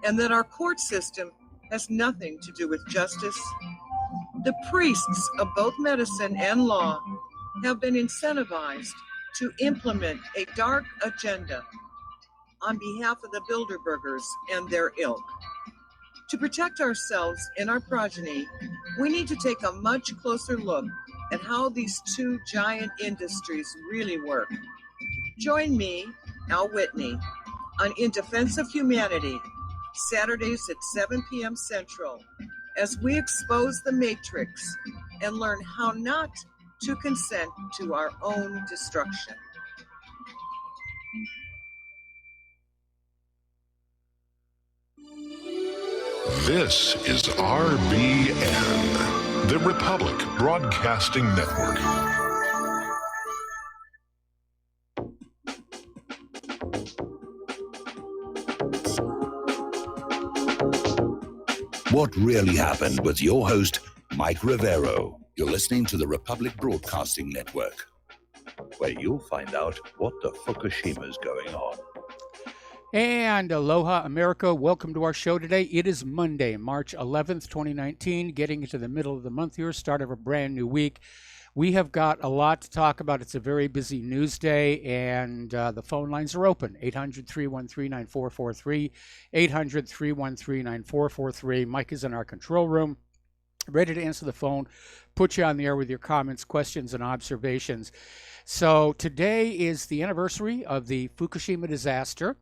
and that our court system has nothing to do with justice. The priests of both medicine and law have been incentivized to implement a dark agenda on behalf of the Bilderbergers and their ilk. To protect ourselves and our progeny, we need to take a much closer look at how these two giant industries really work. Join me, Al Whitney, on In Defense of Humanity, Saturdays at 7 p.m. Central, as we expose the matrix and learn how not to consent to our own destruction. This is RBN, the Republic Broadcasting Network. What Really Happened with your host, Mike Rivero. You're listening to the Republic Broadcasting Network, where you'll find out what the Fukushima's going on. And aloha, America. Welcome to our show today. It is Monday, March 11th, 2019, getting into the middle of the month here, start of a brand new week. We have got a lot to talk about. It's a very busy news day, and the phone lines are open. 800-313-9443, 800-313-9443. Mike is in our control room, ready to answer the phone, put you on the air with your comments, questions, and observations. So today is the anniversary of the Fukushima disaster.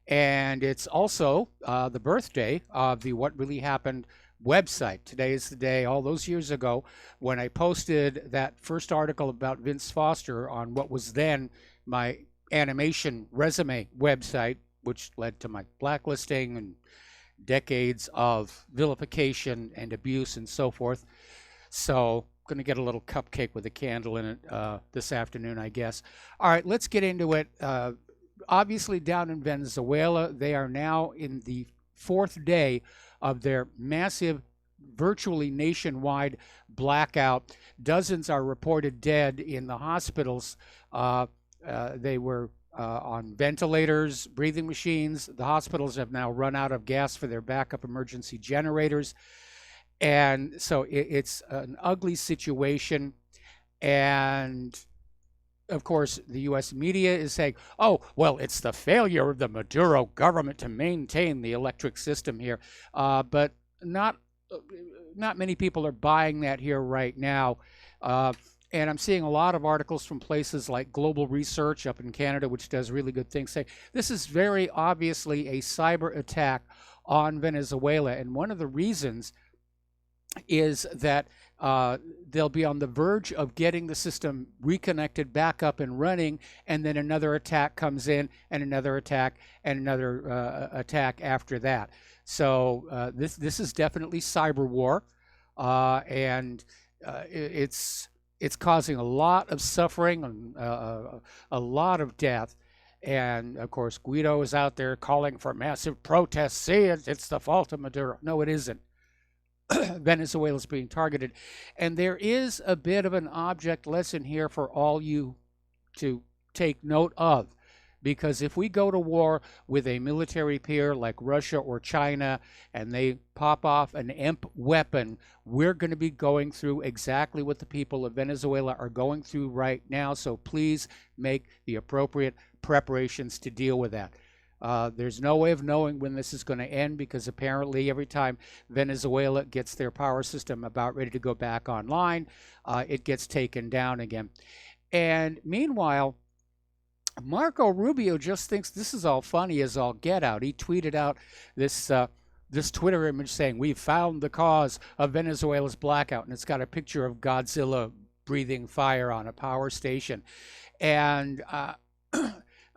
And it's also the birthday of the What Really Happened website. Today is the day, all those years ago, when I posted that first article about Vince Foster on what was then my animation resume website, which led to my blacklisting and decades of vilification and abuse and so forth. So going to get a little cupcake with a candle in it this afternoon, I guess. All right, let's get into it. Obviously, down in Venezuela, they are now in the fourth day of their massive, virtually nationwide blackout. Dozens are reported dead in the hospitals. They were on ventilators, breathing machines. The hospitals have now run out of gas for their backup emergency generators. And so it's an ugly situation. And of course, the U.S. media is saying, oh, well, it's the failure of the Maduro government to maintain the electric system here. But not many people are buying that here right now. And I'm seeing a lot of articles from places like Global Research up in Canada, which does really good things, saying this is very obviously a cyber attack on Venezuela. And one of the reasons is that they'll be on the verge of getting the system reconnected back up and running, and then another attack comes in, and another attack, and another attack after that. So this is definitely cyber war, and it's causing a lot of suffering and a lot of death. And of course, Guido is out there calling for massive protests. See, it's the fault of Maduro. No, it isn't. Venezuela is being targeted. And there is a bit of an object lesson here for all you to take note of. Because if we go to war with a military peer like Russia or China, and they pop off an EMP weapon, we're going to be going through exactly what the people of Venezuela are going through right now. So please make the appropriate preparations to deal with that. There's no way of knowing when this is going to end, because apparently every time Venezuela gets their power system about ready to go back online, it gets taken down again. And meanwhile, Marco Rubio just thinks this is all funny as all get out. He tweeted out this Twitter image saying, "We've found the cause of Venezuela's blackout," and it's got a picture of Godzilla breathing fire on a power station. And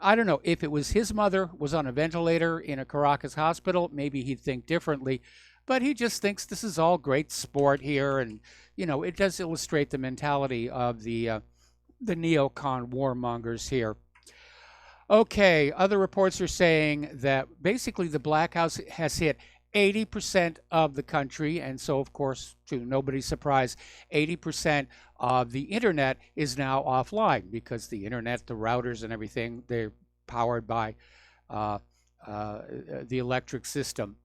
I don't know, if it was his mother was on a ventilator in a Caracas hospital, maybe he'd think differently. But he just thinks this is all great sport here, and it does illustrate the mentality of the neocon warmongers here. Okay, other reports are saying that basically the blackout has hit 80% of the country, and so, of course, to nobody's surprise, 80% of the internet is now offline, because the internet, the routers and everything, they're powered by the electric system.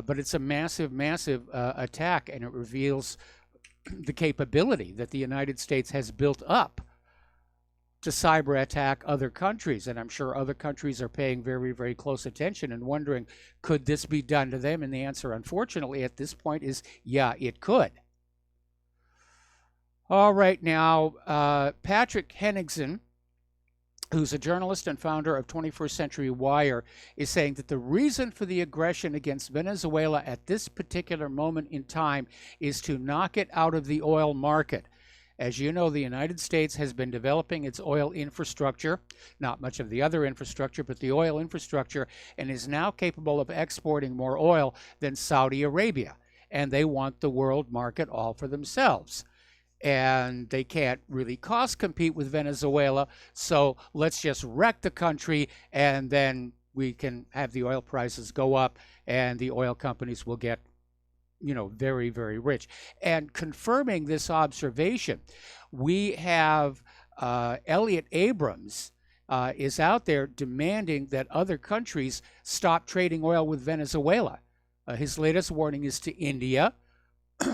But it's a massive, massive attack, and it reveals the capability that the United States has built up to cyber attack other countries. And I'm sure other countries are paying very, very close attention and wondering, could this be done to them? And the answer, unfortunately, at this point is, yeah, it could. All right, now, Patrick Henningsen, who's a journalist and founder of 21st Century Wire, is saying that the reason for the aggression against Venezuela at this particular moment in time is to knock it out of the oil market. As you know, the United States has been developing its oil infrastructure, not much of the other infrastructure, but the oil infrastructure, and is now capable of exporting more oil than Saudi Arabia. And they want the world market all for themselves. And they can't really cost compete with Venezuela, so let's just wreck the country, and then we can have the oil prices go up, and the oil companies will get, very, very rich. And confirming this observation, we have Elliot Abrams is out there demanding that other countries stop trading oil with Venezuela. His latest warning is to India.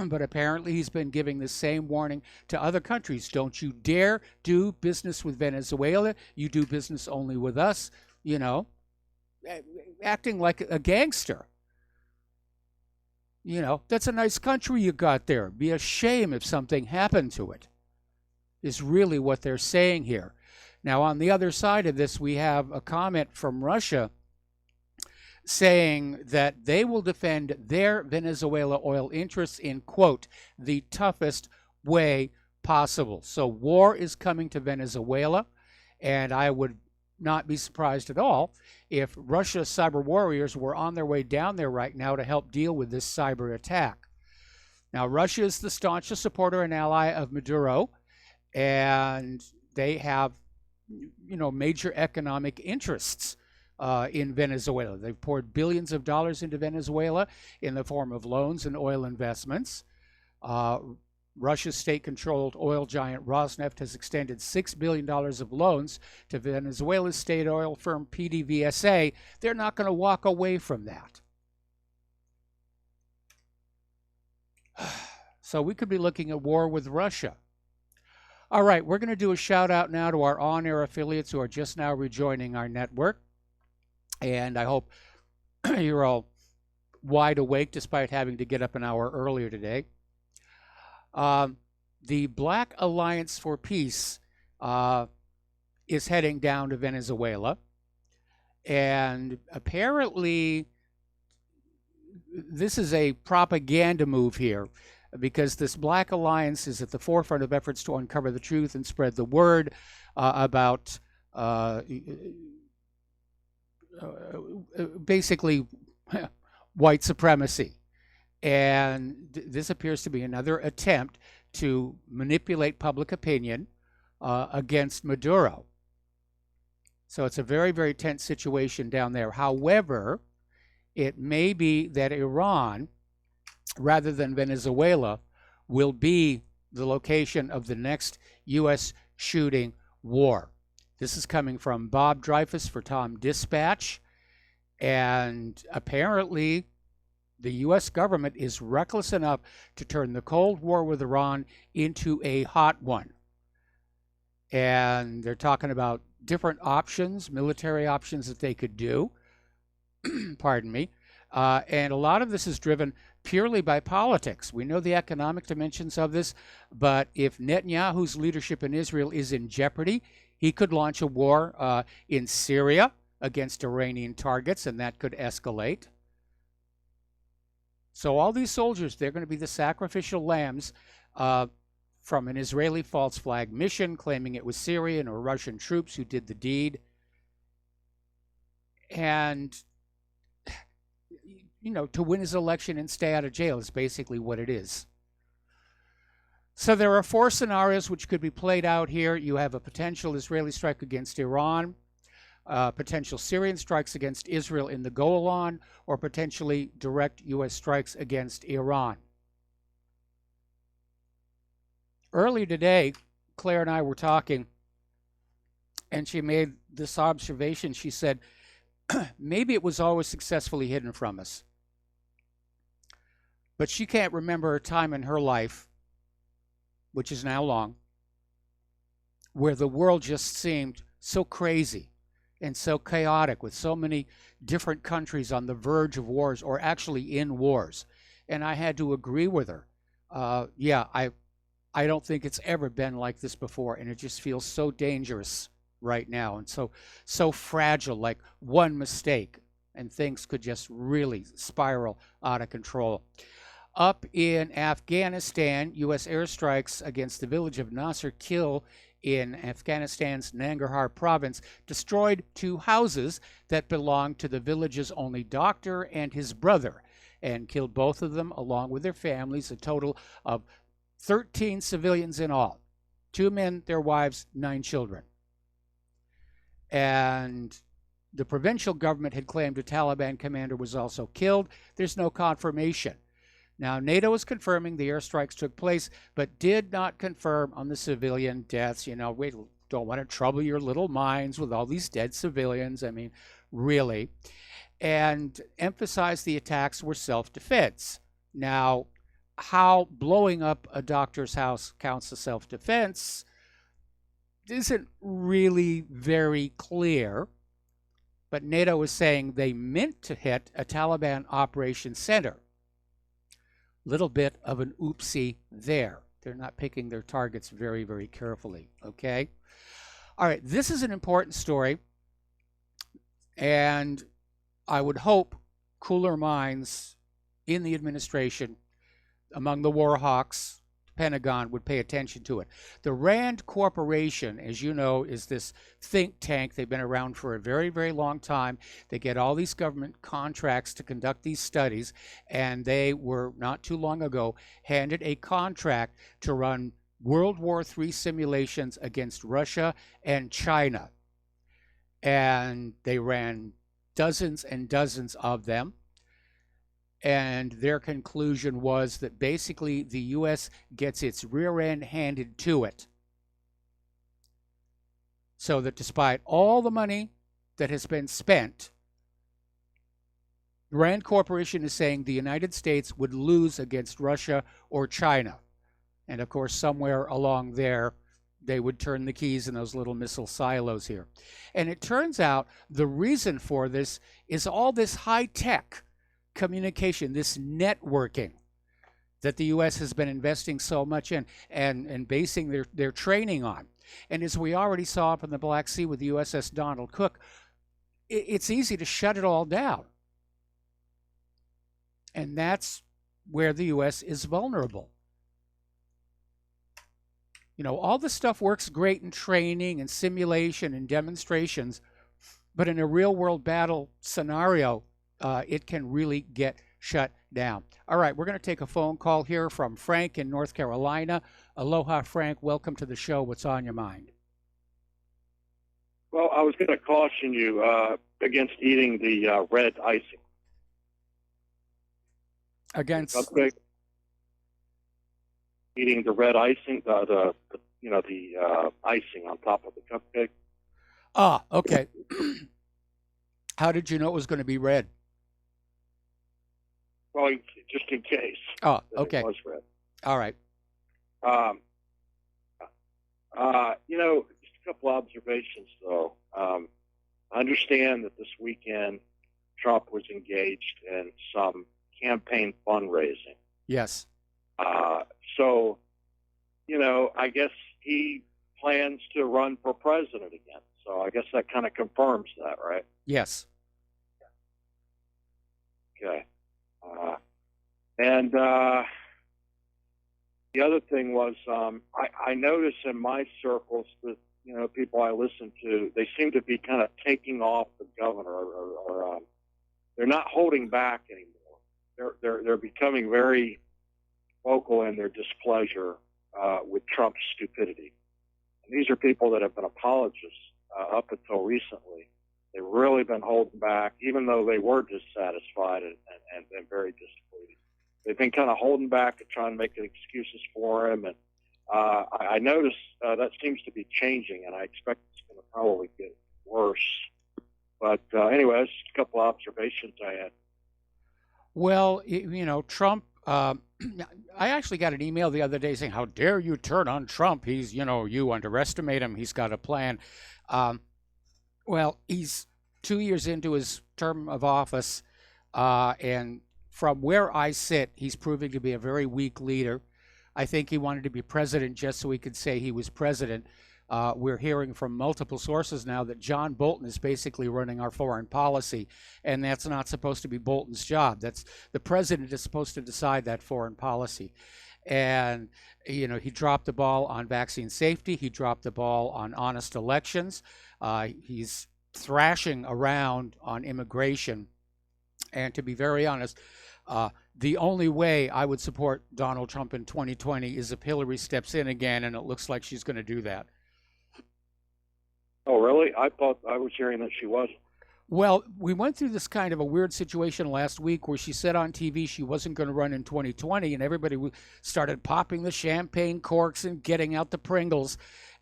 But apparently he's been giving the same warning to other countries. Don't you dare do business with Venezuela. You do business only with us, acting like a gangster. That's a nice country you got there. Be a shame if something happened to it, is really what they're saying here. Now, on the other side of this, we have a comment from Russia saying that they will defend their Venezuela oil interests in, quote, the toughest way possible. So war is coming to Venezuela, and I would not be surprised at all if Russia's cyber warriors were on their way down there right now to help deal with this cyber attack. Now, Russia is the staunchest supporter and ally of Maduro, and they have, major economic interests in Venezuela. They've poured billions of dollars into Venezuela in the form of loans and oil investments. Russia's state-controlled oil giant Rosneft has extended $6 billion of loans to Venezuela's state oil firm PDVSA. They're not going to walk away from that. So we could be looking at war with Russia. All right, we're going to do a shout-out now to our on-air affiliates who are just now rejoining our network. And I hope you're all wide awake despite having to get up an hour earlier today. The Black Alliance for Peace is heading down to Venezuela. And apparently, this is a propaganda move here, because this Black Alliance is at the forefront of efforts to uncover the truth and spread the word about basically white supremacy. And this appears to be another attempt to manipulate public opinion against Maduro. So it's a very, very tense situation down there. However, it may be that Iran, rather than Venezuela, will be the location of the next U.S. shooting war. This is coming from Bob Dreyfus for Tom Dispatch. And apparently, the U.S. government is reckless enough to turn the Cold War with Iran into a hot one. And they're talking about different options, military options that they could do. Pardon me. And a lot of this is driven purely by politics. We know the economic dimensions of this, but if Netanyahu's leadership in Israel is in jeopardy, he could launch a war in Syria against Iranian targets, and that could escalate. So all these soldiers, they're going to be the sacrificial lambs from an Israeli false flag mission, claiming it was Syrian or Russian troops who did the deed. And, to win his election and stay out of jail is basically what it is. So there are 4 scenarios which could be played out here. You have a potential Israeli strike against Iran, potential Syrian strikes against Israel in the Golan, or potentially direct U.S. strikes against Iran. Earlier today, Claire and I were talking, and she made this observation. She said, maybe it was always successfully hidden from us. But she can't remember a time in her life, which is now long, where the world just seemed so crazy and so chaotic, with so many different countries on the verge of wars or actually in wars. And I had to agree with her. I don't think it's ever been like this before, and it just feels so dangerous right now, and so fragile. Like one mistake and things could just really spiral out of control. Up in Afghanistan, U.S. airstrikes against the village of Nasir Kil in Afghanistan's Nangarhar province destroyed 2 houses that belonged to the village's only doctor and his brother, and killed both of them along with their families, a total of 13 civilians in all. 2 men, their wives, 9 children. And the provincial government had claimed a Taliban commander was also killed. There's no confirmation. Now, NATO is confirming the airstrikes took place, but did not confirm on the civilian deaths. We don't want to trouble your little minds with all these dead civilians. I mean, really. And emphasized the attacks were self-defense. Now, how blowing up a doctor's house counts as self-defense isn't really very clear, but NATO is saying they meant to hit a Taliban operation center. Little bit of an oopsie there. They're not picking their targets very, very carefully, okay? All right, this is an important story, and I would hope cooler minds in the administration, among the war hawks, Pentagon, would pay attention to it. The RAND Corporation, as you know, is this think tank. They've been around for a very, very long time. They get all these government contracts to conduct these studies, and they were, not too long ago, handed a contract to run World War III simulations against Russia and China. And they ran dozens and dozens of them. And their conclusion was that basically the U.S. gets its rear end handed to it. So that despite all the money that has been spent, the RAND Corporation is saying the United States would lose against Russia or China. And of course, somewhere along there, they would turn the keys in those little missile silos here. And it turns out the reason for this is all this high-tech communication, this networking that the U.S. has been investing so much in and basing their training on. And as we already saw up in the Black Sea with the USS Donald Cook, it's easy to shut it all down. And that's where the U.S. is vulnerable. All this stuff works great in training and simulation and demonstrations, but in a real-world battle scenario, it can really get shut down. All right, we're going to take a phone call here from Frank in North Carolina. Aloha, Frank. Welcome to the show. What's on your mind? Well, I was going to caution you against eating the red icing. Against cupcake. Eating the red icing, the icing on top of the cupcake. Ah, okay. How did you know it was going to be red? Well, just in case. Oh, okay. It was red. All right. Just a couple observations, though. I understand that this weekend Trump was engaged in some campaign fundraising. Yes. So, I guess he plans to run for president again. So I guess that kind of confirms that, right? Yes. Okay. And the other thing was, I notice in my circles that, people I listen to, they seem to be kind of taking off the governor, or they're not holding back anymore. They're becoming very vocal in their displeasure with Trump's stupidity. And these are people that have been apologists up until recently. They've really been holding back, even though they were dissatisfied and very displeased. They've been kind of holding back and trying to make excuses for him. And I notice that seems to be changing, and I expect it's going to probably get worse But anyway, that's just a couple observations I had. Well, Trump. I actually got an email the other day saying, "How dare you turn on Trump? He's, you underestimate him. He's got a plan." Well, he's 2 years into his term of office, and from where I sit, he's proving to be a very weak leader. I think he wanted to be president just so he could say he was president. We're hearing from multiple sources now that John Bolton is basically running our foreign policy, and that's not supposed to be Bolton's job. That's the president is supposed to decide that foreign policy. And he dropped the ball on vaccine safety. He dropped the ball on honest elections. He's thrashing around on immigration. And to be very honest, the only way I would support Donald Trump in 2020 is if Hillary steps in again, and it looks like she's going to do that. Oh, really? I thought I was hearing that she wasn't. Well, we went through this kind of a weird situation last week where she said on TV she wasn't going to run in 2020, and everybody started popping the champagne corks and getting out the Pringles.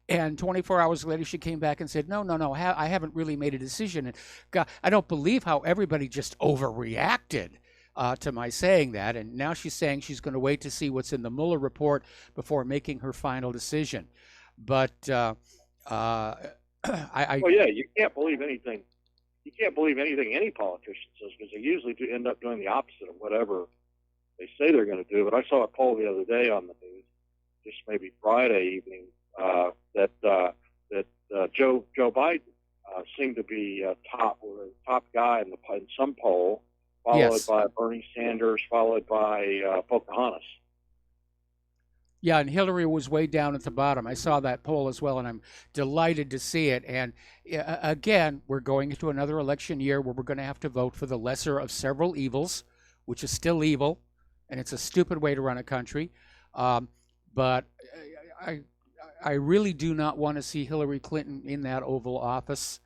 And 24 hours later, she came back and said, no, I haven't really made a decision. And God, I don't believe how everybody just overreacted to my saying that. And now she's saying she's going to wait to see what's in the Mueller report before making her final decision. But Well, yeah, you can't believe anything. You can't believe anything any politician says, because they usually do end up doing the opposite of whatever they say they're going to do. But I saw a poll the other day on the news, just maybe Friday evening, that Joe Biden seemed to be top guy in some poll, followed Yes. by Bernie Sanders, followed by Pocahontas. Yeah, and Hillary was way down at the bottom. I saw that poll as well, and I'm delighted to see it. And again, we're going into another election year where we're going to have to vote for the lesser of several evils, which is still evil, and it's a stupid way to run a country. But I really do not want to see Hillary Clinton in that Oval Office.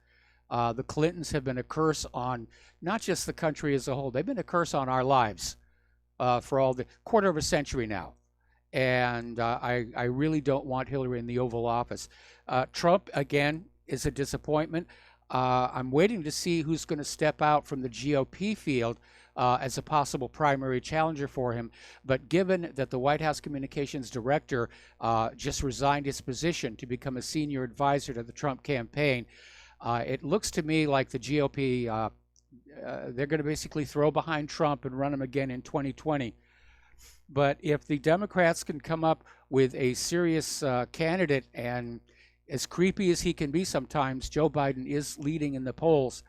The Clintons have been a curse on not just the country as a whole. They've been a curse on our lives for all the quarter of a century now. And I really don't want Hillary in the Oval Office. Trump, again, is a disappointment. I'm waiting to see who's going to step out from the GOP field as a possible primary challenger for him. But given that the White House Communications Director just resigned his position to become a senior advisor to the Trump campaign, it looks to me like the GOP, they're going to basically throw behind Trump and run him again in 2020. But if the Democrats can come up with a serious candidate, and as creepy as he can be sometimes, Joe Biden is leading in the polls,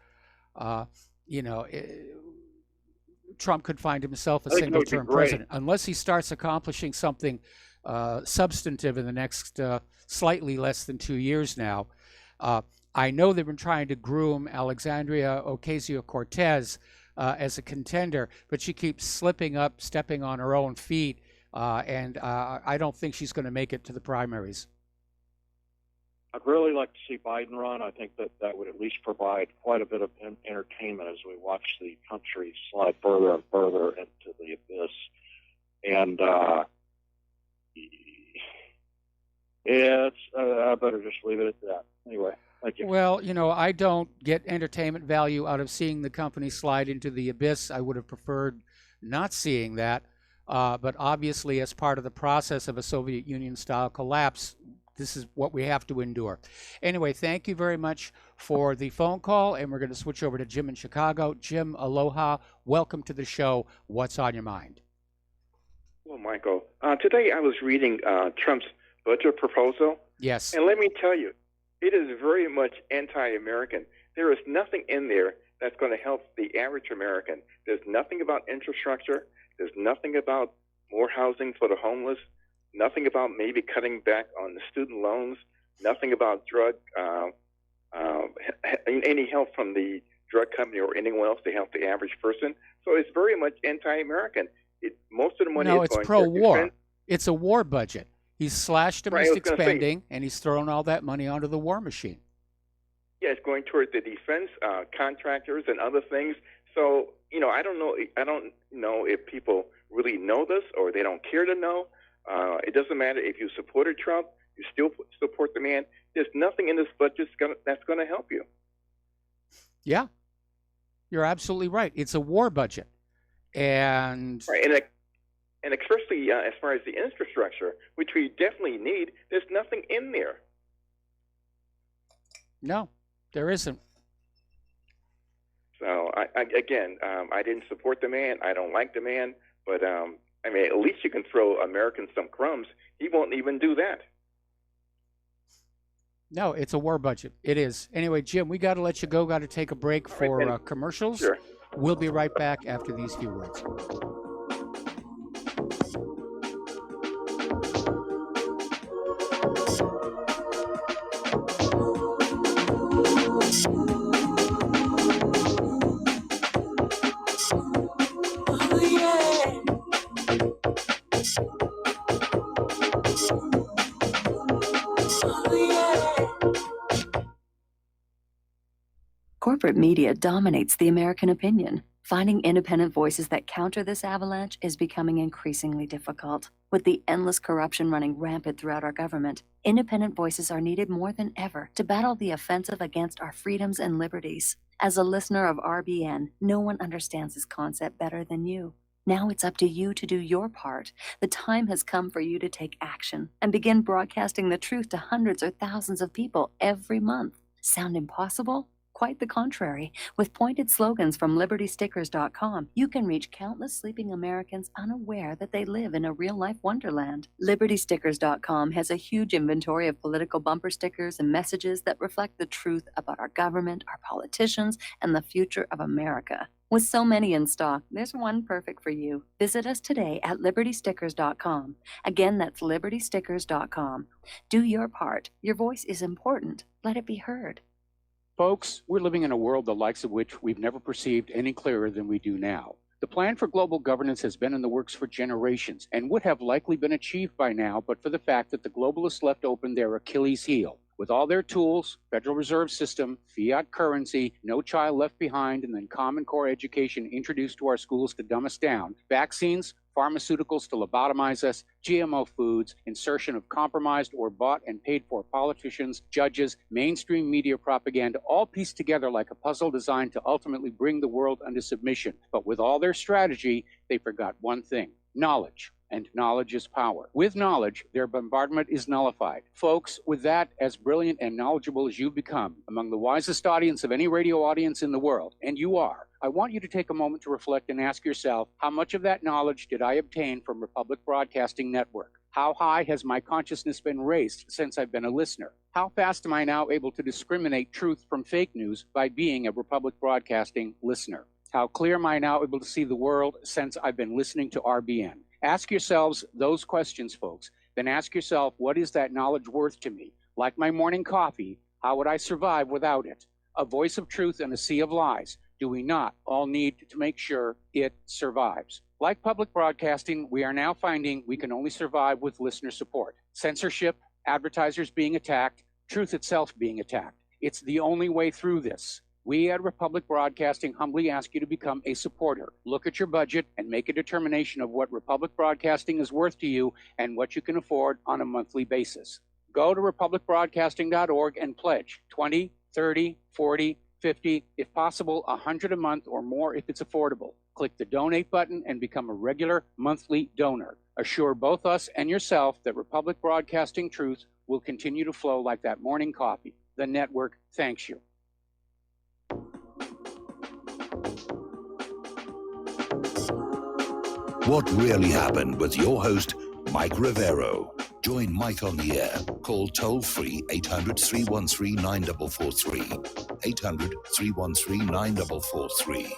Trump could find himself a single-term president unless he starts accomplishing something substantive in the next slightly less than 2 years now. I know they've been trying to groom Alexandria Ocasio-Cortez as a contender, but she keeps slipping up, stepping on her own feet, and I don't think she's going to make it to the primaries. I'd really like to see Biden run. I think that would at least provide quite a bit of entertainment as we watch the country slide further and further into the abyss. And I better just leave it at that. Anyway, thank you. Well, I don't get entertainment value out of seeing the company slide into the abyss. I would have preferred not seeing that. But obviously, as part of the process of a Soviet Union-style collapse, this is what we have to endure. Anyway, thank you very much for the phone call, and we're going to switch over to Jim in Chicago. Jim, aloha. Welcome to the show. What's on your mind? Well, Michael, today I was reading Trump's budget proposal. Yes. And let me tell you, it is very much anti-American. There is nothing in there that's going to help the average American. There's nothing about infrastructure. There's nothing about more housing for the homeless. Nothing about maybe cutting back on the student loans. Nothing about any help from the drug company or anyone else to help the average person. So it's very much anti-American. Most of the money is going pro-war. to defense. It's a war budget. He's slashed domestic spending, and he's thrown all that money onto the war machine. Yeah, it's going toward the defense contractors and other things. So, I don't know if people really know this or they don't care to know. It doesn't matter if you supported Trump, you still support the man. There's nothing in this budget that's going to help you. Yeah, you're absolutely right. It's a war budget. And Right, and especially as far as the infrastructure, which we definitely need, there's nothing in there. no, there isn't. So I didn't support the man. I don't like the man, but I mean, at least you can throw Americans some crumbs. He won't even do that. No, it's a war budget. It is. Anyway, Jim, we got to let you go. Got to take a break for commercials. Sure. We'll be right back after these few words. Corporate media dominates the American opinion. Finding independent voices that counter this avalanche is becoming increasingly difficult. With the endless corruption running rampant throughout our government, independent voices are needed more than ever to battle the offensive against our freedoms and liberties. As a listener of RBN, no one understands this concept better than you. Now it's up to you to do your part. The time has come for you to take action and begin broadcasting the truth to hundreds or thousands of people every month. Sound impossible? Quite the contrary. With pointed slogans from LibertyStickers.com, you can reach countless sleeping Americans unaware that they live in a real-life wonderland. LibertyStickers.com has a huge inventory of political bumper stickers and messages that reflect the truth about our government, our politicians, and the future of America. With so many in stock, there's one perfect for you. Visit us today at LibertyStickers.com. Again, that's LibertyStickers.com. Do your part. Your voice is important. Let it be heard. Folks, we're living in a world the likes of which we've never perceived any clearer than we do now. The plan for global governance has been in the works for generations and would have likely been achieved by now, but for the fact that the globalists left open their Achilles heel. With all their tools, Federal Reserve System, fiat currency, no child left behind, and then Common Core education introduced to our schools to dumb us down, vaccines, pharmaceuticals to lobotomize us, GMO foods, insertion of compromised or bought and paid for politicians, judges, mainstream media propaganda, all pieced together like a puzzle designed to ultimately bring the world under submission. But with all their strategy, they forgot one thing: knowledge. And knowledge is power. With knowledge, their bombardment is nullified. Folks, with that, as brilliant and knowledgeable as you've become, among the wisest audience of any radio audience in the world, and you are, I want you to take a moment to reflect and ask yourself, how much of that knowledge did I obtain from Republic Broadcasting Network? How high has my consciousness been raised since I've been a listener? How fast am I now able to discriminate truth from fake news by being a Republic Broadcasting listener? How clear am I now able to see the world since I've been listening to RBN? Ask yourselves those questions, folks. Then ask yourself, what is that knowledge worth to me? Like my morning coffee, how would I survive without it? A voice of truth in a sea of lies. Do we not all need to make sure it survives? Like public broadcasting, we are now finding we can only survive with listener support. Censorship, advertisers being attacked, truth itself being attacked. It's the only way through this. We at Republic Broadcasting humbly ask you to become a supporter. Look at your budget and make a determination of what Republic Broadcasting is worth to you and what you can afford on a monthly basis. Go to republicbroadcasting.org and pledge 20, 30, 40, 50, if possible, 100 a month or more if it's affordable. Click the donate button and become a regular monthly donor. Assure both us and yourself that Republic Broadcasting truth will continue to flow like that morning coffee. The network thanks you. What really happened with your host, Mike Rivero. Join Mike on the air. Call toll-free 800-313-9443. 800-313-9443.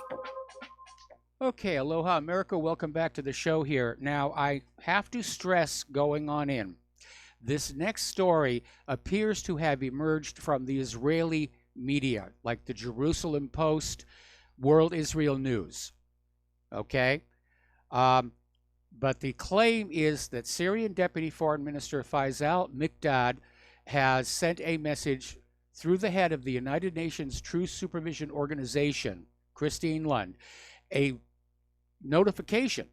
Okay, aloha America, welcome back to the show here. Now, I have to stress going on in, this next story appears to have emerged from the Israeli media, like the Jerusalem Post, World Israel News. Okay? But the claim is that Syrian Deputy Foreign Minister Faisal Mikdad has sent a message through the head of the United Nations Truth Supervision Organization, Christine Lund, a notification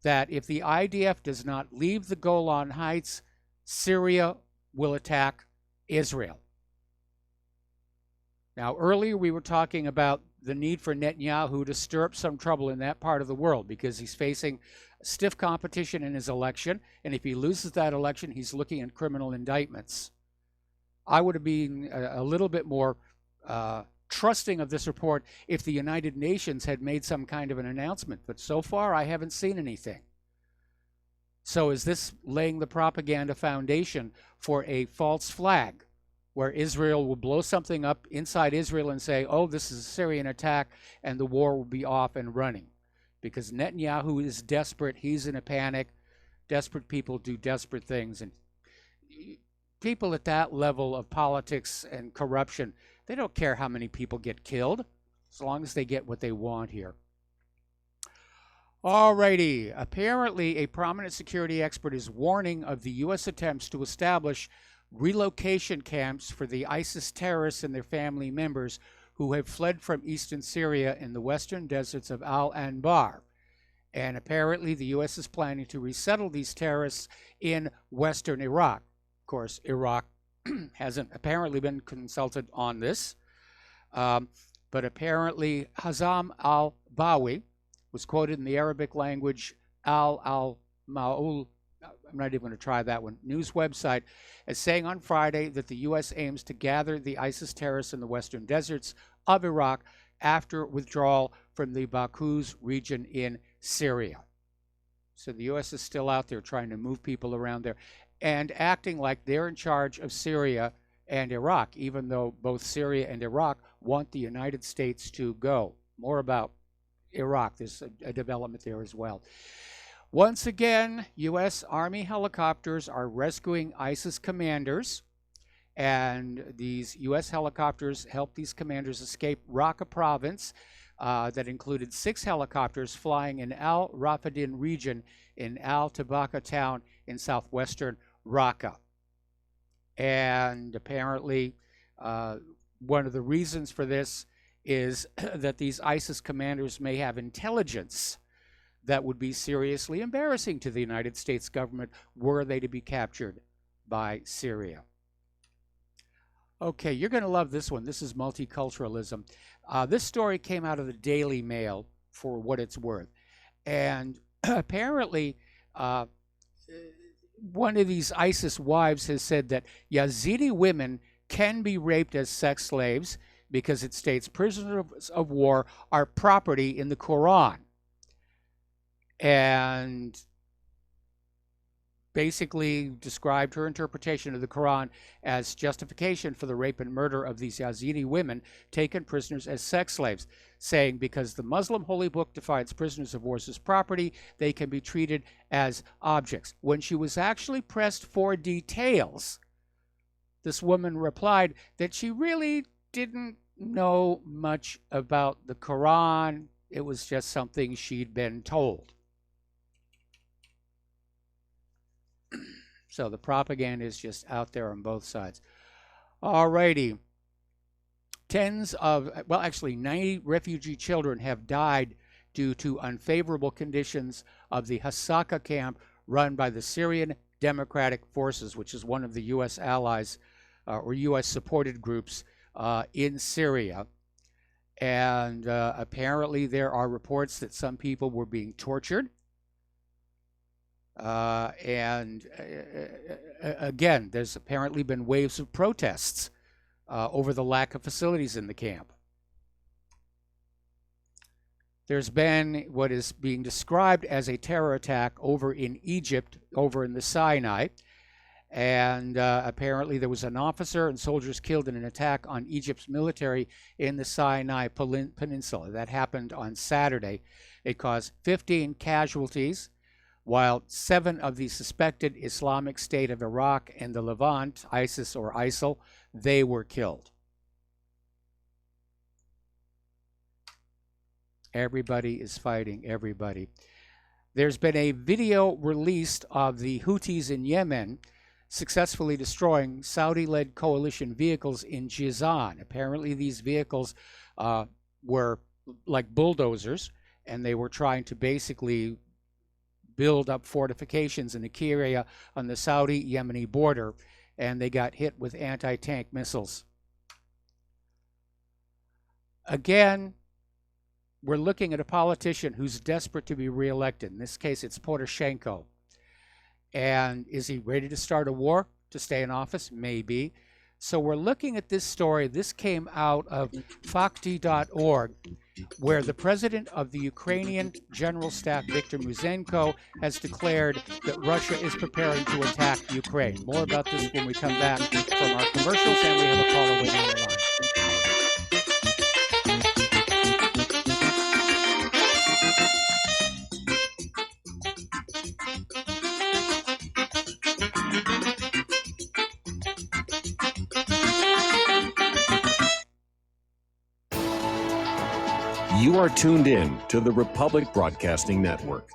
that if the IDF does not leave the Golan Heights, Syria will attack Israel. Now, earlier we were talking about the need for Netanyahu to stir up some trouble in that part of the world because he's facing stiff competition in his election, and if he loses that election, he's looking at criminal indictments. I would have been a little bit more trusting of this report if the United Nations had made some kind of an announcement, but so far I haven't seen anything. So is this laying the propaganda foundation for a false flag where Israel will blow something up inside Israel and say, oh, this is a Syrian attack, and the war will be off and running? Because Netanyahu is desperate. He's in a panic. Desperate people do desperate things. And people at that level of politics and corruption, they don't care how many people get killed as long as they get what they want here. Alrighty, apparently a prominent security expert is warning of the U.S. attempts to establish relocation camps for the ISIS terrorists and their family members who have fled from eastern Syria in the western deserts of Al-Anbar. And apparently the U.S. is planning to resettle these terrorists in western Iraq. Of course, Iraq hasn't apparently been consulted on this, but apparently Hazam al-Bawi was quoted in the Arabic language Al-Ma'ul, I'm not even going to try that one, news website, as saying on Friday that the U.S. aims to gather the ISIS terrorists in the western deserts of Iraq after withdrawal from the Bakuz region in Syria. So the U.S. is still out there trying to move people around there and acting like they're in charge of Syria and Iraq, even though both Syria and Iraq want the United States to go. More about Iraq. There's a development there as well. Once again, U.S. Army helicopters are rescuing ISIS commanders, and these U.S. helicopters helped these commanders escape Raqqa province. That included 6 helicopters flying in Al Rafadin region in Al Tabaka town in southwestern Raqqa. And apparently, one of the reasons for this is that these ISIS commanders may have intelligence that would be seriously embarrassing to the United States government were they to be captured by Syria. Okay, you're going to love this one. This is multiculturalism. This story came out of the Daily Mail, for what it's worth. And apparently, one of these ISIS wives has said that Yazidi women can be raped as sex slaves because it states prisoners of war are property in the Quran. And basically described her interpretation of the Quran as justification for the rape and murder of these Yazidi women taken prisoners as sex slaves, saying because the Muslim holy book defines prisoners of war as property, they can be treated as objects. When she was actually pressed for details, this woman replied that she really didn't know much about the Quran. It was just something she'd been told. So the propaganda is just out there on both sides. Alrighty. 90 refugee children have died due to unfavorable conditions of the Hasaka camp run by the Syrian Democratic Forces, which is one of the U.S. allies or U.S. supported groups in Syria. And apparently there are reports that some people were being tortured. Again, there's apparently been waves of protests over the lack of facilities in the camp. There's been what is being described as a terror attack over in Egypt, over in the Sinai. And apparently there was an officer and soldiers killed in an attack on Egypt's military in the Sinai Peninsula. That happened on Saturday. It caused 15 casualties, while 7 of the suspected Islamic State of Iraq and the Levant, ISIS or ISIL, they were killed. Everybody is fighting everybody. There's been a video released of the Houthis in Yemen successfully destroying Saudi-led coalition vehicles in Jizan. Apparently these vehicles were like bulldozers, and they were trying to basically build up fortifications in the key area on the Saudi-Yemeni border, and they got hit with anti-tank missiles. Again, we're looking at a politician who's desperate to be reelected. In this case, it's Poroshenko. And is he ready to start a war to stay in office? Maybe. So we're looking at this story. This came out of Fakti.org, where the president of the Ukrainian General Staff, Viktor Muzenko, has declared that Russia is preparing to attack Ukraine. More about this when we come back from our commercials, and we have a caller waiting on the line. You are tuned in to the Republic Broadcasting Network.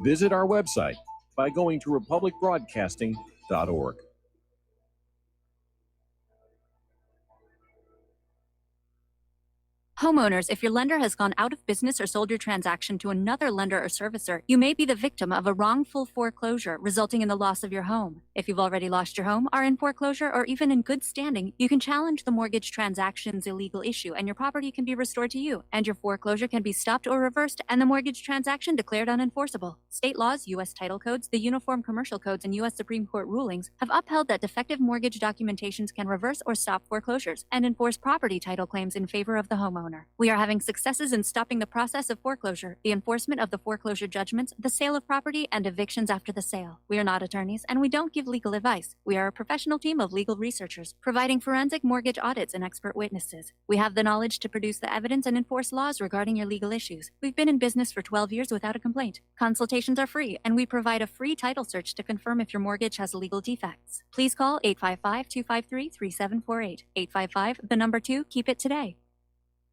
Visit our website by going to republicbroadcasting.org. Homeowners, if your lender has gone out of business or sold your transaction to another lender or servicer, you may be the victim of a wrongful foreclosure, resulting in the loss of your home. If you've already lost your home, are in foreclosure, or even in good standing, you can challenge the mortgage transaction's illegal issue, and your property can be restored to you, and your foreclosure can be stopped or reversed, and the mortgage transaction declared unenforceable. State laws, U.S. title codes, the Uniform Commercial Codes, and U.S. Supreme Court rulings have upheld that defective mortgage documentations can reverse or stop foreclosures and enforce property title claims in favor of the homeowner. We are having successes in stopping the process of foreclosure, the enforcement of the foreclosure judgments, the sale of property, and evictions after the sale. We are not attorneys, and we don't give legal advice. We are a professional team of legal researchers, providing forensic mortgage audits and expert witnesses. We have the knowledge to produce the evidence and enforce laws regarding your legal issues. We've been in business for 12 years without a complaint. Consultations are free, and we provide a free title search to confirm if your mortgage has legal defects. Please call 855-253-3748. 855, the number 2, keep it today.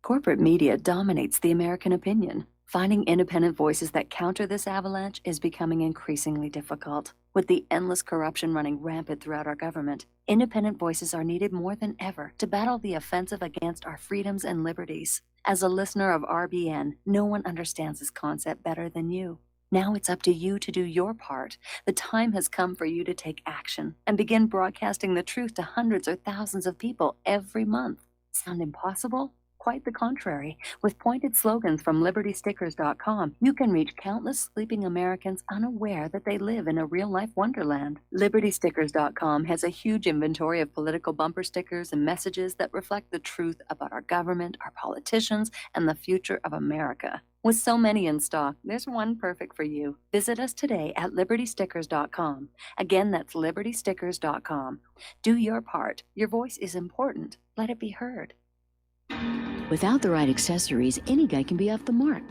Corporate media dominates the American opinion. Finding independent voices that counter this avalanche is becoming increasingly difficult. With the endless corruption running rampant throughout our government, independent voices are needed more than ever to battle the offensive against our freedoms and liberties. As a listener of RBN, no one understands this concept better than you. Now it's up to you to do your part. The time has come for you to take action and begin broadcasting the truth to hundreds or thousands of people every month. Sound impossible? Quite the contrary. With pointed slogans from LibertyStickers.com, you can reach countless sleeping Americans unaware that they live in a real-life wonderland. LibertyStickers.com has a huge inventory of political bumper stickers and messages that reflect the truth about our government, our politicians, and the future of America. With so many in stock, there's one perfect for you. Visit us today at LibertyStickers.com. Again, that's LibertyStickers.com. Do your part. Your voice is important. Let it be heard. Without the right accessories, any guy can be off the mark.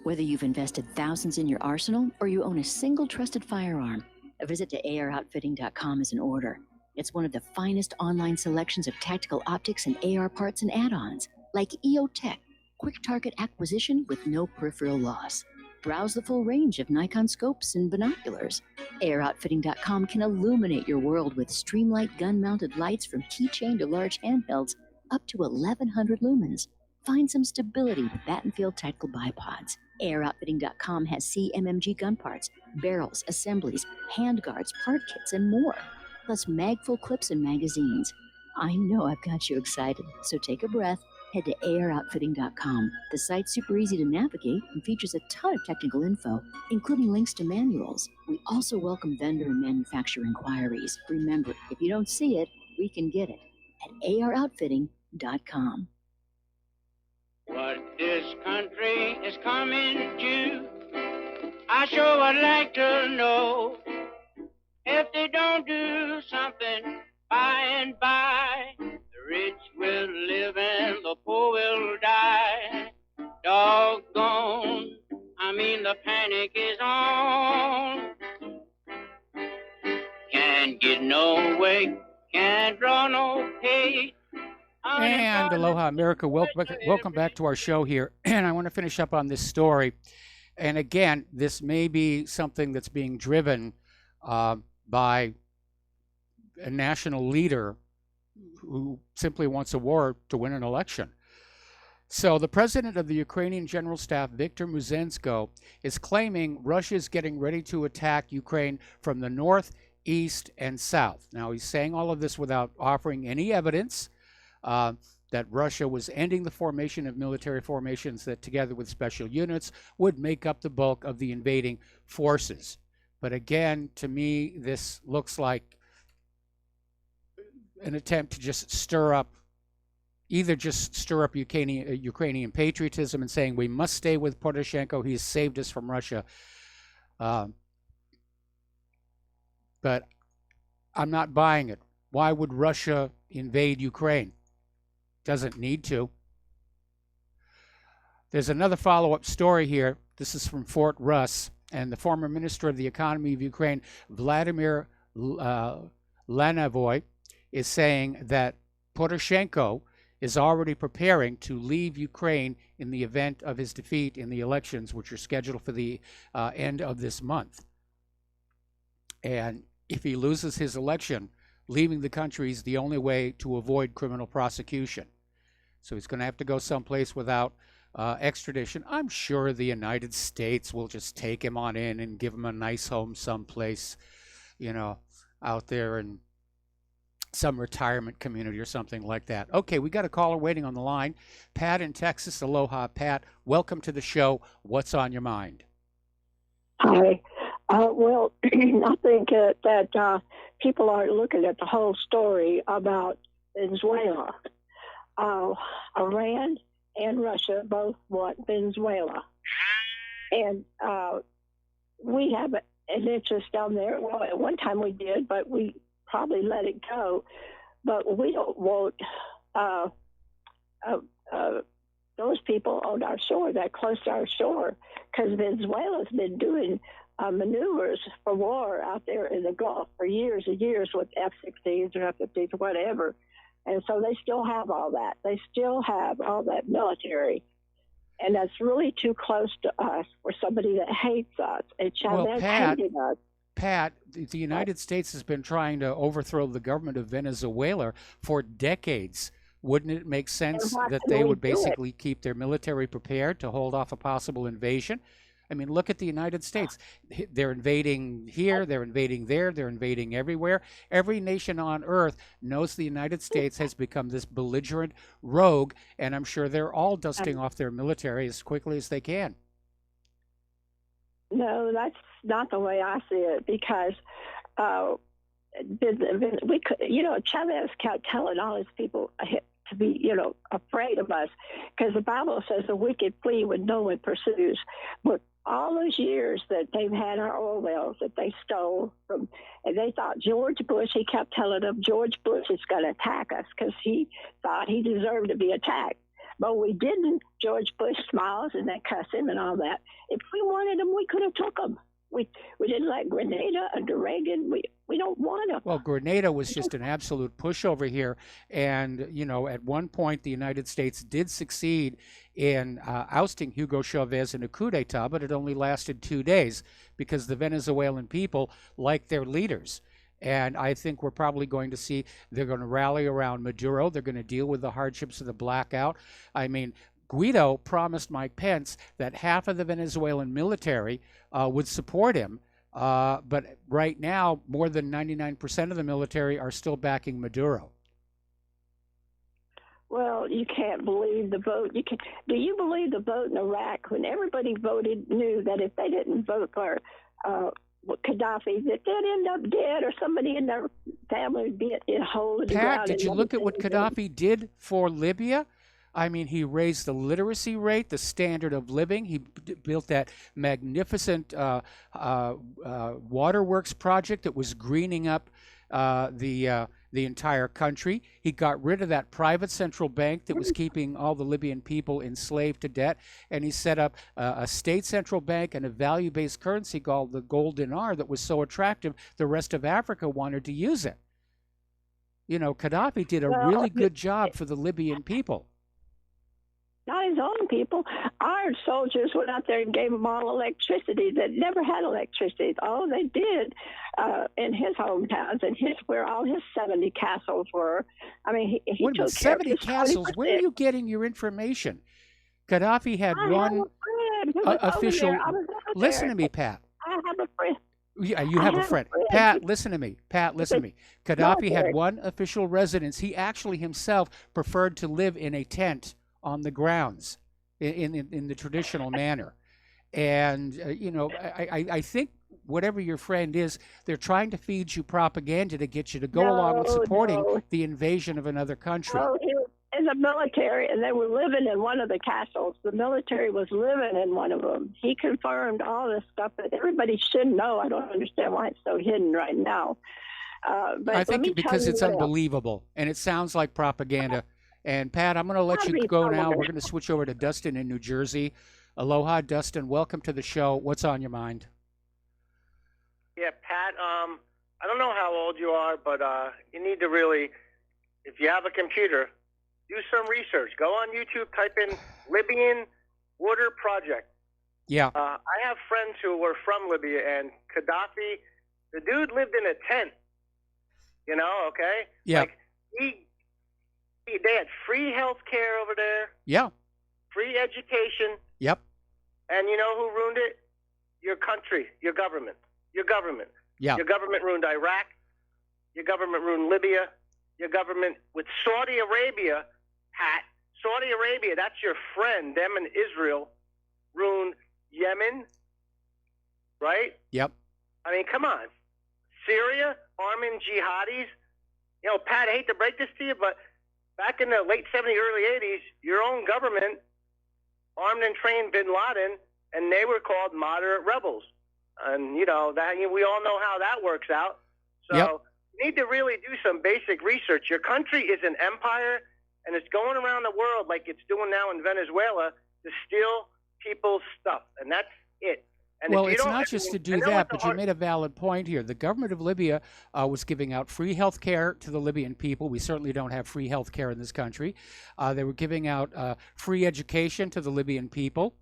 Whether you've invested thousands in your arsenal or you own a single trusted firearm, a visit to AROutfitting.com is in order. It's one of the finest online selections of tactical optics and AR parts and add-ons, like EOTech, quick target acquisition with no peripheral loss. Browse the full range of Nikon scopes and binoculars. AROutfitting.com can illuminate your world with Streamlight gun-mounted lights from keychain to large handhelds, up to 1,100 lumens. Find some stability with Battenfield tactical bipods. AirOutfitting.com has CMMG gun parts, barrels, assemblies, handguards, part kits, and more. Plus magful clips and magazines. I know I've got you excited, so take a breath. Head to AirOutfitting.com. The site's super easy to navigate and features a ton of technical info, including links to manuals. We also welcome vendor and manufacturer inquiries. Remember, if you don't see it, we can get it at AirOutfitting.com. What this country is coming to, I sure would like to know. If they don't do something by and by, the rich will live and the poor will die. Doggone, I mean the panic is on. Can't get no way, can't draw no pay. And aloha, America. Welcome back to our show here. And I want to finish up on this story. And again, this may be something that's being driven by a national leader who simply wants a war to win an election. So the president of the Ukrainian General Staff, Viktor Muzenko, is claiming Russia is getting ready to attack Ukraine from the north, east, and south. Now, he's saying all of this without offering any evidence. that Russia was ending the formation of military formations that, together with special units, would make up the bulk of the invading forces. But again, to me, this looks like an attempt to just stir up Ukrainian patriotism and saying we must stay with Poroshenko. He's saved us from Russia. But I'm not buying it. Why would Russia invade Ukraine? Doesn't need to. There's another follow-up story here. This is from Fort Russ, and the former Minister of the Economy of Ukraine, Vladimir Lanovoy, is saying that Poroshenko is already preparing to leave Ukraine in the event of his defeat in the elections, which are scheduled for the end of this month. And if he loses his election, leaving the country is the only way to avoid criminal prosecution. So he's going to have to go someplace without extradition. I'm sure the United States will just take him on in and give him a nice home someplace, out there in some retirement community or something like that. Okay, we got a caller waiting on the line. Pat in Texas. Aloha, Pat. Welcome to the show. What's on your mind? Hi. Well, I think that people are looking at the whole story about Venezuela. Iran and Russia both want Venezuela. And we have an interest down there. Well, at one time we did, but we probably let it go. But we don't want those people on our shore, that close to our shore, because Venezuela's been doing maneuvers for war out there in the Gulf for years and years with F-16s or F-15s or whatever. And so they still have all that. They still have all that military. And that's really too close to us for somebody that hates us. And Chavez hated us. Pat, the United States has been trying to overthrow the government of Venezuela for decades. Wouldn't it make sense that they would basically keep their military prepared to hold off a possible invasion? I mean, look at the United States. They're invading here, they're invading there, they're invading everywhere. Every nation on earth knows the United States has become this belligerent rogue, and I'm sure they're all dusting off their military as quickly as they can. No, that's not the way I see it, because Chavez kept telling all his people to be, afraid of us, because the Bible says the wicked flee when no one pursues. But all those years that they've had our oil wells that they stole from, and they thought George Bush, he kept telling them George Bush is going to attack us because he thought he deserved to be attacked. But we didn't. George Bush smiles and they cuss him and all that. If we wanted them, we could have took them. We didn't like Grenada under Reagan. We don't want them. Well, Grenada was just an absolute pushover here. And, at one point, the United States did succeed in ousting Hugo Chavez in a coup d'etat, but it only lasted 2 days because the Venezuelan people liked their leaders. And I think we're probably going to see they're going to rally around Maduro. They're going to deal with the hardships of the blackout. I mean, Guido promised Mike Pence that half of the Venezuelan military would support him. But right now, more than 99% of the military are still backing Maduro. Well, you can't believe the vote. Do you believe the vote in Iraq when everybody knew that if they didn't vote for Gaddafi, that they'd end up dead or somebody in their family would be in a hole in the ground? Pat, did you look at what Gaddafi did for Libya? I mean, he raised the literacy rate, the standard of living. He built that magnificent waterworks project that was greening up the entire country. He got rid of that private central bank that was keeping all the Libyan people enslaved to debt, and he set up a state central bank and a value-based currency called the gold dinar that was so attractive the rest of Africa wanted to use it. Gaddafi did a really good job for the Libyan people. Not his own people. Our soldiers went out there and gave them all electricity that never had electricity. All they did in his hometowns and where all his 70 castles were. I mean, he Wait a minute, 70 castles? 20%. Where are you getting your information? Gaddafi had one official. Listen to me, Pat. I have a friend. Yeah, you I have a have friend. friends. Pat, listen to me. Pat, listen to me. Gaddafi had military. one official residence. He actually himself preferred to live in a tent on the grounds in the traditional manner. And, I think whatever your friend is, they're trying to feed you propaganda to get you to go along with No, supporting no. the invasion of another country. Oh, he was in the military, and they were living in one of the castles. The military was living in one of them. He confirmed all this stuff that everybody should know. I don't understand why it's so hidden right now. But I let think me because tell you it's what else. unbelievable and it sounds like propaganda. And Pat, I'm going to let Gotta you be go now. propaganda. We're going to switch over to Dustin in New Jersey. Aloha, Dustin. Welcome to the show. What's on your mind? Yeah, Pat, I don't know how old you are, but you need to really, if you have a computer, do some research. Go on YouTube, type in Libyan Water Project. Yeah. I have friends who were from Libya, and Gaddafi, the dude lived in a tent, okay? Yeah. Like, they had free health care over there, Yeah. free education, Yep. and you know who ruined it? Your country, your government. Your government. Yeah. Your government ruined Iraq. Your government ruined Libya. Your government with Saudi Arabia, Pat. Saudi Arabia, that's your friend. Them and Israel ruined Yemen, right? Yep. I mean, come on. Syria, arming jihadis. Pat, I hate to break this to you, but back in the late 70s, early 80s, your own government armed and trained bin Laden, and they were called moderate rebels. And, that we all know how that works out. So Yep. you need to really do some basic research. Your country is an empire, and it's going around the world like it's doing now in Venezuela to steal people's stuff, and that's it. And Well, if you it's don't- not just to I do know that, it's a but you hard- made a valid point here. The government of Libya was giving out free health care to the Libyan people. We certainly don't have free health care in this country. They were giving out free education to the Libyan people.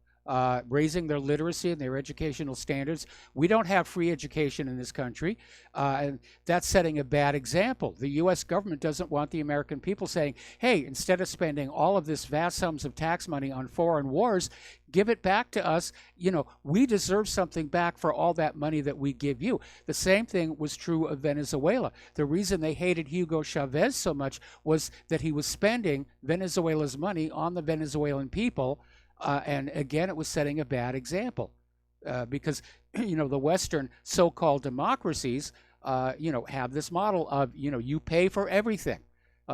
Raising their literacy and their educational standards. We don't have free education in this country, and that's setting a bad example. The U.S. government doesn't want the American people saying, hey, instead of spending all of this vast sums of tax money on foreign wars, give it back to us. We deserve something back for all that money that we give you. The same thing was true of Venezuela. The reason they hated Hugo Chavez so much was that he was spending Venezuela's money on the Venezuelan people. And again, it was setting a bad example because, the Western so-called democracies, have this model of, you pay for everything,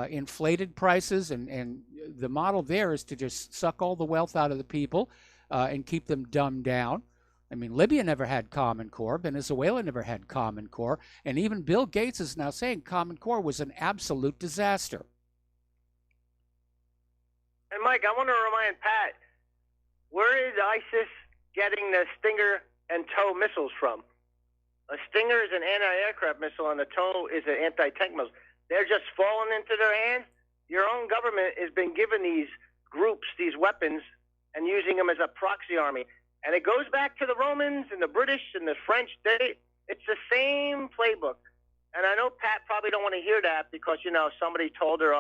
inflated prices. And the model there is to just suck all the wealth out of the people and keep them dumbed down. I mean, Libya never had Common Core. Venezuela never had Common Core. And even Bill Gates is now saying Common Core was an absolute disaster. And Mike, I want to remind Pat, where is ISIS getting the Stinger and TOW missiles from? A Stinger is an anti-aircraft missile, and a TOW is an anti-tank missile. They're just falling into their hands. Your own government has been giving these groups these weapons and using them as a proxy army. And it goes back to the Romans and the British and the French. It's the same playbook. And I know Pat probably don't want to hear that because, somebody told her,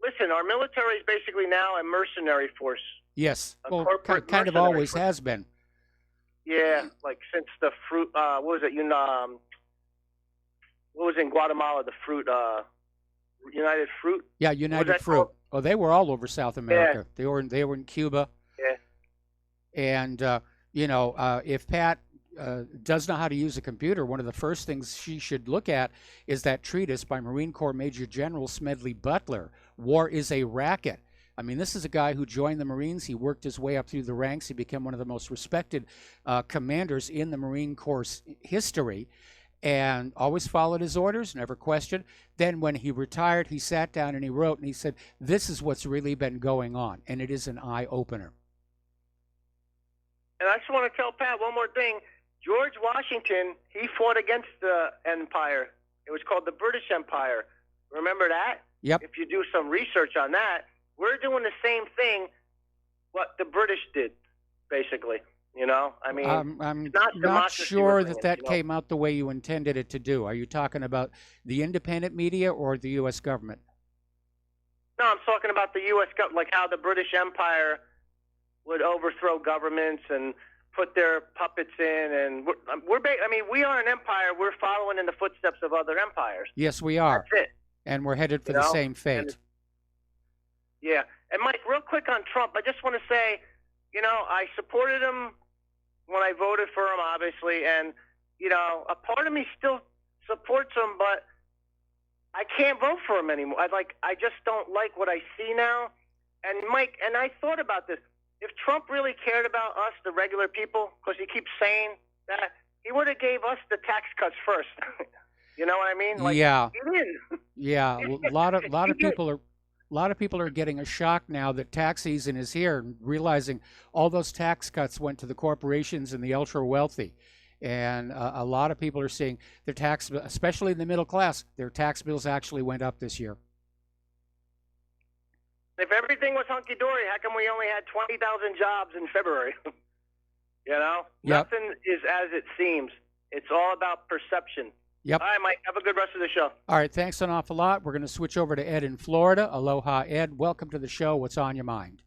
listen, our military is basically now a mercenary force. Yes. A Well, corporate kind of mercenary always force. has been. Yeah, like since the fruit, what was it? What was in Guatemala? The fruit, United Fruit. Yeah, What was United that Fruit. called? Oh, they were all over South America. They were in Cuba. Yeah. And if Pat does know how to use a computer, one of the first things she should look at is that treatise by Marine Corps Major General Smedley Butler, War is a Racket. I mean, this is a guy who joined the Marines. He worked his way up through the ranks. He became one of the most respected commanders in the Marine Corps history and always followed his orders, never questioned. Then when he retired, he sat down and he wrote, and he said, this is what's really been going on, and it is an eye-opener. And I just want to tell Pat one more thing. George Washington, he fought against the empire. It was called the British Empire. Remember that? Yep. If you do some research on that, we're doing the same thing what the British did, basically. I mean, I'm it's not not democracy sure we're that bringing, came out the way you intended it to do. Are you talking about the independent media or the U.S. government? No, I'm talking about the U.S. government, like how the British Empire would overthrow governments and put their puppets in, and we are an empire. We're following in the footsteps of other empires. Yes, we are. That's it. And we're headed for the same fate. Yeah. And Mike, real quick on Trump, I just want to say, I supported him when I voted for him, obviously, and a part of me still supports him, but I can't vote for him anymore. I just don't like what I see now. And Mike, and I thought about this. If Trump really cared about us, the regular people, because he keeps saying that, he would have gave us the tax cuts first. You know what I mean? Yeah. He didn't. Yeah. Well, a lot of people are getting a shock now that tax season is here, and realizing all those tax cuts went to the corporations and the ultra wealthy. And a lot of people are seeing their tax, especially in the middle class, their tax bills actually went up this year. If everything was hunky-dory, how come we only had 20,000 jobs in February? Yep. Nothing is as it seems. It's all about perception. Yep. All right, Mike, have a good rest of the show. All right, thanks an awful lot. We're going to switch over to Ed in Florida. Aloha, Ed. Welcome to the show. What's on your mind?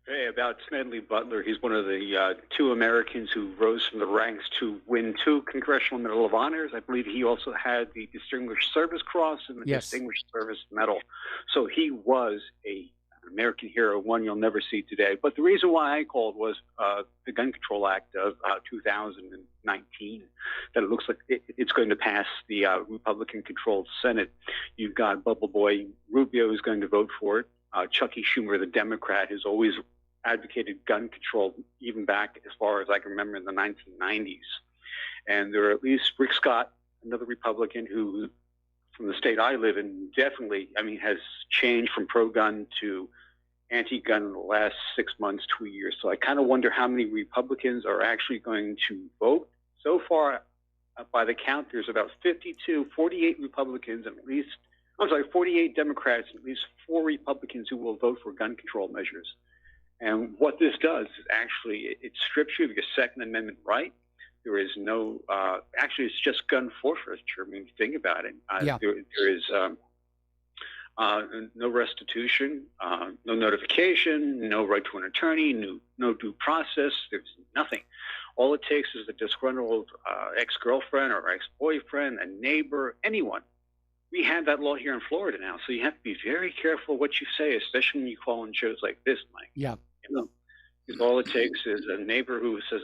Hey, about Smedley Butler. He's one of the two Americans who rose from the ranks to win 2 Congressional Medal of Honors. I believe he also had the Distinguished Service Cross and the Distinguished Service Medal. So he was an American hero, one you'll never see today. But the reason why I called was the Gun Control Act of 2019, that it looks like it's going to pass the Republican-controlled Senate. You've got Bubble Boy Rubio who's going to vote for it. Chucky Schumer, the Democrat, has always advocated gun control, even back as far as I can remember in the 1990s. And there are at least Rick Scott, another Republican who, from the state I live in, definitely, has changed from pro-gun to anti-gun in the last 6 months to a year. So I kind of wonder how many Republicans are actually going to vote. So far, by the count, there's about 48 Republicans and 48 Democrats and at least 4 Republicans who will vote for gun control measures. And what this does is actually it strips you of your Second Amendment right. There is no, actually, it's just gun forfeiture. Think about it. There is no restitution, no notification, no right to an attorney, no due process. There's nothing. All it takes is a disgruntled ex-girlfriend or ex-boyfriend, a neighbor, anyone. We have that law here in Florida now, so you have to be very careful what you say, especially when you call in shows like this, Mike. Yeah. Because all it takes is a neighbor who says,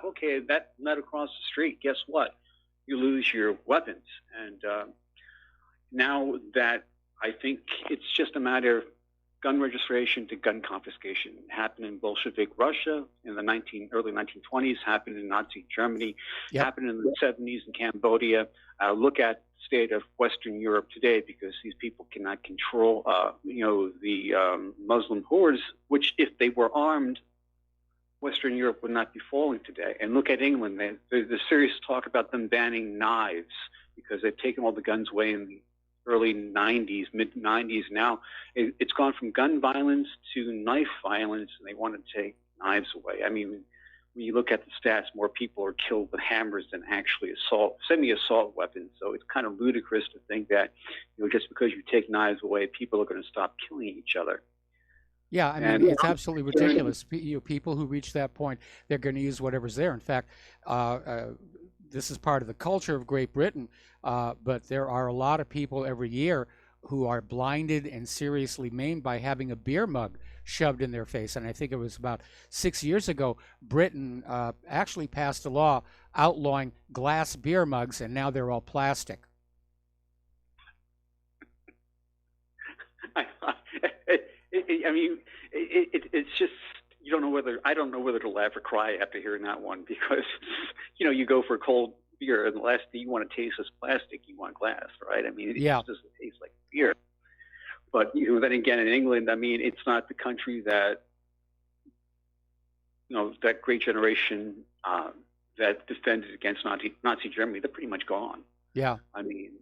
okay, that not across the street. Guess what? You lose your weapons. And now that I think it's just a matter of gun registration to gun confiscation. It happened in Bolshevik Russia in the early 1920s, happened in Nazi Germany, happened in the 70s in Cambodia. Look at the state of Western Europe today, because these people cannot control, the Muslim hordes, which if they were armed, Western Europe would not be falling today. And look at England. There's serious talk about them banning knives because they've taken all the guns away in the early 90s, mid-90s. Now it's gone from gun violence to knife violence, and they want to take knives away. When you look at the stats, more people are killed with hammers than actually semi-assault weapons. So it's kind of ludicrous to think that, just because you take knives away, people are going to stop killing each other. Yeah, it's absolutely ridiculous. People who reach that point, they're going to use whatever's there. In fact, this is part of the culture of Great Britain, but there are a lot of people every year who are blinded and seriously maimed by having a beer mug shoved in their face. And I think it was about 6 years ago, Britain actually passed a law outlawing glass beer mugs, and now they're all plastic. It's just, I don't know whether to laugh or cry after hearing that one, because, you go for a cold beer and the last thing you want to taste is plastic, you want glass, right? It just doesn't taste like beer. But, then again, in England, it's not the country that, that great generation that defended against Nazi Germany, they're pretty much gone. Yeah.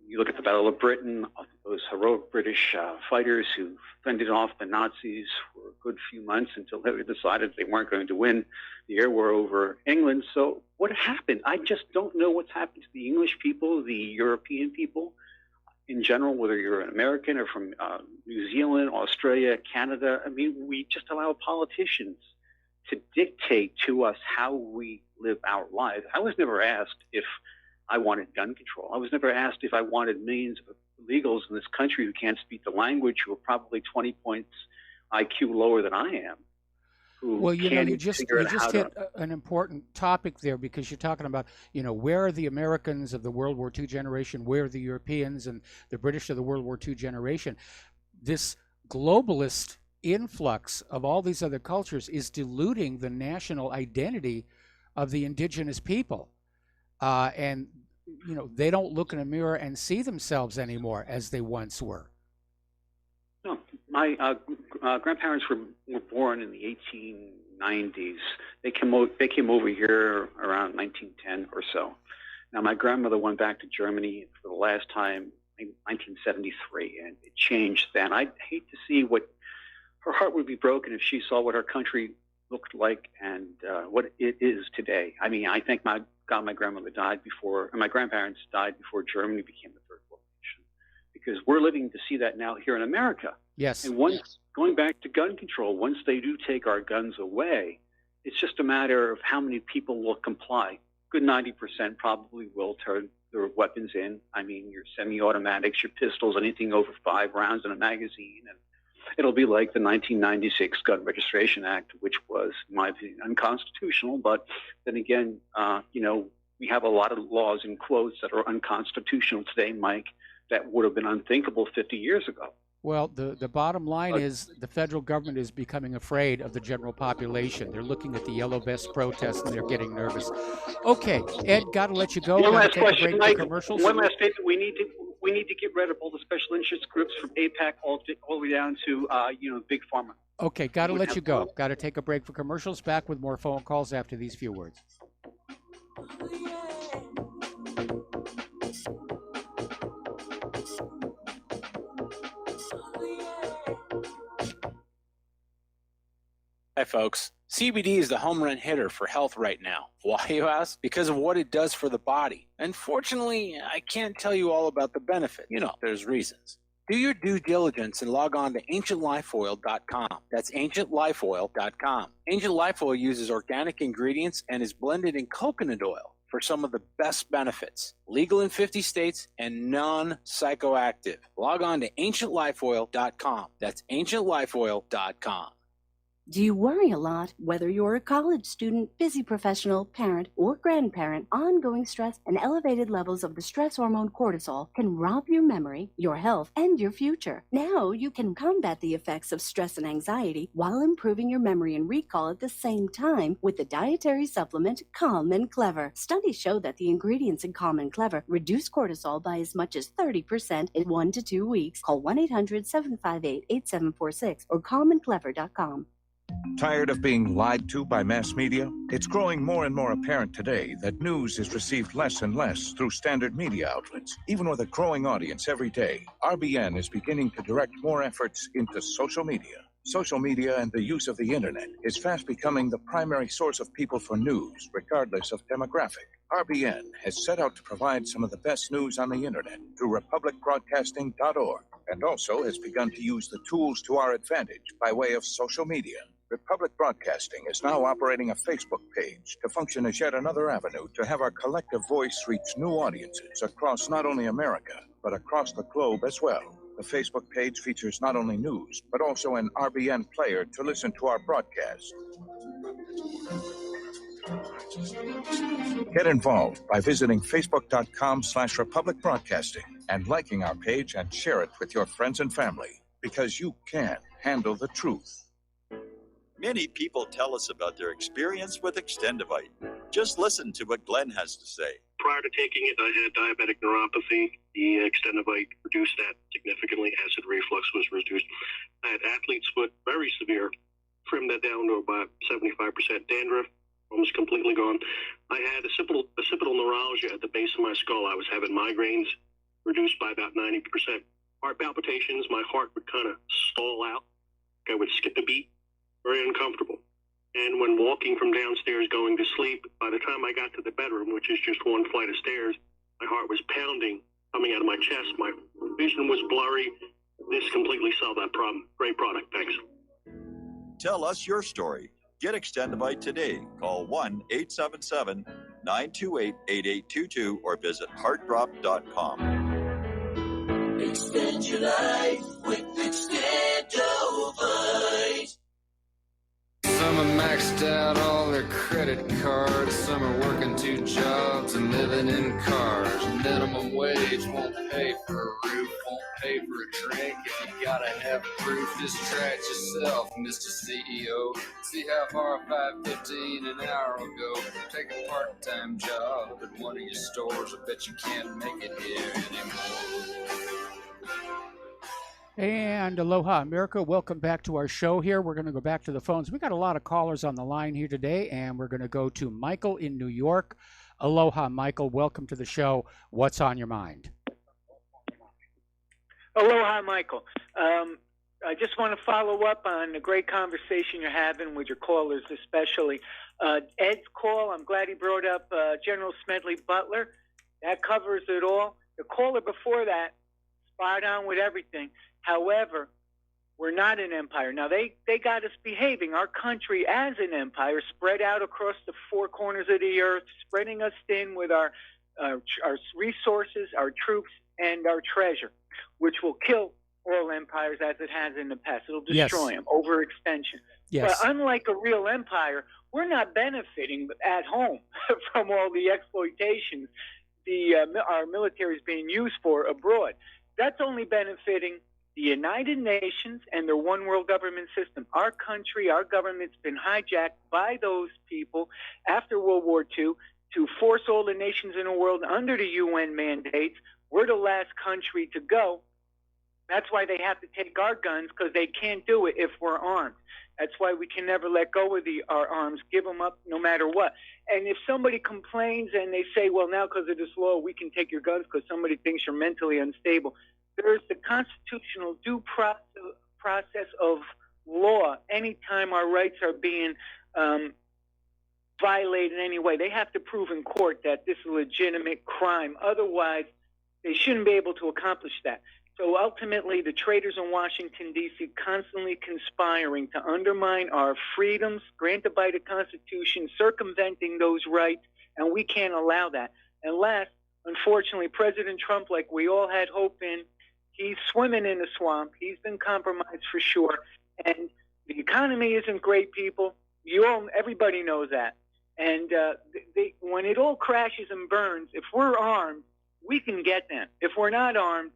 You look at the Battle of Britain, those heroic British fighters who fended off the Nazis for a good few months until they decided they weren't going to win the air war over England. So what happened? I just don't know what's happened to the English people, the European people in general, whether you're an American or from New Zealand, Australia, Canada. We just allow politicians to dictate to us how we live our lives. I was never asked if I wanted gun control. I was never asked if I wanted millions of illegals in this country who can't speak the language, who are probably 20 points IQ lower than I am. Well, you just hit an important topic there, because you're talking about, where are the Americans of the World War II generation? Where are the Europeans and the British of the World War II generation? This globalist influx of all these other cultures is diluting the national identity of the indigenous people. And, they don't look in a mirror and see themselves anymore as they once were. No, my grandparents were born in the 1890s. They came over here around 1910 or so. Now, my grandmother went back to Germany for the last time in 1973, and it changed then. I'd hate to see what her heart would be broken if she saw what her country looked like and what it is today. I mean, I think my grandmother died before, and my grandparents died before Germany became the third world nation, because we're living to see that now here in America. Yes. And going back to gun control, once they do take our guns away, it's just a matter of how many people will comply. Good 90% probably will turn their weapons in. I mean, your semi-automatics, your pistols, anything over 5 rounds in a magazine. And it'll be like the 1996 Gun Registration Act, which was, in my opinion, unconstitutional. But then again, we have a lot of laws in quotes that are unconstitutional today, Mike, that would have been unthinkable 50 years ago. Well, the bottom line is the federal government is becoming afraid of the general population. They're looking at the yellow vest protests and they're getting nervous. Okay, Ed, got to let you go. One last take question, a break Mike. for commercials. One last statement. We need to get rid of all the special interest groups from APAC all the way down to big pharma. Okay, got to let you go. Got to take a break for commercials. Back with more phone calls after these few words. Hi, folks. CBD is the home run hitter for health right now. Why, you ask? Because of what it does for the body. Unfortunately, I can't tell you all about the benefit. There's reasons. Do your due diligence and log on to ancientlifeoil.com. That's ancientlifeoil.com. Ancient Life Oil uses organic ingredients and is blended in coconut oil for some of the best benefits. Legal in 50 states and non-psychoactive. Log on to ancientlifeoil.com. That's ancientlifeoil.com. Do you worry a lot? Whether you're a college student, busy professional, parent, or grandparent, ongoing stress and elevated levels of the stress hormone cortisol can rob your memory, your health, and your future. Now you can combat the effects of stress and anxiety while improving your memory and recall at the same time with the dietary supplement Calm and Clever. Studies show that the ingredients in Calm and Clever reduce cortisol by as much as 30% in 1 to 2 weeks. Call 1-800-758-8746 or calmandclever.com. Tired of being lied to by mass media? It's growing more and more apparent today that news is received less and less through standard media outlets. Even with a growing audience every day, RBN is beginning to direct more efforts into social media. Social media and the use of the internet is fast becoming the primary source of people for news, regardless of demographic. RBN has set out to provide some of the best news on the internet through republicbroadcasting.org, and also has begun to use the tools to our advantage by way of social media. Republic Broadcasting is now operating a Facebook page to function as yet another avenue to have our collective voice reach new audiences across not only America, but across the globe as well. The Facebook page features not only news, but also an RBN player to listen to our broadcast. Get involved by visiting facebook.com/Republic Broadcasting and liking our page and share it with your friends and family, because you can handle the truth. Many people tell us about their experience with Extendivite. Just listen to what Glenn has to say. Prior to taking it, I had diabetic neuropathy. The Extendivite reduced that significantly. Acid reflux was reduced. I had athlete's foot, very severe. Trimmed that down to about 75%. Dandruff, almost completely gone. I had occipital neuralgia at the base of my skull. I was having migraines, reduced by about 90%. Heart palpitations, my heart would kind of stall out. I would skip a beat. Very uncomfortable. And when walking from downstairs going to sleep, by the time I got to the bedroom, which is just one flight of stairs, my heart was pounding, coming out of my chest. My vision was blurry. This completely solved that problem. Great product. Thanks. Tell us your story. Get Extendivite today. Call 1-877-928-8822 or visit heartdrop.com. Extend your life with Extendovite. Some are maxed out all their credit cards. Some are working 2 jobs and living in cars. Minimum wage won't pay for a roof, won't pay for a drink. If you gotta have proof, just try it yourself, Mr. CEO. See how far 5.15 an hour will go. Take a part-time job at one of your stores. I bet you can't make it here anymore. And aloha, America. Welcome back to our show here. We're going to go back to the phones. We got a lot of callers on the line here today, and we're going to go to Michael in New York. Aloha, Michael. Welcome to the show. What's on your mind? Aloha, Michael. I just want to follow up on the great conversation you're having with your callers, especially. Ed's call, I'm glad he brought up General Smedley Butler. That covers it all. The caller before that, spot on with everything. However, we're not an empire. Now, they got us behaving, our country as an empire, spread out across the 4 corners of the earth, spreading us thin with our resources, our troops, and our treasure, which will kill all empires as it has in the past. It'll destroy them, overextension. Yes. But unlike a real empire, we're not benefiting at home from all the exploitations our military is being used for abroad. That's only benefiting the United Nations and their one world government system. Our country, our government's been hijacked by those people after World War II to force all the nations in the world under the UN mandates. We're the last country to go. That's why they have to take our guns, because they can't do it if we're armed. That's why we can never let go of our arms, give them up no matter what. And if somebody complains and they say, well, now because of this law, we can take your guns because somebody thinks you're mentally unstable, there's the constitutional due process of law. Anytime our rights are being violated in any way, they have to prove in court that this is a legitimate crime. Otherwise, they shouldn't be able to accomplish that. So ultimately, the traitors in Washington, D.C., constantly conspiring to undermine our freedoms granted by the Constitution, circumventing those rights, and we can't allow that. And last, unfortunately, President Trump, like we all had hope in, he's swimming in the swamp. He's been compromised for sure. And the economy isn't great, people. Everybody knows that. And when it all crashes and burns, if we're armed, we can get them. If we're not armed,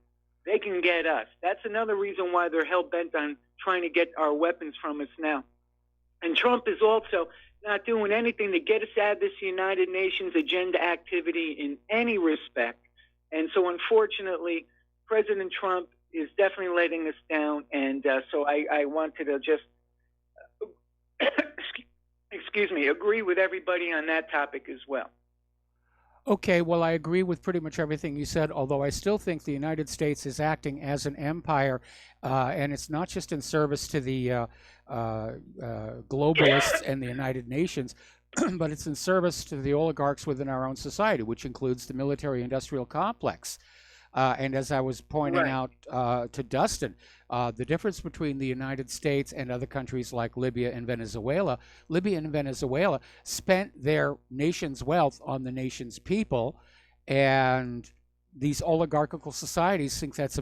they can get us. That's another reason why they're hell-bent on trying to get our weapons from us now. And Trump is also not doing anything to get us out of this United Nations agenda activity in any respect. And so, unfortunately, President Trump is definitely letting us down. And so I wanted to just, agree with everybody on that topic as well. Okay, well, I agree with pretty much everything you said, although I still think the United States is acting as an empire, and it's not just in service to the globalists and the United Nations, but it's in service to the oligarchs within our own society, which includes the military-industrial complex. And as I was pointing out to Dustin, the difference between the United States and other countries like Libya and Venezuela spent their nation's wealth on the nation's people, and these oligarchical societies think that's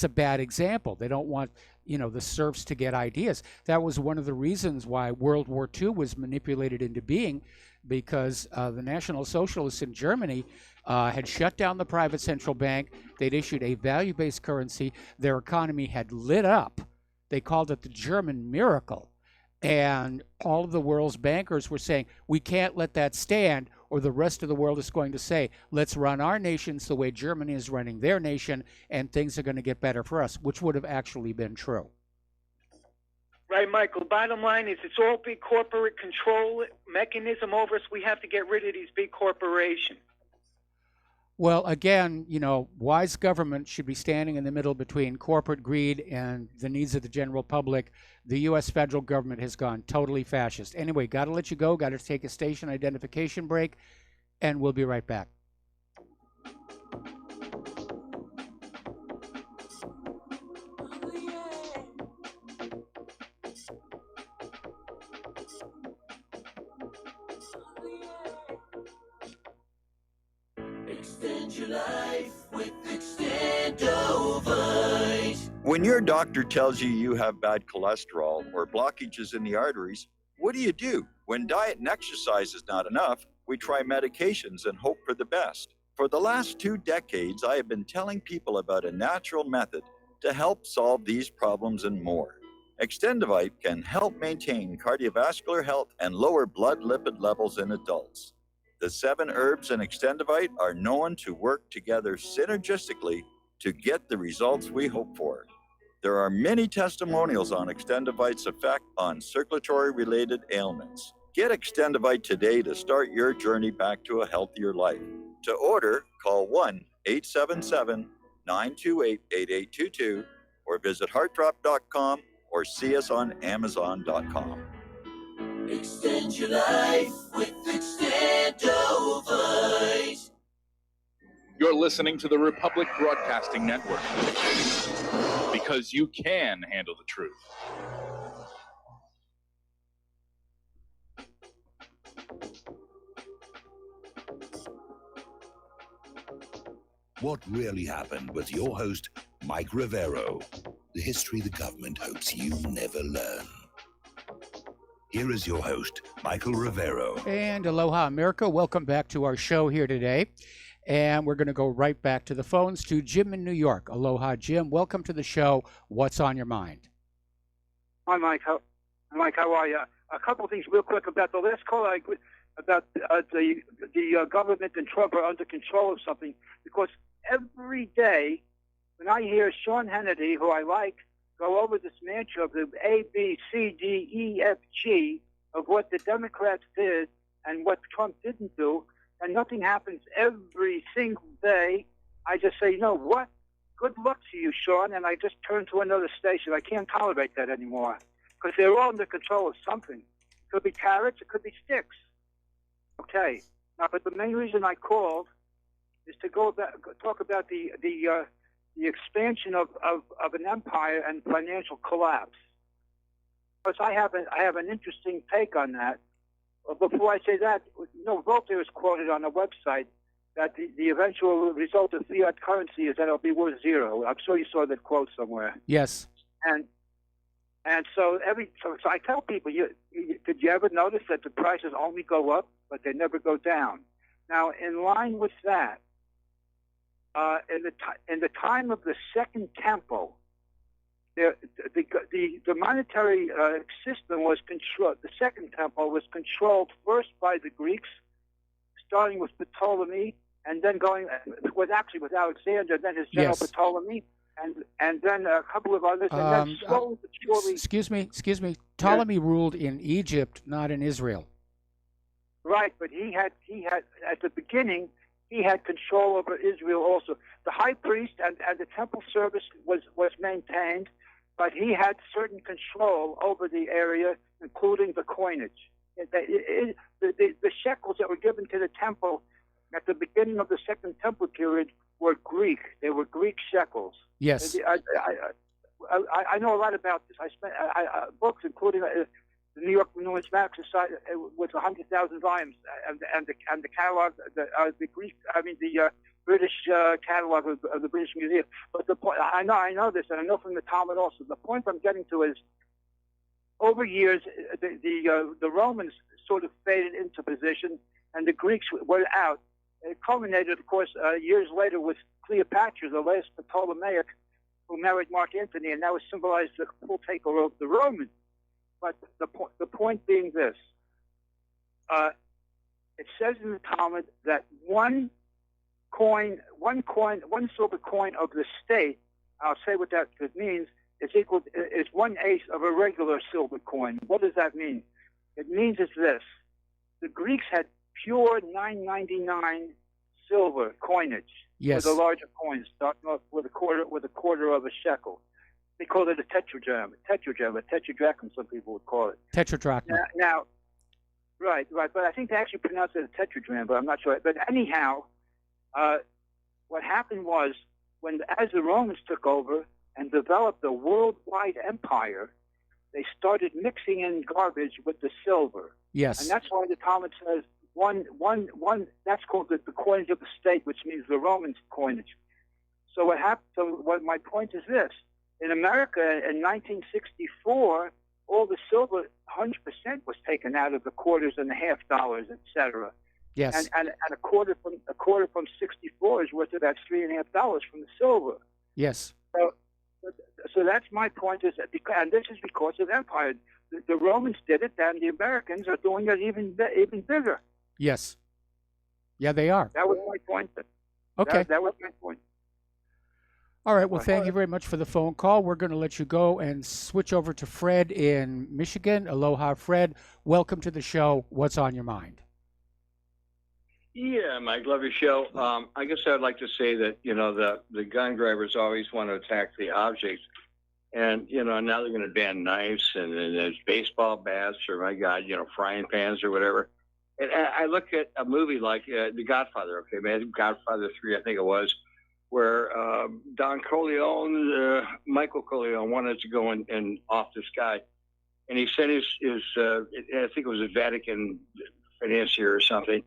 a bad example. They don't want the serfs to get ideas. That was one of the reasons why World War II was manipulated into being, because the National Socialists in Germany had shut down the private central bank. They'd issued a value-based currency. Their economy had lit up. They called it the German miracle. And all of the world's bankers were saying, we can't let that stand, or the rest of the world is going to say, let's run our nations the way Germany is running their nation, and things are going to get better for us, which would have actually been true. Right, Michael. Bottom line is it's all big corporate control mechanism over us. We have to get rid of these big corporations. Well, again, wise government should be standing in the middle between corporate greed and the needs of the general public. The U.S. federal government has gone totally fascist. Anyway, got to let you go. Got to take a station identification break, and we'll be right back. Extend your life with Extendovite. When your doctor tells you you have bad cholesterol or blockages in the arteries, what do? When diet and exercise is not enough, we try medications and hope for the best. For the last 2 decades, I have been telling people about a natural method to help solve these problems and more. Extendovite can help maintain cardiovascular health and lower blood lipid levels in adults. The 7 herbs in Extendovite are known to work together synergistically to get the results we hope for. There are many testimonials on Extendovite's effect on circulatory-related ailments. Get Extendovite today to start your journey back to a healthier life. To order, call 1-877-928-8822 or visit heartdrop.com or see us on Amazon.com. Extend your life with Extendovite. You're listening to the Republic Broadcasting Network because you can handle the truth. What really happened with your host, Mike Rivero. The history the government hopes you never learn. Here is your host, Michael Rivero. And aloha, America. Welcome back to our show here today. And we're going to go right back to the phones to Jim in New York. Aloha, Jim. Welcome to the show. What's on your mind? Hi, Mike. How are you? A couple of things real quick about the last call about the government and Trump are under control of something. Because every day when I hear Sean Hannity, who I like, go over this mantra of the A, B, C, D, E, F, G of what the Democrats did and what Trump didn't do, and nothing happens every single day, I just say, you know what? Good luck to you, Sean, and I just turn to another station. I can't tolerate that anymore because they're all under control of something. It could be carrots, it could be sticks. Okay. Now, but the main reason I called is to talk about the expansion of an empire and financial collapse. Because I have an interesting take on that. Before I say that, Voltaire is quoted on a website that the eventual result of fiat currency is that it'll be worth zero. I'm sure you saw that quote somewhere. Yes. And so I tell people, did you ever notice that the prices only go up, but they never go down? Now, in line with that, in the time of the Second Temple, the monetary system was controlled. The Second Temple was controlled first by the Greeks, starting with Ptolemy, and then going with Alexander, then his general Ptolemy, and then a couple of others, and then slowly but surely. Excuse me. Ptolemy ruled in Egypt, not in Israel. Right, but he had at the beginning. He had control over Israel also. The high priest and the temple service was maintained, but he had certain control over the area, including the coinage. The shekels that were given to the temple at the beginning of the Second Temple period were Greek. They were Greek shekels. Yes. I know a lot about this. I spent books, including the New York Numismatic Society with 100,000 volumes, and the catalog, the British catalog of the British Museum. But the point, I know this, and I know from the Talmud also. The point I'm getting to is, over years, the Romans sort of faded into position, and the Greeks were out. It culminated, of course, years later with Cleopatra, the last Ptolemaic, who married Mark Antony, and that was symbolized the full takeover of the Romans. But the point being this: it says in the Talmud that one silver coin of the state, I'll say what that means, is 1/8 of a regular silver coin. What does that mean? It means it's this: the Greeks had pure 9.99 silver coinage. Yes. For the larger coins, starting off with a quarter of a shekel. They call it a tetradrachm, some people would call it. Tetradrachma. Now, right, but I think they actually pronounce it a tetradrachm, but I'm not sure. But anyhow, what happened was, as the Romans took over and developed a worldwide empire, they started mixing in garbage with the silver. Yes. And that's why the Talmud says that's called the coinage of the state, which means the Romans coinage. So what happened? So what my point is this: in America in 1964, all the silver, 100% was taken out of the quarters and the half dollars, etc. Yes. And a quarter from 64 is worth about $3.50 from the silver. Yes. So that's my point. And this is because of empire. The Romans did it, and the Americans are doing it even bigger. Yes. Yeah, they are. That was my point. Okay. That was my point. All right. Well, thank you very much for the phone call. We're going to let you go and switch over to Fred in Michigan. Aloha, Fred. Welcome to the show. What's on your mind? Yeah, Mike, love your show. I guess I'd like to say that, the gun grabbers always want to attack the objects. And, now they're going to ban knives and there's baseball bats or, my God, frying pans or whatever. And I look at a movie like The Godfather, okay, man, Godfather 3, I think it was, where Don Corleone, Michael Corleone, wanted to go and off this guy. And he sent his I think it was a Vatican financier or something.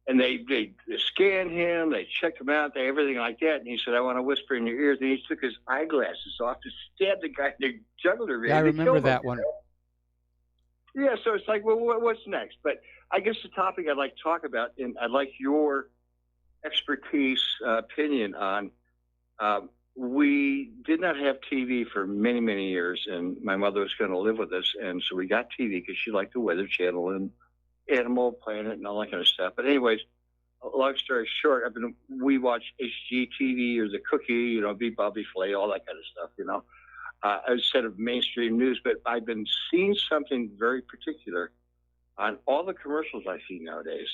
And they scanned him, they checked him out, everything like that. And he said, I want to whisper in your ears. And he took his eyeglasses off to stab the guy in the jugular. Yeah, I remember that one. Yeah, so it's like, well, what's next? But I guess the topic I'd like to talk about, and I'd like your expertise, opinion on, we did not have TV for many, many years, and my mother was going to live with us. And so we got TV because she liked the Weather Channel and Animal Planet and all that kind of stuff. But anyways, long story short, we watch HGTV or The Cookie, Beat Bobby Flay, all that kind of stuff, instead of mainstream news. But I've been seeing something very particular on all the commercials I see nowadays,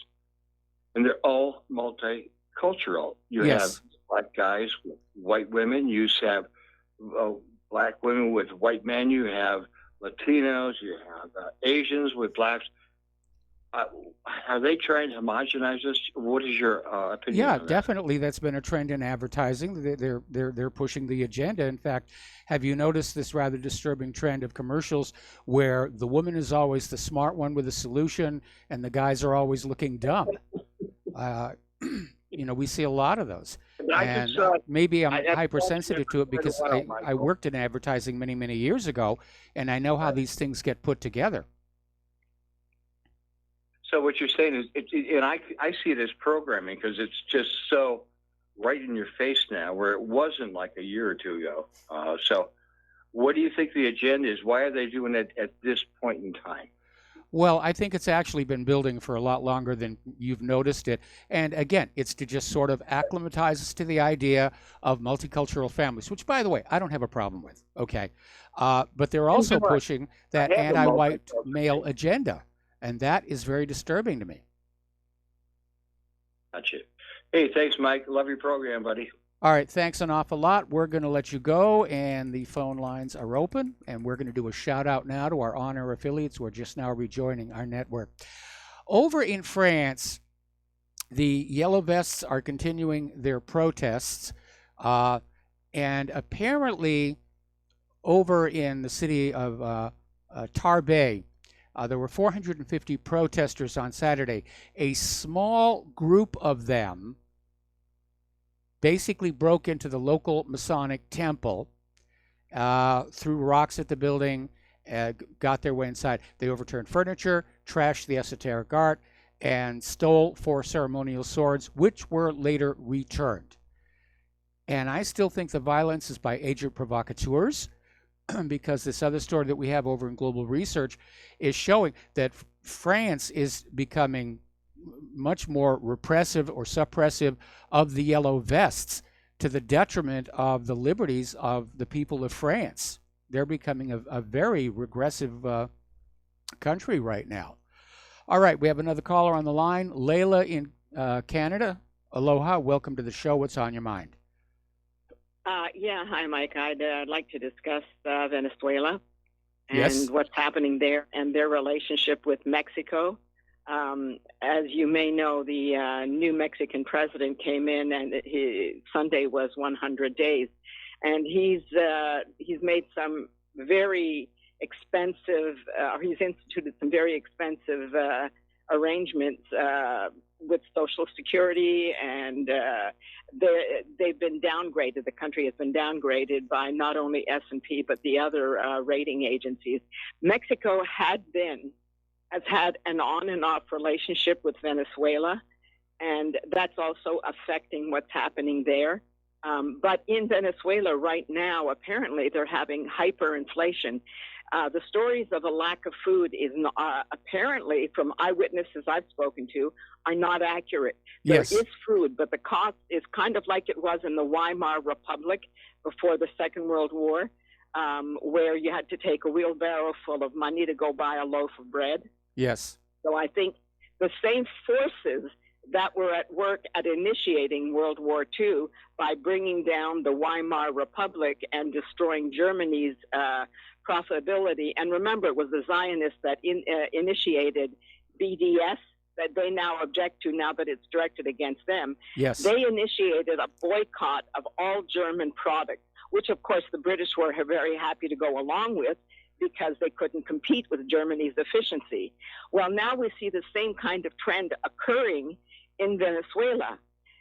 and they're all multicultural. You have black guys with white women. You have black women with white men. You have Latinos. You have Asians with blacks. Are they trying to homogenize this? What is your opinion? Yeah, on that? definitely. That's been a trend in advertising. They're pushing the agenda. In fact, have you noticed this rather disturbing trend of commercials where the woman is always the smart one with a solution, and the guys are always looking dumb? We see a lot of those. And maybe I'm hypersensitive to it because I worked in advertising many, many years ago, and I know how these things get put together. So what you're saying is, and I see it as programming because it's just so right in your face now, where it wasn't like a year or two ago. So what do you think the agenda is? Why are they doing it at this point in time? Well, I think it's actually been building for a lot longer than you've noticed it. And again, it's to just sort of acclimatize us to the idea of multicultural families, which, by the way, I don't have a problem with, okay? But they're also pushing that anti-white male agenda. And that is very disturbing to me. Gotcha. Hey, thanks, Mike. Love your program, buddy. All right, thanks an awful lot. We're going to let you go, and the phone lines are open. And we're going to do a shout-out now to our on-air affiliates who are just now rejoining our network. Over in France, the Yellow Vests are continuing their protests. And apparently, over in the city of Tarbes, there were 450 protesters on Saturday. A small group of them basically broke into the local Masonic temple, threw rocks at the building, got their way inside. They overturned furniture, trashed the esoteric art, and stole 4 ceremonial swords, which were later returned. And I still think the violence is by agent provocateurs, because this other story that we have over in Global Research is showing that France is becoming much more repressive or suppressive of the Yellow Vests to the detriment of the liberties of the people of France. They're becoming a very regressive country right now. All right, we have another caller on the line. Layla in Canada. Aloha, welcome to the show. What's on your mind? Hi, Mike. I'd like to discuss Venezuela and Yes. what's happening there and their relationship with Mexico. As you may know, the new Mexican president came in, and Sunday was 100 days, and he's made some very expensive. He's instituted some very expensive arrangements with Social Security, and they've been downgraded. The country has been downgraded by not only S&P but the other rating agencies. Mexico has had an on and off relationship with Venezuela, and that's also affecting what's happening there. But in Venezuela right now, apparently they're having hyperinflation. The stories of a lack of food is apparently, from eyewitnesses I've spoken to, are not accurate. Yes. There is food, but the cost is kind of like it was in the Weimar Republic before the Second World War, where you had to take a wheelbarrow full of money to go buy a loaf of bread. Yes. So I think the same forces that were at work at initiating World War II by bringing down the Weimar Republic and destroying Germany's profitability. And remember, it was the Zionists that initiated BDS that they now object to now that it's directed against them. Yes. They initiated a boycott of all German products, which of course the British were very happy to go along with, because they couldn't compete with Germany's efficiency. Well, now we see the same kind of trend occurring in Venezuela.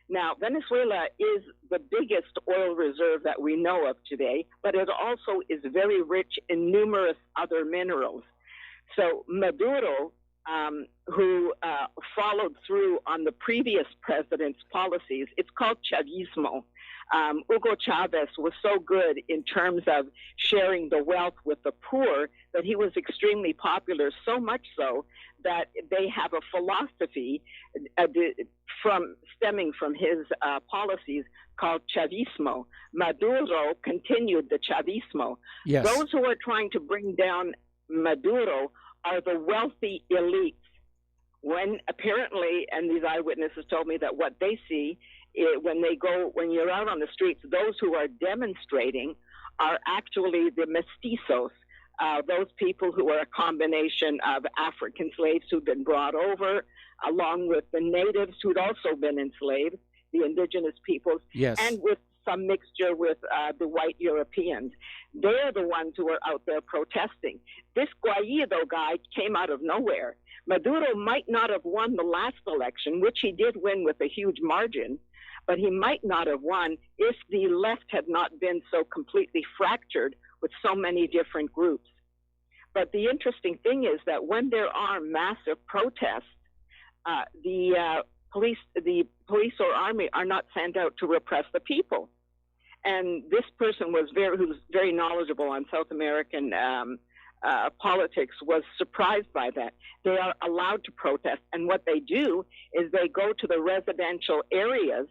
Now, Venezuela is the biggest oil reserve that we know of today, but it also is very rich in numerous other minerals. So Maduro, who followed through on the previous president's policies, it's called Chavismo. Hugo Chavez was so good in terms of sharing the wealth with the poor that he was extremely popular, so much so that they have a philosophy stemming from his policies called Chavismo. Maduro continued the Chavismo. Yes. Those who are trying to bring down Maduro are the wealthy elites. When apparently, and these eyewitnesses told me that what they see when you're out on the streets, those who are demonstrating are actually the mestizos, those people who are a combination of African slaves who've been brought over, along with the natives who'd also been enslaved, the indigenous peoples, Yes. and with some mixture with the white Europeans. They're the ones who are out there protesting. This Guaido guy came out of nowhere. Maduro might not have won the last election, which he did win with a huge margin, but he might not have won if the left had not been so completely fractured with so many different groups. But the interesting thing is that when there are massive protests, the police or army are not sent out to repress the people. And this person who's very knowledgeable on South American politics was surprised by that. They are allowed to protest, and what they do is they go to the residential areas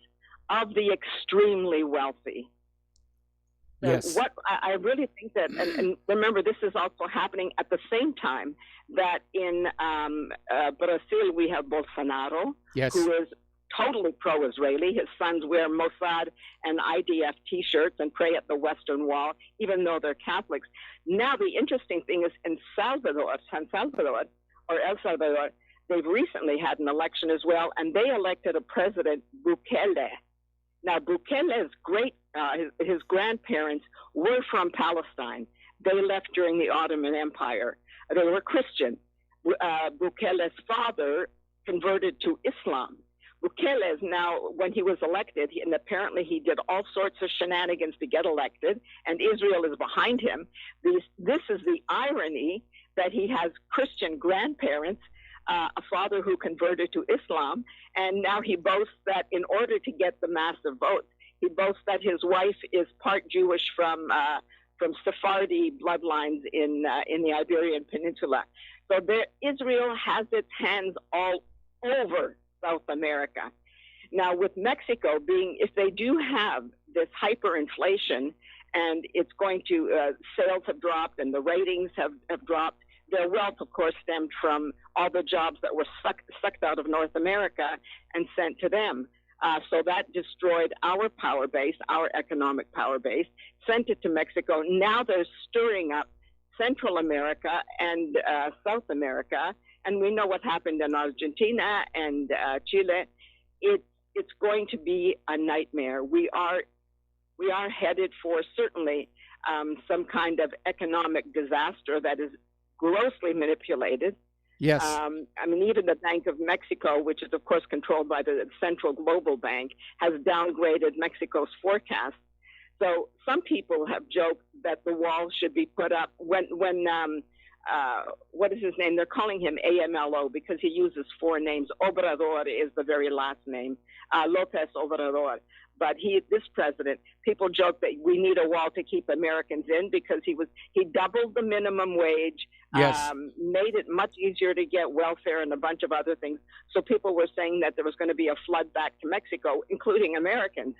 of the extremely wealthy. So Yes. what I really think that, and remember, this is also happening at the same time that in Brazil we have Bolsonaro, Yes. who is totally pro-Israeli. His sons wear Mossad and IDF T-shirts and pray at the Western Wall, even though they're Catholics. Now, the interesting thing is in San Salvador, or El Salvador, they've recently had an election as well, and they elected a president, Bukele. Now, Bukele's his grandparents were from Palestine. They left during the Ottoman Empire. They were Christian. Bukele's father converted to Islam. Bukele is now, when he was elected, and apparently he did all sorts of shenanigans to get elected, and Israel is behind him. This is the irony that he has Christian grandparents, a father who converted to Islam, and now he boasts that in order to get the massive votes, he boasts that his wife is part Jewish from Sephardi bloodlines in the Iberian Peninsula. So Israel has its hands all over South America. Now, with Mexico if they do have this hyperinflation, and it's going to, sales have dropped and the ratings have dropped, their wealth, of course, stemmed from all the jobs that were sucked out of North America and sent to them. So that destroyed our power base, our economic power base, sent it to Mexico. Now they're stirring up Central America and South America, and we know what happened in Argentina and Chile. It's going to be a nightmare. We are headed for certainly some kind of economic disaster that is grossly manipulated. Yes. I mean, even the Bank of Mexico, which is, of course, controlled by the Central Global Bank, has downgraded Mexico's forecast. So some people have joked that the wall should be put up when what is his name? They're calling him AMLO because he uses 4 names. Obrador is the very last name, Lopez Obrador. But this president, people joke that we need a wall to keep Americans in because he doubled the minimum wage, Yes. Made it much easier to get welfare and a bunch of other things. So people were saying that there was going to be a flood back to Mexico, including Americans.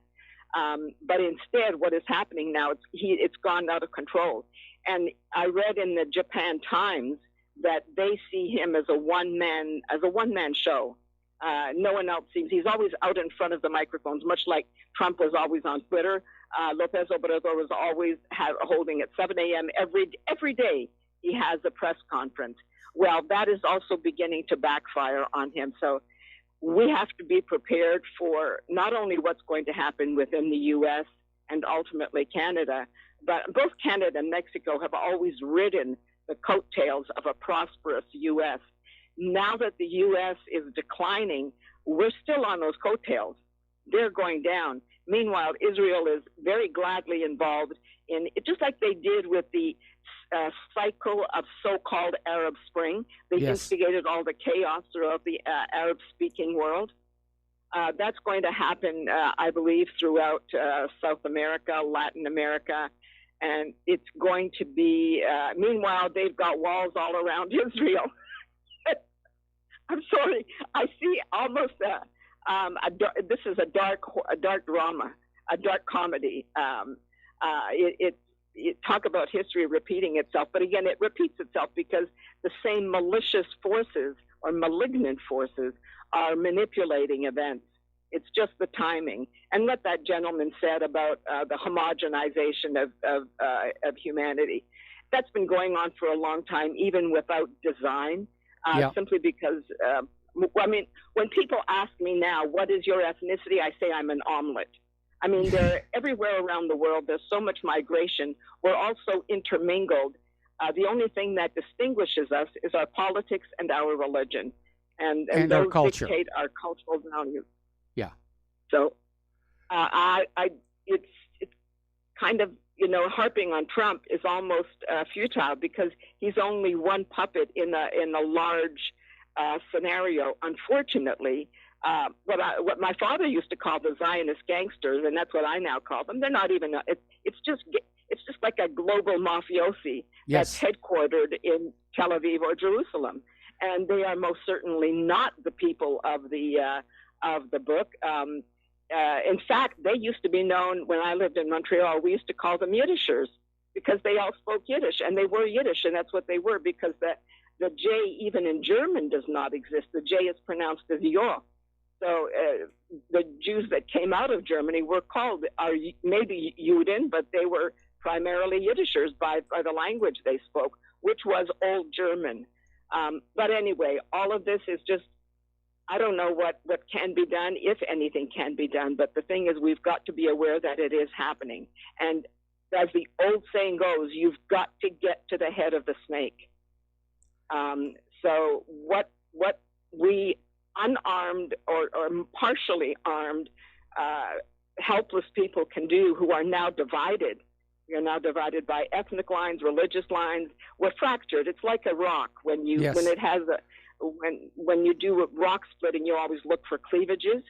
But instead, what is happening now, it's gone out of control. And I read in the Japan Times that they see him as a one-man show. No one else he's always out in front of the microphones, much like Trump was always on Twitter. Lopez Obrador was always holding at 7 a.m. every day. He has a press conference. Well, that is also beginning to backfire on him. So we have to be prepared for not only what's going to happen within the U.S. and ultimately Canada, but both Canada and Mexico have always ridden the coattails of a prosperous U.S. Now that the U.S. is declining, we're still on those coattails. They're going down. Meanwhile, Israel is very gladly involved in it, just like they did with the cycle of so-called Arab Spring. They Yes. instigated all the chaos throughout the Arab-speaking world. That's going to happen, I believe, throughout South America, Latin America, and it's going to be, meanwhile, they've got walls all around Israel. I'm sorry. I see almost this is a dark drama, a dark comedy. It talk about history repeating itself, but again, it repeats itself because the same malicious forces or malignant forces are manipulating events. It's just the timing. And what that gentleman said about the homogenization of humanity, that's been going on for a long time, even without design. Simply because, I mean, when people ask me now, what is your ethnicity? I say I'm an omelet. I mean, they're everywhere around the world. There's so much migration. We're also intermingled. The only thing that distinguishes us is our politics and our religion. And our those culture. dictate our cultural values. Yeah. So it's kind of, harping on Trump is almost futile because he's only one puppet in a large scenario. Unfortunately, what my father used to call the Zionist gangsters, and that's what I now call them. They're not even. It's just like a global mafiosi Yes. that's headquartered in Tel Aviv or Jerusalem, and they are most certainly not the people of the book. In fact, they used to be known when I lived in Montreal. We used to call them Yiddishers because they all spoke Yiddish, and they were Yiddish, and that's what they were because the J, even in German, does not exist. The J is pronounced as Yo. So the Jews that came out of Germany were called, maybe Juden, but they were primarily Yiddishers by the language they spoke, which was Old German. But anyway, all of this is just, I don't know what can be done, if anything can be done, but the thing is we've got to be aware that it is happening. And as the old saying goes, you've got to get to the head of the snake. So what we unarmed or partially armed, helpless people can do who are now divided. You're now divided by ethnic lines, religious lines. We're fractured. It's like a rock when you Yes. when it has when you do rock splitting, you always look for cleavages.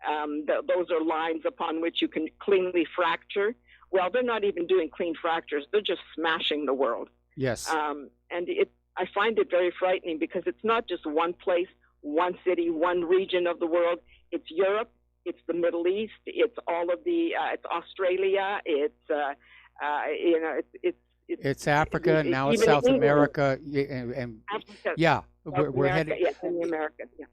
Those are lines upon which you can cleanly fracture. Well, they're not even doing clean fractures. They're just smashing the world. Yes. And I find it very frightening because it's not just one place, one city, one region of the world. It's Europe. It's the Middle East. It's all of it's Australia. It's Africa, and now it's even South England. America, and Africa, yeah, South we're America, headed. yes, in the Americas, yeah.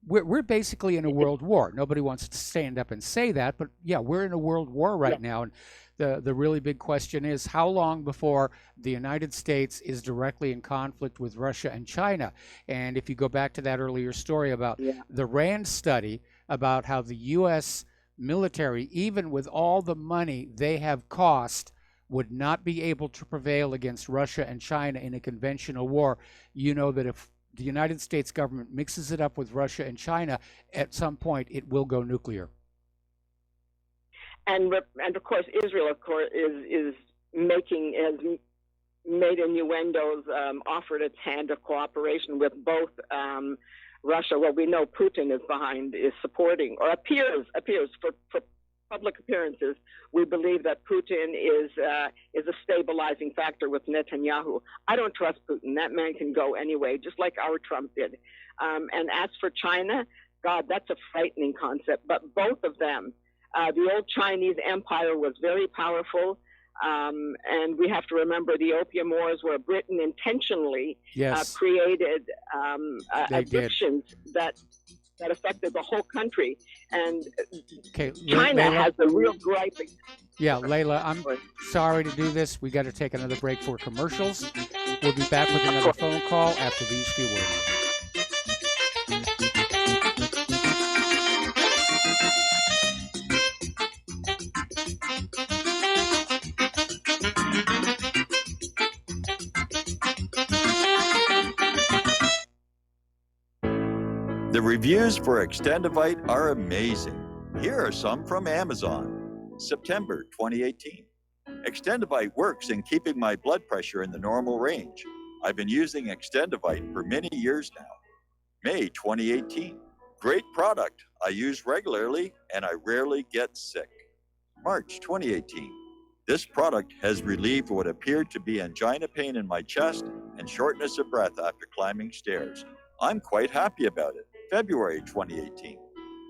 We're basically in a world war. Nobody wants to stand up and say that, but yeah, we're in a world war right now. And the really big question is how long before the United States is directly in conflict with Russia and China? And if you go back to that earlier story about the RAND study about how the U.S. military, even with all the money they have cost, would not be able to prevail against Russia and China in a conventional war, you know that if the United States government mixes it up with Russia and China, at some point it will go nuclear. And of course, Israel, of course, has made innuendos, offered its hand of cooperation with both Russia. Well, we know Putin is supporting, or appears for public appearances. We believe that Putin is a stabilizing factor with Netanyahu. I don't trust Putin. That man can go anyway, just like our Trump did. And as for China, God, that's a frightening concept. But both of them, the old Chinese empire was very powerful. And we have to remember the Opium Wars, where Britain intentionally created addictions that affected the whole country. And China Layla, has a real gripe. Yeah, Layla, I'm sorry to do this. We got to take another break for commercials. We'll be back with another phone call after these few words. The reviews for Extendivite are amazing. Here are some from Amazon. September 2018. Extendivite works in keeping my blood pressure in the normal range. I've been using Extendivite for many years now. May 2018. Great product. I use regularly and I rarely get sick. March 2018. This product has relieved what appeared to be angina pain in my chest and shortness of breath after climbing stairs. I'm quite happy about it. February 2018.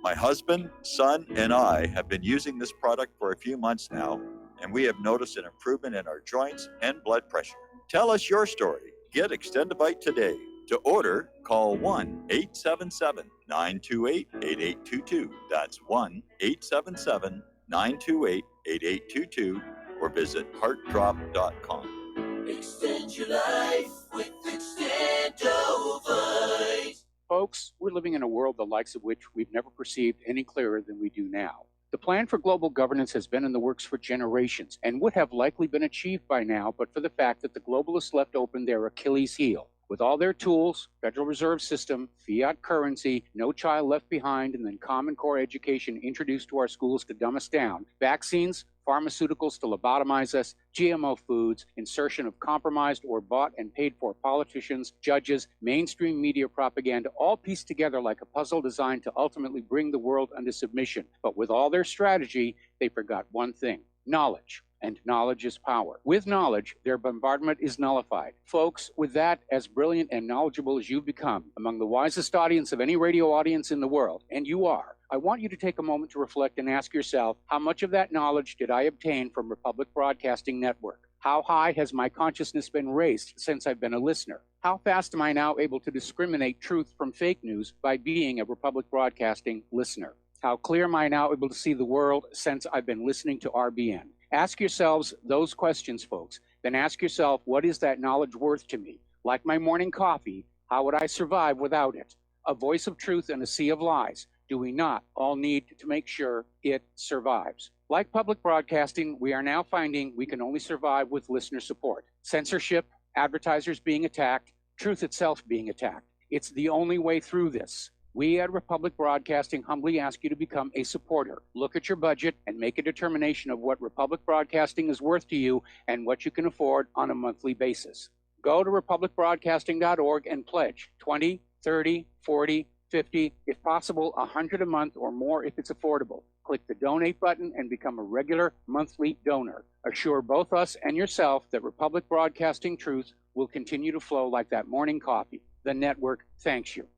My husband, son, and I have been using this product for a few months now, and we have noticed an improvement in our joints and blood pressure. Tell us your story. Get Extendivite today. To order, call 1-877-928-8822. That's 1-877-928-8822, or visit heartdrop.com. Extend your life with Extendovite. Folks, we're living in a world the likes of which we've never perceived any clearer than we do now. The plan for global governance has been in the works for generations and would have likely been achieved by now, but for the fact that the globalists left open their Achilles heel. With all their tools, Federal Reserve System, fiat currency, no child left behind, and then Common Core education introduced to our schools to dumb us down, vaccines, pharmaceuticals to lobotomize us, GMO foods, insertion of compromised or bought and paid for politicians, judges, mainstream media propaganda, all pieced together like a puzzle designed to ultimately bring the world under submission. But with all their strategy, they forgot one thing: knowledge. And knowledge is power. With knowledge, their bombardment is nullified. Folks, with that, as brilliant and knowledgeable as you've become, among the wisest audience of any radio audience in the world, and you are, I want you to take a moment to reflect and ask yourself, how much of that knowledge did I obtain from Republic Broadcasting Network? How high has my consciousness been raised since I've been a listener? How fast am I now able to discriminate truth from fake news by being a Republic Broadcasting listener? How clear am I now able to see the world since I've been listening to RBN? Ask yourselves those questions, folks. Then ask yourself, what is that knowledge worth to me? Like my morning coffee, how would I survive without it? A voice of truth in a sea of lies. Do we not all need to make sure it survives? Like public broadcasting, we are now finding we can only survive with listener support. Censorship, advertisers being attacked, truth itself being attacked. It's the only way through this. We at Republic Broadcasting humbly ask you to become a supporter. Look at your budget and make a determination of what Republic Broadcasting is worth to you and what you can afford on a monthly basis. Go to republicbroadcasting.org and pledge 20, 30, 40, 50, if possible, 100 a month or more if it's affordable. Click the donate button and become a regular monthly donor. Assure both us and yourself that Republic Broadcasting truth will continue to flow like that morning coffee. The network thanks you.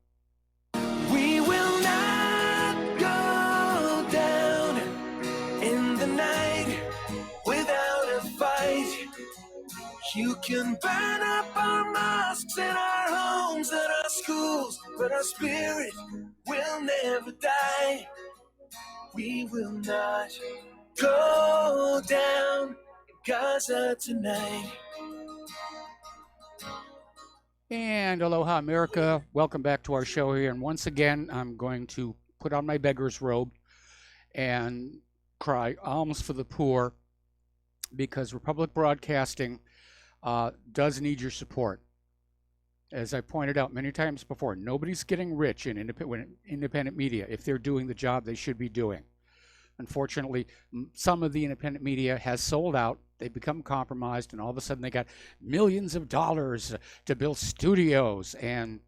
We will not go down in the night without a fight. You can burn up our mosques and our homes and our schools, but our spirit will never die. We will not go down in Gaza tonight. And aloha, America. Welcome back to our show here. And once again, I'm going to put on my beggar's robe and cry alms for the poor, because Republic Broadcasting does need your support. As I pointed out many times before, nobody's getting rich in independent media if they're doing the job they should be doing. Unfortunately, some of the independent media has sold out. They've become compromised, and all of a sudden they got millions of dollars to build studios and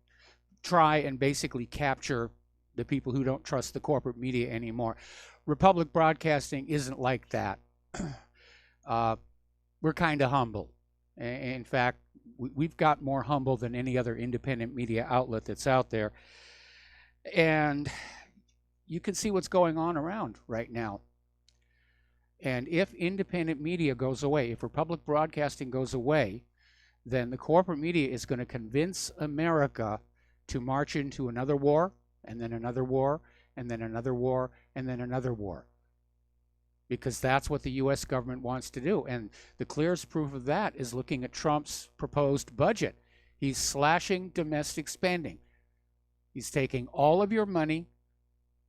try and basically capture the people who don't trust the corporate media anymore. Republic Broadcasting isn't like that. We're kind of humble. In fact, we've got more humble than any other independent media outlet that's out there. And you can see what's going on around right now. And if independent media goes away, if Republic Broadcasting goes away, then the corporate media is going to convince America to march into another war, and then another war, and then another war, and then another war. Because that's what the U.S. government wants to do. And the clearest proof of that is looking at Trump's proposed budget. He's slashing domestic spending. He's taking all of your money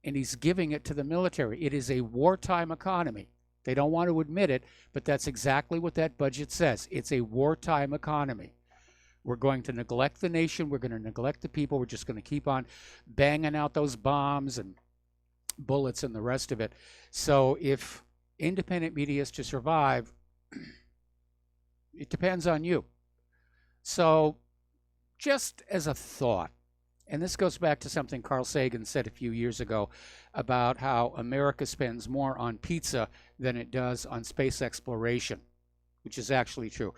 and he's giving it to the military. It is a wartime economy. They don't want to admit it, but that's exactly what that budget says. It's a wartime economy. We're going to neglect the nation. We're going to neglect the people. We're just going to keep on banging out those bombs and bullets and the rest of it. So if independent media is to survive, it depends on you. So just as a thought, and this goes back to something Carl Sagan said a few years ago about how America spends more on pizza than it does on space exploration, which is actually true.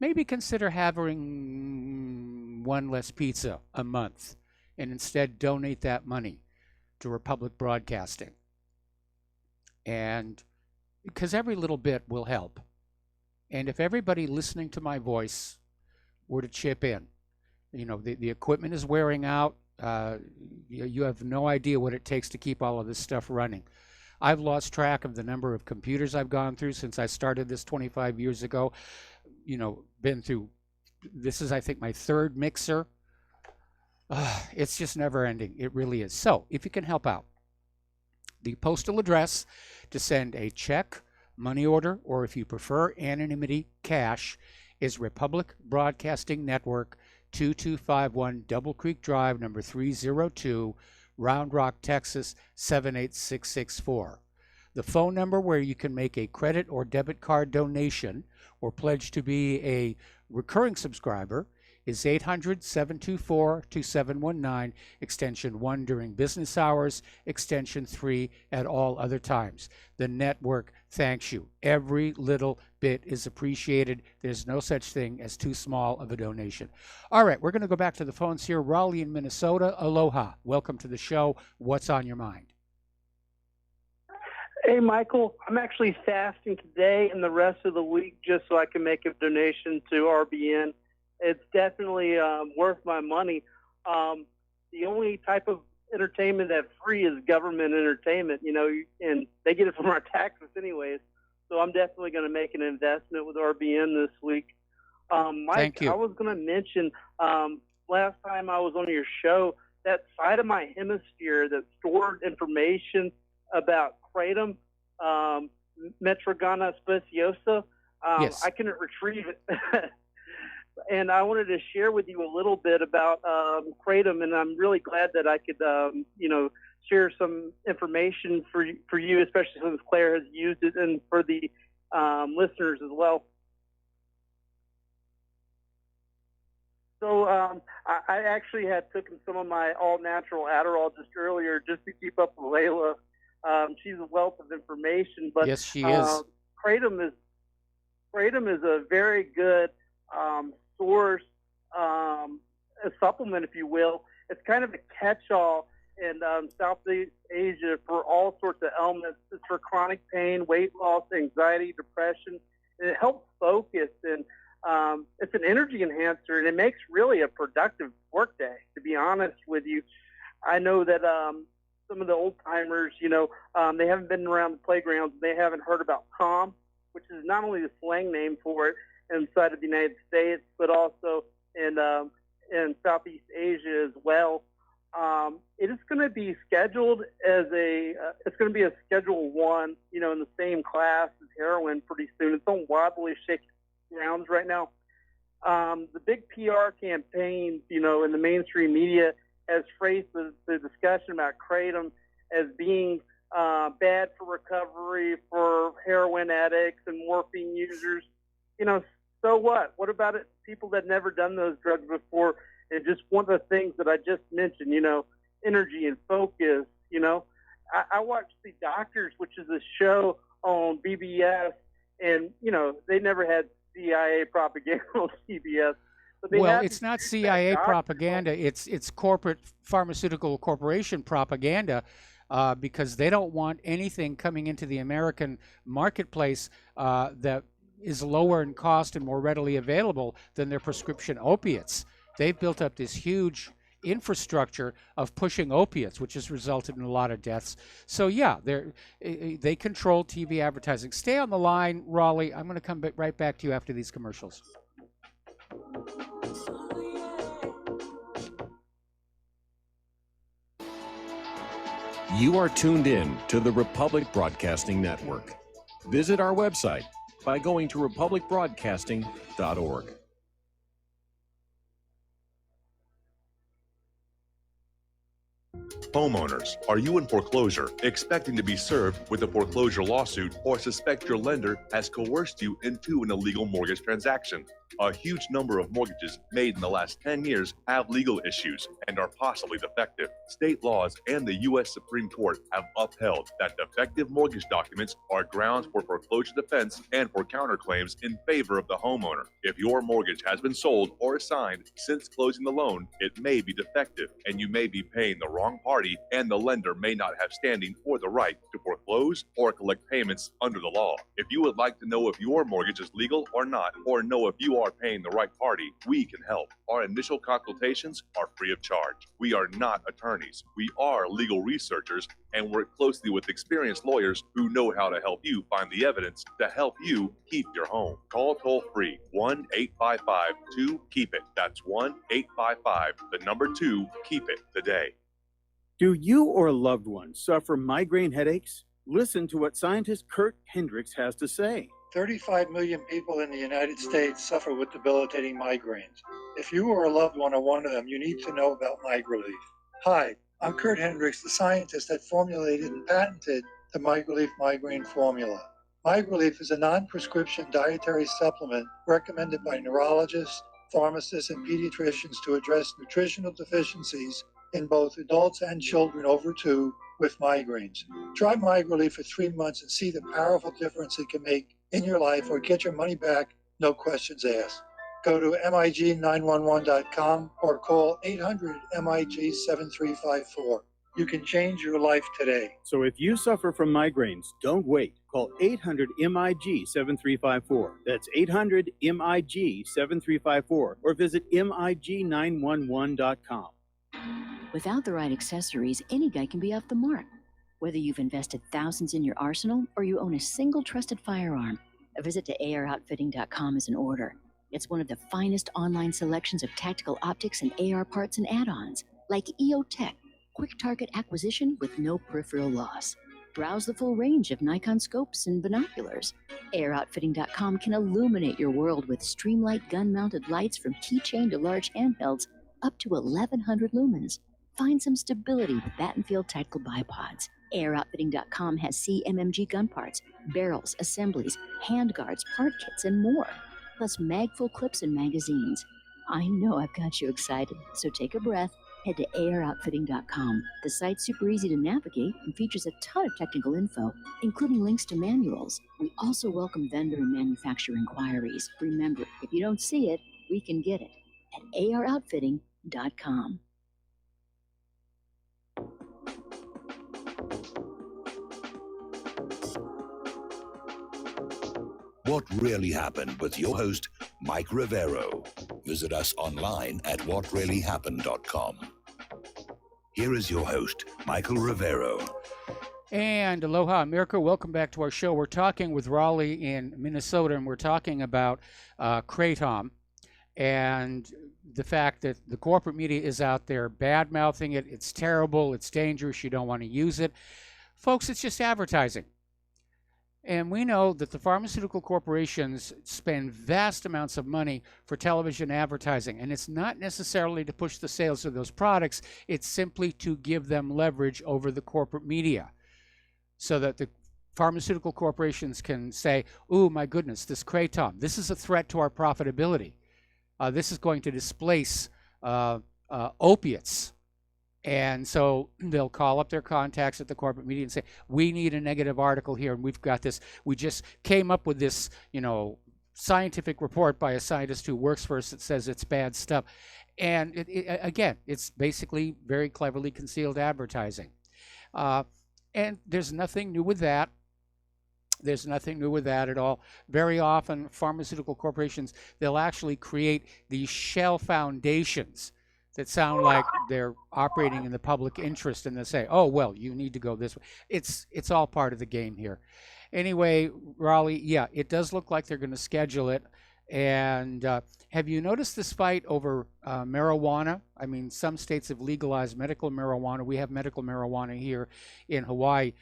Maybe consider having one less pizza a month and instead donate that money to Republic Broadcasting. And because every little bit will help. And if everybody listening to my voice were to chip in, the equipment is wearing out. You have no idea what it takes to keep all of this stuff running. I've lost track of the number of computers I've gone through since I started this 25 years ago. Been through, this is, I think, my third mixer. It's just never ending. It really is. So if you can help out, the postal address to send a check, money order, or if you prefer anonymity, cash, is Republic Broadcasting Network, 2251 Double Creek Drive, number 302, Round Rock, Texas, 78664. The phone number where you can make a credit or debit card donation or pledge to be a recurring subscriber is 800-724-2719, extension 1 during business hours, extension 3 at all other times. The network thanks you. Every little bit is appreciated. There's no such thing as too small of a donation. All right, we're going to go back to the phones here. Raleigh in Minnesota. Aloha. Welcome to the show. What's on your mind? Hey, Michael, I'm actually fasting today and the rest of the week just so I can make a donation to RBN. It's definitely worth my money. The only type of entertainment that's free is government entertainment, and they get it from our taxes anyways. So I'm definitely going to make an investment with RBN this week. Mike, Thank you. I was going to mention last time I was on your show, that side of my hemisphere that stored information about kratom, Metrogona speciosa, Yes. I couldn't retrieve it. And I wanted to share with you a little bit about kratom, and I'm really glad that I could, share some information for you, especially since Claire has used it, and for the listeners as well. So I actually had taken some of my all-natural Adderall just earlier just to keep up with Layla. She's a wealth of information, but Yes, she is. Kratom is a very good source, a supplement, if you will. It's kind of a catch-all in Southeast Asia for all sorts of ailments. It's for chronic pain, weight loss, anxiety, depression. And it helps focus, and it's an energy enhancer, and it makes really a productive workday, to be honest with you. I know that some of the old-timers, they haven't been around the playgrounds. They haven't heard about Calm, which is not only the slang name for it inside of the United States, but also in Southeast Asia as well. It is going to be scheduled as it's going to be a Schedule 1, in the same class as heroin pretty soon. It's on wobbly, shaky grounds right now. the big PR campaigns, in the mainstream media has phrased the discussion about kratom as being bad for recovery for heroin addicts and morphine users. So what? What about it? People that never done those drugs before, and just one of the things that I just mentioned, energy and focus. I watched The Doctors, which is a show on BBS, and they never had CIA propaganda on CBS. But they Well, had it's not CIA propaganda. It's corporate pharmaceutical corporation propaganda, because they don't want anything coming into the American marketplace that is lower in cost and more readily available than their prescription opiates. They've built up this huge infrastructure of pushing opiates, which has resulted in a lot of deaths. So yeah, they control TV advertising. Stay on the line, Raleigh. I'm going to come right back to you after these commercials. You are tuned in to the Republic Broadcasting Network. Visit our website by going to republicbroadcasting.org. Homeowners, are you in foreclosure, expecting to be served with a foreclosure lawsuit, or suspect your lender has coerced you into an illegal mortgage transaction? A huge number of mortgages made in the last 10 years have legal issues and are possibly defective. State laws and the U.S. Supreme Court have upheld that defective mortgage documents are grounds for foreclosure defense and for counterclaims in favor of the homeowner. If your mortgage has been sold or assigned since closing the loan, it may be defective and you may be paying the wrong party, and the lender may not have standing or the right to foreclose or collect payments under the law. If you would like to know if your mortgage is legal or not, or know if you are paying the right party, we can help. Our initial consultations are free of charge. We are not attorneys. We are legal researchers and work closely with experienced lawyers who know how to help you find the evidence to help you keep your home. Call toll free 1-855-2-KEEP-IT. That's 1-855-2-KEEP-IT today. Do you or a loved one suffer migraine headaches? Listen to what scientist Kurt Hendricks has to say. 35 million people in the United States suffer with debilitating migraines. If you or a loved one are one of them, you need to know about MigraLief. Hi, I'm Kurt Hendricks, the scientist that formulated and patented the MigraLief migraine formula. MigraLief is a non-prescription dietary supplement recommended by neurologists, pharmacists, and pediatricians to address nutritional deficiencies in both adults and children over 2 with migraines. Try MigraLief for 3 months and see the powerful difference it can make in your life, or get your money back, no questions asked. Go to MIG911.com or call 800-MIG-7354. You can change your life today. So if you suffer from migraines, don't wait. Call 800-MIG-7354. That's 800-MIG-7354, or visit MIG911.com. Without the right accessories, any guy can be off the mark. Whether you've invested thousands in your arsenal or you own a single trusted firearm, a visit to AROutfitting.com is in order. It's one of the finest online selections of tactical optics and AR parts and add-ons, like EOTech, quick target acquisition with no peripheral loss. Browse the full range of Nikon scopes and binoculars. AROutfitting.com can illuminate your world with Streamlight gun-mounted lights from keychain to large handhelds up to 1,100 lumens. Find some stability with Battenfield tactical bipods. AirOutfitting.com has CMMG gun parts, barrels, assemblies, handguards, part kits, and more, plus mag-full clips and magazines. I know I've got you excited, so take a breath. Head to AirOutfitting.com. The site's super easy to navigate and features a ton of technical info, including links to manuals. We also welcome vendor and manufacturer inquiries. Remember, if you don't see it, we can get it at AirOutfitting.com. What Really Happened with your host, Mike Rivero. Visit us online at whatreallyhappened.com. Here is your host, Michael Rivero. And aloha, America. Welcome back to our show. We're talking with Raleigh in Minnesota, and we're talking about kratom and the fact that the corporate media is out there bad-mouthing it. It's terrible. It's dangerous. You don't want to use it. Folks, it's just advertising. And we know that the pharmaceutical corporations spend vast amounts of money for television advertising. And it's not necessarily to push the sales of those products. It's simply to give them leverage over the corporate media so that the pharmaceutical corporations can say, "Ooh, my goodness, this Kratom, this is a threat to our profitability. This is going to displace opiates." And so they'll call up their contacts at the corporate media and say, "We need a negative article here, and we've got this. We just came up with this, scientific report by a scientist who works for us that says it's bad stuff." And again, it's basically very cleverly concealed advertising. And there's nothing new with that. There's nothing new with that at all. Very often, pharmaceutical corporations, they'll actually create these shell foundations that sound like they're operating in the public interest, and they'll say, "Oh, well, you need to go this way." It's all part of the game here. Anyway, Raleigh, yeah, it does look like they're going to schedule it. And have you noticed this fight over marijuana? I mean, some states have legalized medical marijuana. We have medical marijuana here in Hawaii.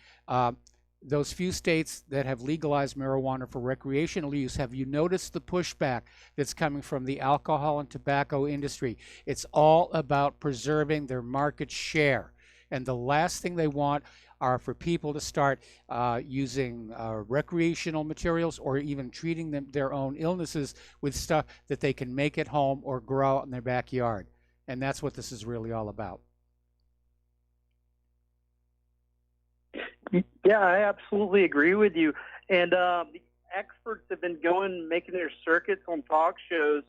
Those few states that have legalized marijuana for recreational use, have you noticed the pushback that's coming from the alcohol and tobacco industry? It's all about preserving their market share. And the last thing they want are for people to start using recreational materials or even treating their own illnesses with stuff that they can make at home or grow out in their backyard. And that's what this is really all about. Yeah, I absolutely agree with you. And the experts have been making their circuits on talk shows,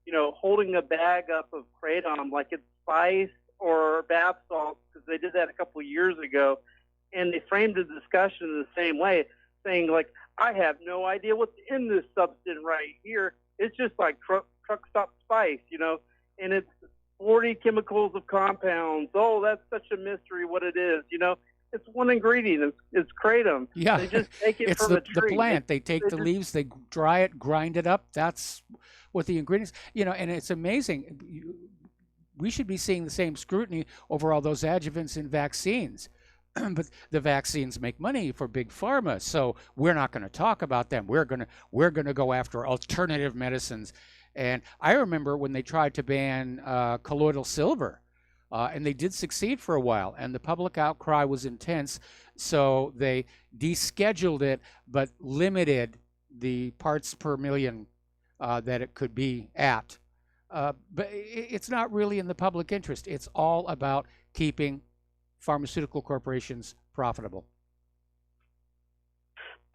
holding a bag up of kratom like it's spice or bath salts, because they did that a couple of years ago. And they framed the discussion in the same way, saying, like, "I have no idea what's in this substance right here. It's just like truck stop spice, and it's 40 chemicals of compounds. Oh, that's such a mystery what it is, It's one ingredient. It's kratom. Yeah, they just take it it's from a the tree. plant. They take the leaves, they dry it, grind it up. That's what the ingredients. And it's amazing. We should be seeing the same scrutiny over all those adjuvants in vaccines, but the vaccines make money for big pharma, so we're not going to talk about them. We're gonna go after alternative medicines. And I remember when they tried to ban colloidal silver. And they did succeed for a while, and the public outcry was intense, so they descheduled it but limited the parts per million that it could be at. But it's not really in the public interest. It's all about keeping pharmaceutical corporations profitable.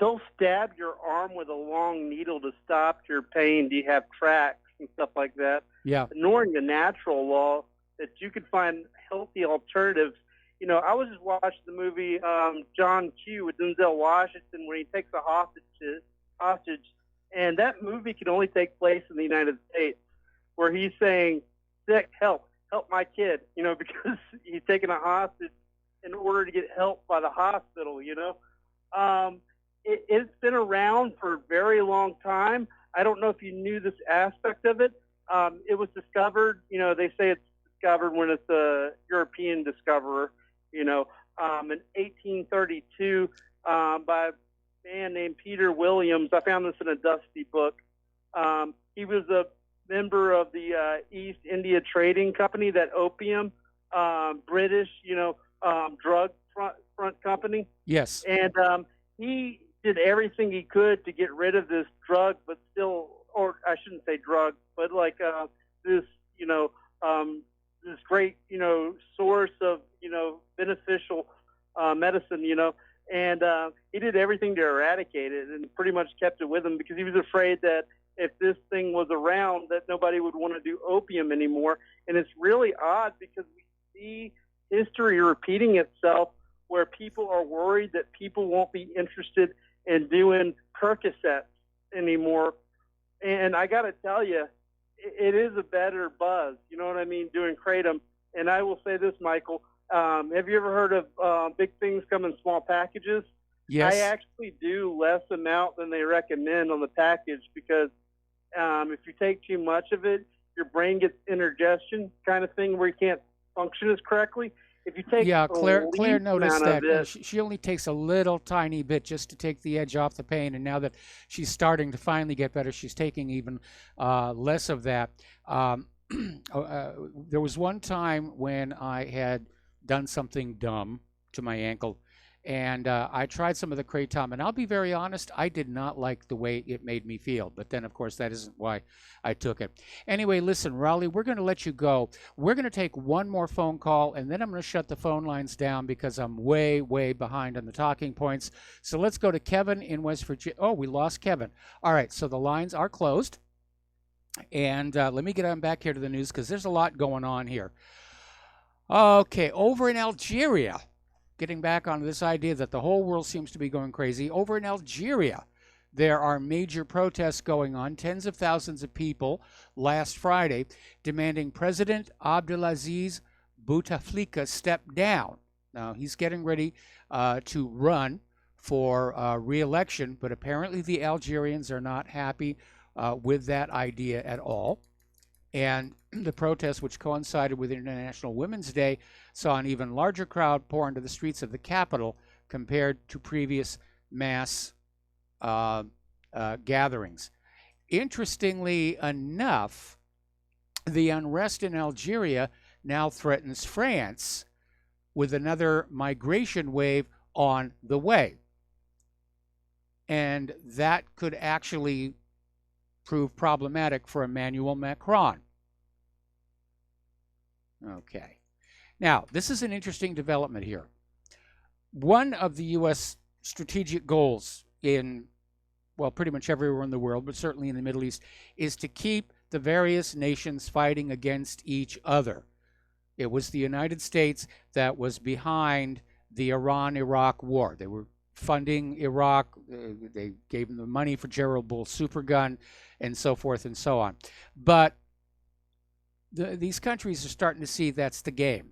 They'll stab your arm with a long needle to stop your pain. Do you have tracks and stuff like that? Yeah. Ignoring the natural law that you could find healthy alternatives. I was just watching the movie John Q with Denzel Washington when he takes a hostage, and that movie can only take place in the United States, where he's saying, "Sick, help my kid," because he's taking a hostage in order to get help by the hospital. It's been around for a very long time. I don't know if you knew this aspect of it. It was discovered, they say it's discovered when it's a European discoverer, in 1832 by a man named Peter Williams. I found this in a dusty book. He was a member of the East India Trading Company, that opium, British, drug front company. Yes. And he did everything he could to get rid of this drug, but still, or I shouldn't say drug, but like this, this great, source of, beneficial medicine, and he did everything to eradicate it and pretty much kept it with him because he was afraid that if this thing was around that nobody would want to do opium anymore. And it's really odd because we see history repeating itself where people are worried that people won't be interested in doing Percocets anymore. And I got to tell you, it is a better buzz, you know what I mean, doing kratom. And I will say this, Michael, have you ever heard of big things come in small packages? Yes. I actually do less amount than they recommend on the package because if you take too much of it, your brain gets indigestion kind of thing where you can't function as correctly. if you take Yeah, the Claire least noticed amount that of it, she only takes a little tiny bit just to take the edge off the pain, and now that she's starting to finally get better, she's taking even less of that. Um, there was one time when I had done something dumb to my ankle, and I tried some of the kratom, and I'll be very honest, I did not like the way it made me feel. But then, of course, that isn't why I took it. Anyway, listen, Raleigh, we're going to let you go. We're going to take one more phone call, and then I'm going to shut the phone lines down because I'm way, way behind on the talking points. So let's go to Kevin in West Virginia. Oh, we lost Kevin. All right, so the lines are closed. And let me get on back here to the news because there's a lot going on here. Okay, over in Algeria, getting back onto this idea that the whole world seems to be going crazy. Over in Algeria, there are major protests going on, tens of thousands of people last Friday demanding President Abdelaziz Bouteflika step down. Now, he's getting ready to run for re-election, but apparently the Algerians are not happy with that idea at all. And the protest, which coincided with International Women's Day, saw an even larger crowd pour into the streets of the capital compared to previous mass gatherings. Interestingly enough, the unrest in Algeria now threatens France with another migration wave on the way. And that could actually prove problematic for Emmanuel Macron. Okay. Now, this is an interesting development here. One of the U.S. strategic goals in, well, pretty much everywhere in the world, but certainly in the Middle East, is to keep the various nations fighting against each other. It was the United States that was behind the Iran-Iraq war. They were funding Iraq. They gave them the money for Gerald Bull's supergun and so forth and so on. But these countries are starting to see that's the game.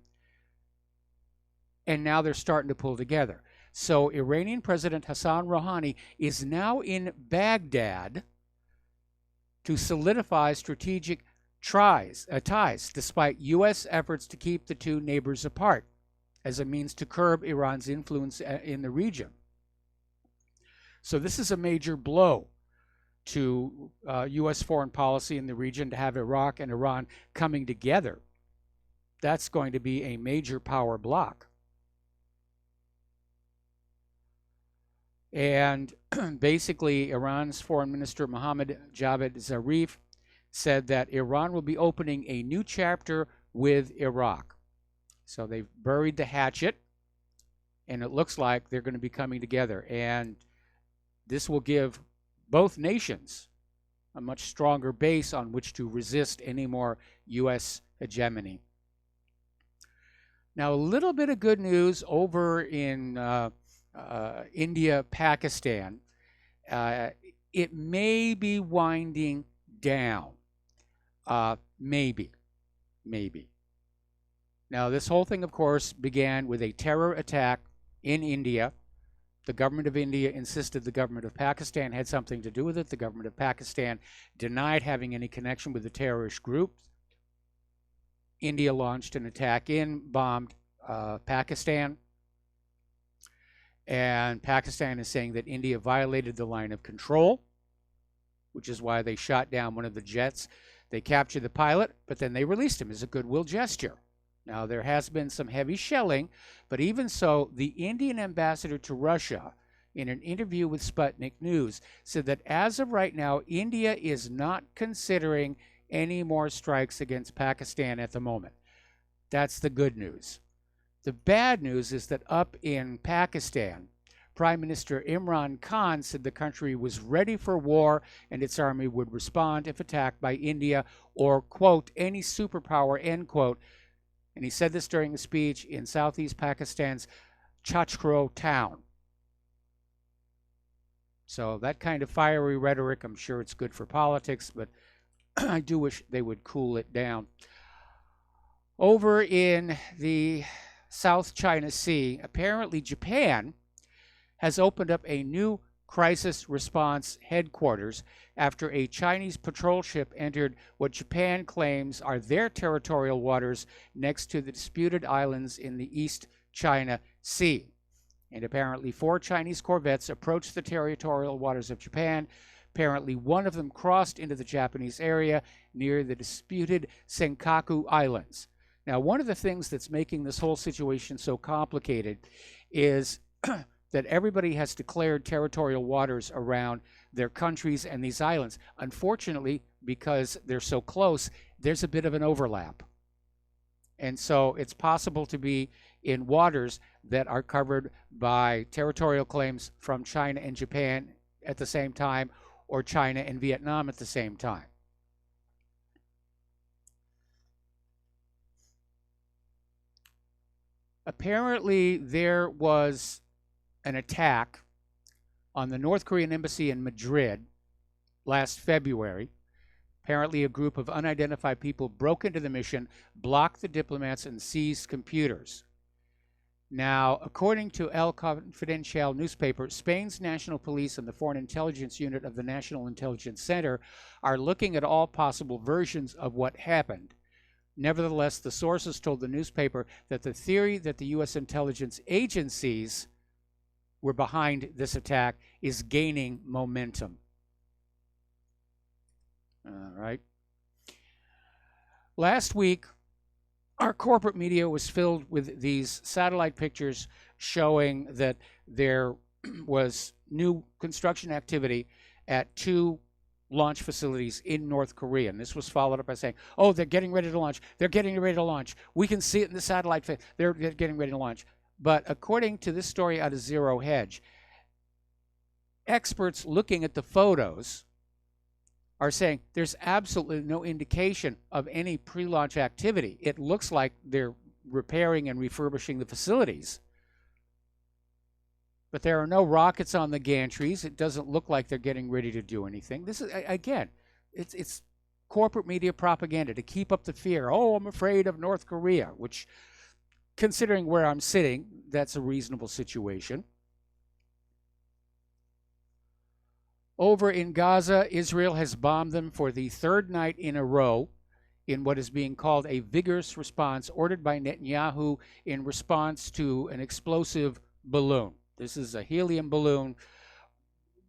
And now they're starting to pull together. So Iranian President Hassan Rouhani is now in Baghdad to solidify strategic ties, despite U.S. efforts to keep the two neighbors apart as a means to curb Iran's influence in the region. So this is a major blow to U.S. foreign policy in the region to have Iraq and Iran coming together. That's going to be a major power block. And basically, Iran's Foreign Minister Mohammad Javad Zarif said that Iran will be opening a new chapter with Iraq. So they've buried the hatchet, and it looks like they're going to be coming together. And this will give both nations a much stronger base on which to resist any more U.S. hegemony. Now, a little bit of good news over in India, Pakistan. It may be winding down. Maybe. Now, this whole thing, of course, began with a terror attack in India. The government of India insisted the government of Pakistan had something to do with it. The government of Pakistan denied having any connection with the terrorist group. India launched an attack bombed Pakistan. And Pakistan is saying that India violated the line of control, which is why they shot down one of the jets. They captured the pilot, but then they released him as a goodwill gesture. Now, there has been some heavy shelling, but even so, the Indian ambassador to Russia, in an interview with Sputnik News, said that as of right now, India is not considering any more strikes against Pakistan at the moment. That's the good news. The bad news is that up in Pakistan, Prime Minister Imran Khan said the country was ready for war and its army would respond if attacked by India or, quote, any superpower, end quote. And he said this during a speech in southeast Pakistan's Chachkro town. So that kind of fiery rhetoric, I'm sure it's good for politics, but I do wish they would cool it down. Over in the South China Sea, apparently Japan has opened up a new crisis response headquarters after a Chinese patrol ship entered what Japan claims are their territorial waters next to the disputed islands in the East China Sea. And apparently 4 Chinese corvettes approached the territorial waters of Japan. Apparently one of them crossed into the Japanese area near the disputed Senkaku Islands. Now, one of the things that's making this whole situation so complicated is that everybody has declared territorial waters around their countries and these islands. Unfortunately, because they're so close, there's a bit of an overlap. And so it's possible to be in waters that are covered by territorial claims from China and Japan at the same time, or China and Vietnam at the same time. Apparently, there was an attack on the North Korean embassy in Madrid last February. Apparently, a group of unidentified people broke into the mission, blocked the diplomats, and seized computers. Now, according to El Confidencial newspaper, Spain's national police and the Foreign Intelligence Unit of the National Intelligence Center are looking at all possible versions of what happened. Nevertheless, the sources told the newspaper that the theory that the U.S. intelligence agencies were behind this attack is gaining momentum. All right. Last week, our corporate media was filled with these satellite pictures showing that there was new construction activity at 2 launch facilities in North Korea. And this was followed up by saying, oh, they're getting ready to launch. They're getting ready to launch. We can see it in the satellite. They're getting ready to launch. But according to this story out of Zero Hedge, experts looking at the photos are saying there's absolutely no indication of any pre-launch activity. It looks like they're repairing and refurbishing the facilities. But there are no rockets on the gantries. It doesn't look like they're getting ready to do anything. This is, again, it's corporate media propaganda to keep up the fear. Oh, I'm afraid of North Korea, which, considering where I'm sitting, that's a reasonable situation. Over in Gaza, Israel has bombed them for the 3rd night in a row in what is being called a vigorous response ordered by Netanyahu in response to an explosive balloon. This is a helium balloon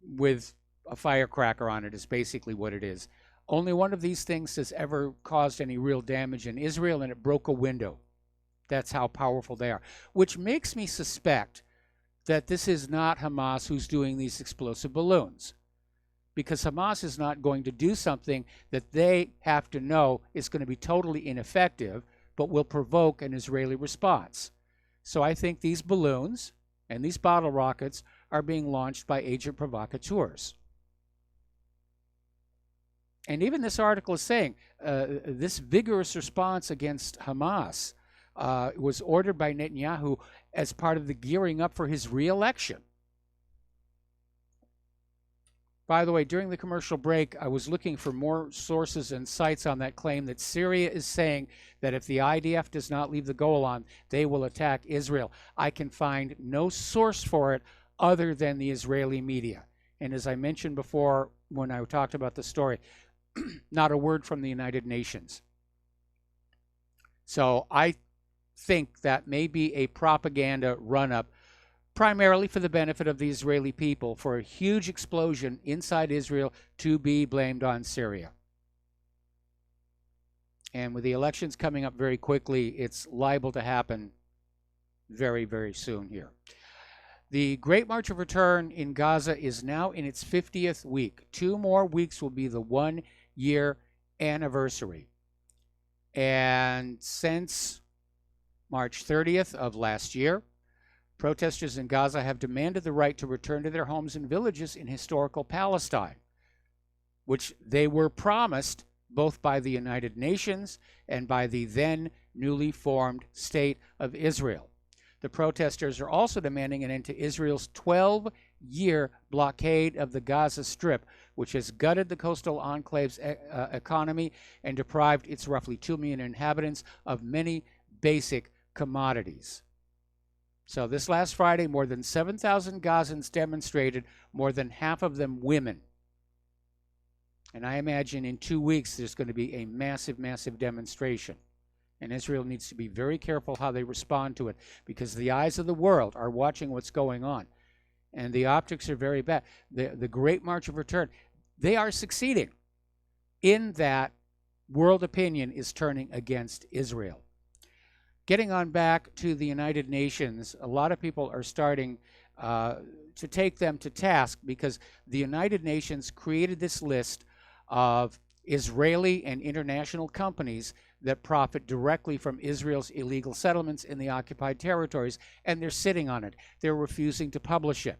with a firecracker on it, is basically what it is. Only one of these things has ever caused any real damage in Israel, and it broke a window. That's how powerful they are. Which makes me suspect that this is not Hamas who's doing these explosive balloons, because Hamas is not going to do something that they have to know is going to be totally ineffective, but will provoke an Israeli response. So I think these balloons and these bottle rockets are being launched by agent provocateurs. And even this article is saying this vigorous response against Hamas was ordered by Netanyahu as part of the gearing up for his re-election. By the way, during the commercial break, I was looking for more sources and sites on that claim that Syria is saying that if the IDF does not leave the Golan, they will attack Israel. I can find no source for it other than the Israeli media. And as I mentioned before when I talked about the story, not a word from the United Nations. So I think that may be a propaganda run-up, primarily for the benefit of the Israeli people, for a huge explosion inside Israel to be blamed on Syria. And with the elections coming up very quickly, it's liable to happen very, very soon here. The Great March of Return in Gaza is now in its 50th week. 2 more weeks will be the 1-year anniversary. And since March 30th of last year, protesters in Gaza have demanded the right to return to their homes and villages in historical Palestine, which they were promised both by the United Nations and by the then newly formed State of Israel. The protesters are also demanding an end to Israel's 12-year blockade of the Gaza Strip, which has gutted the coastal enclave's economy and deprived its roughly 2 million inhabitants of many basic commodities. So this last Friday, more than 7,000 Gazans demonstrated, more than half of them women. And I imagine in 2 weeks there's going to be a massive, massive demonstration. And Israel needs to be very careful how they respond to it, because the eyes of the world are watching what's going on. And the optics are very bad. The Great March of Return, they are succeeding in that world opinion is turning against Israel. Getting on back to the United Nations, a lot of people are starting to take them to task, because the United Nations created this list of Israeli and international companies that profit directly from Israel's illegal settlements in the occupied territories, and they're sitting on it. They're refusing to publish it.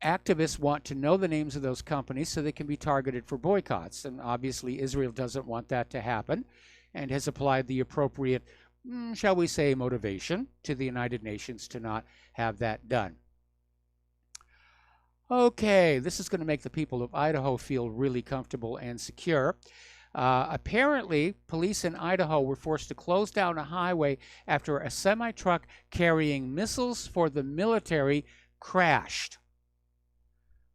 Activists want to know the names of those companies so they can be targeted for boycotts, and obviously Israel doesn't want that to happen and has applied the appropriate, shall we say, motivation to the United Nations to not have that done. Okay, this is going to make the people of Idaho feel really comfortable and secure. Apparently, police in Idaho were forced to close down a highway after a semi-truck carrying missiles for the military crashed.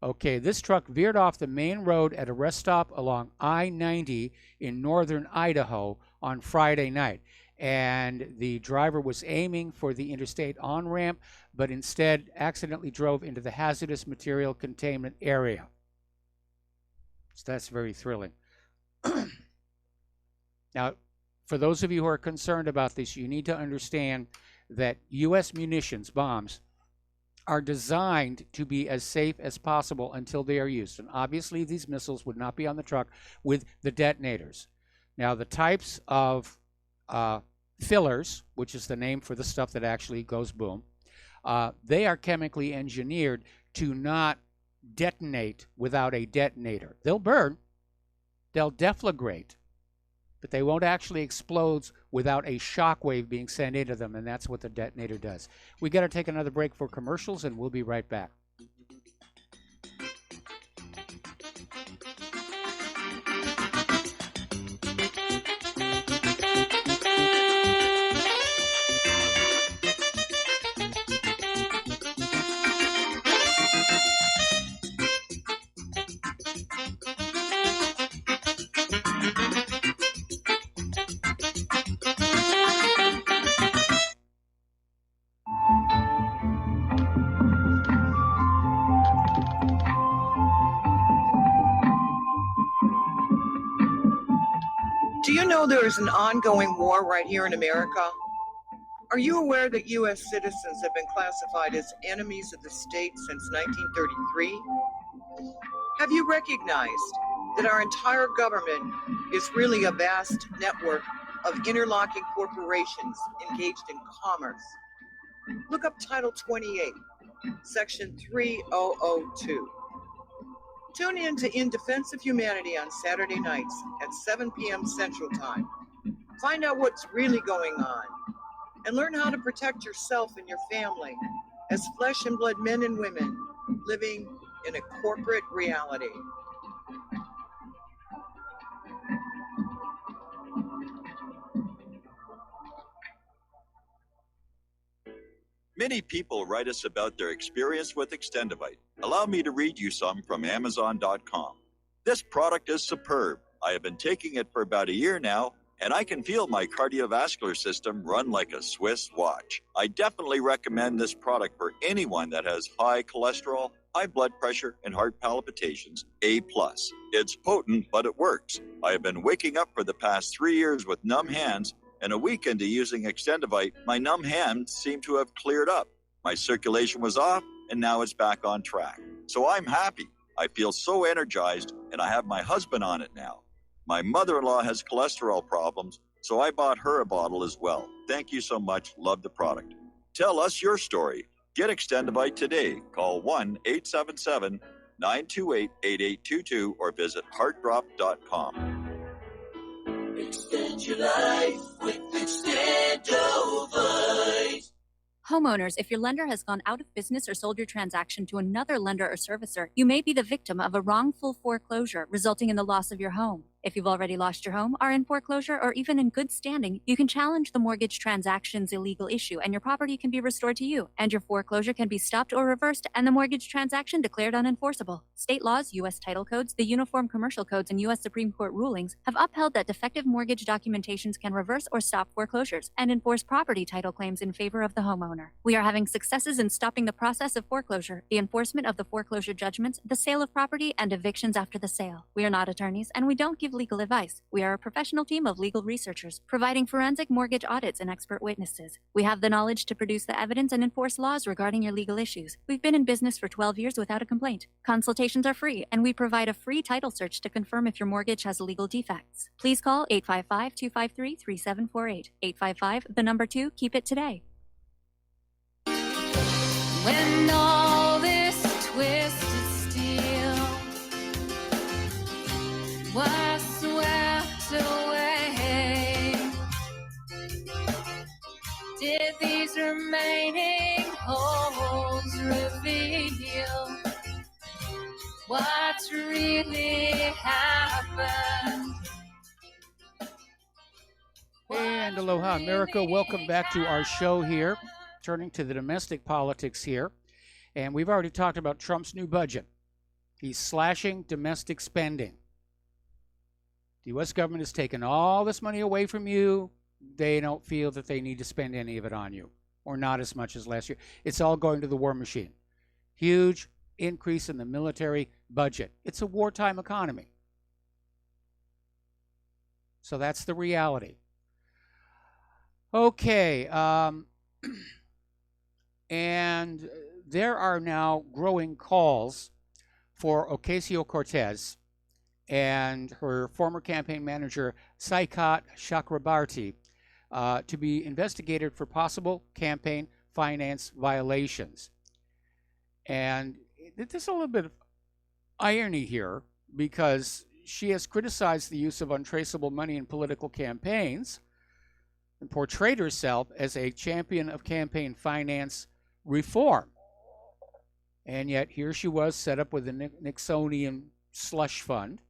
Okay, this truck veered off the main road at a rest stop along I-90 in northern Idaho on Friday night. And the driver was aiming for the interstate on-ramp, but instead accidentally drove into the hazardous material containment area. So that's very thrilling. Now, for those of you who are concerned about this, you need to understand that U.S. munitions, bombs, are designed to be as safe as possible until they are used. And obviously, these missiles would not be on the truck with the detonators. Now, the types of fillers, which is the name for the stuff that actually goes boom, they are chemically engineered to not detonate without a detonator. They'll burn, they'll deflagrate, but they won't actually explode without a shock wave being sent into them, and that's what the detonator does. We got to take another break for commercials, and we'll be right back. Do you know there is an ongoing war right here in America? Are you aware that U.S. citizens have been classified as enemies of the state since 1933? Have you recognized that our entire government is really a vast network of interlocking corporations engaged in commerce? Look up Title 28, Section 3002. Tune in to In Defense of Humanity on Saturday nights at 7 p.m. Central Time. Find out what's really going on and learn how to protect yourself and your family as flesh and blood men and women living in a corporate reality. Many people write us about their experience with Extendivite. Allow me to read you some from Amazon.com. This product is superb. I have been taking it for about a year now, and I can feel my cardiovascular system run like a Swiss watch. I definitely recommend this product for anyone that has high cholesterol, high blood pressure, and heart palpitations, A+. It's potent, but it works. I have been waking up for the past 3 years with numb hands, and a week into using Extendivite, my numb hands seem to have cleared up. My circulation was off, and now it's back on track. So I'm happy. I feel so energized, and I have my husband on it now. My mother-in-law has cholesterol problems, so I bought her a bottle as well. Thank you so much. Love the product. Tell us your story. Get Extendivite today. Call 1-877-928-8822 or visit heartdrop.com. Extend your life with Extendivite. Homeowners, if your lender has gone out of business or sold your transaction to another lender or servicer, you may be the victim of a wrongful foreclosure resulting in the loss of your home. If you've already lost your home, are in foreclosure, or even in good standing, you can challenge the mortgage transaction's illegal issue, and your property can be restored to you, and your foreclosure can be stopped or reversed, and the mortgage transaction declared unenforceable. State laws, U.S. title codes, the Uniform Commercial Codes, and U.S. Supreme Court rulings have upheld that defective mortgage documentations can reverse or stop foreclosures and enforce property title claims in favor of the homeowner. We are having successes in stopping the process of foreclosure, the enforcement of the foreclosure judgments, the sale of property, and evictions after the sale. We are not attorneys, and we don't give legal advice. We are a professional team of legal researchers, providing forensic mortgage audits and expert witnesses. We have the knowledge to produce the evidence and enforce laws regarding your legal issues. We've been in business for 12 years without a complaint. Consultations are free, and we provide a free title search to confirm if your mortgage has legal defects. Please call 855-253-3748. 855, the number 2, keep it today. When all this twisted steel was swept away, did these remaining holes reveal what's really happened? And aloha, America. Welcome back to our show here. Turning to the domestic politics here. And we've already talked about Trump's new budget. He's slashing domestic spending. The U.S. government has taken all this money away from you. They don't feel that they need to spend any of it on you, or not as much as last year. It's all going to the war machine. Huge increase in the military budget. It's a wartime economy. So that's the reality. Okay. And there are now growing calls for Ocasio-Cortez and her former campaign manager, Saikat Chakrabarti, to be investigated for possible campaign finance violations. And there's a little bit of irony here, because she has criticized the use of untraceable money in political campaigns and portrayed herself as a champion of campaign finance reform. And yet here she was, set up with a Nixonian slush fund.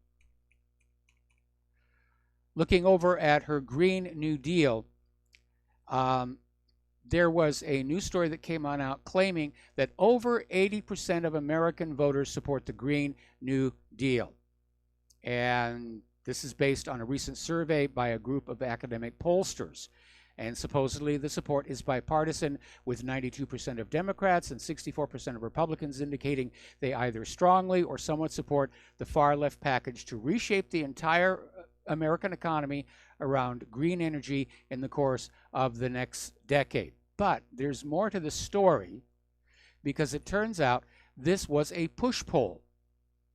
Looking over at her Green New Deal, there was a news story that came on out claiming that over 80% of American voters support the Green New Deal. And this is based on a recent survey by a group of academic pollsters. And supposedly the support is bipartisan, with 92% of Democrats and 64% of Republicans indicating they either strongly or somewhat support the far-left package to reshape the entire American economy around green energy in the course of the next decade. But there's more to the story, because it turns out this was a push poll.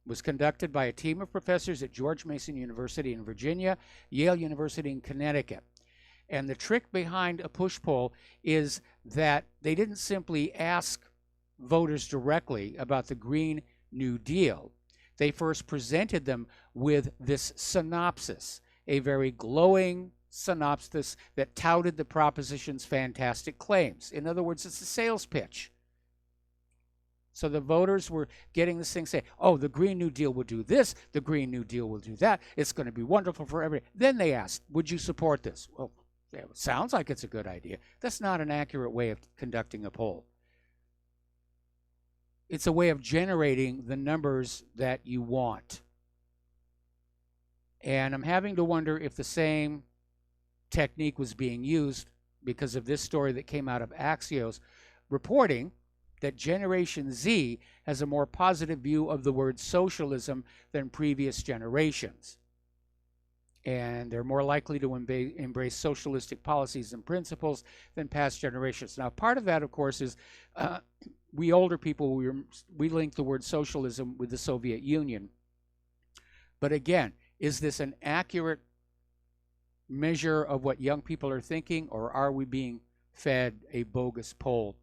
It was conducted by a team of professors at George Mason University in Virginia, Yale University in Connecticut. And the trick behind a push poll is that they didn't simply ask voters directly about the Green New Deal. They first presented them with this synopsis, a very glowing synopsis that touted the proposition's fantastic claims. In other words, it's a sales pitch. So the voters were getting this thing saying, oh, the Green New Deal will do this, the Green New Deal will do that, it's going to be wonderful for everybody. Then they asked, would you support this? Well, it sounds like it's a good idea. That's not an accurate way of conducting a poll. It's a way of generating the numbers that you want. And I'm having to wonder if the same technique was being used because of this story that came out of Axios reporting that Generation Z has a more positive view of the word socialism than previous generations. And they're more likely to embrace socialistic policies and principles than past generations. Now, part of that, of course, is we older people, we link the word socialism with the Soviet Union. But again, is this an accurate measure of what young people are thinking, or are we being fed a bogus poll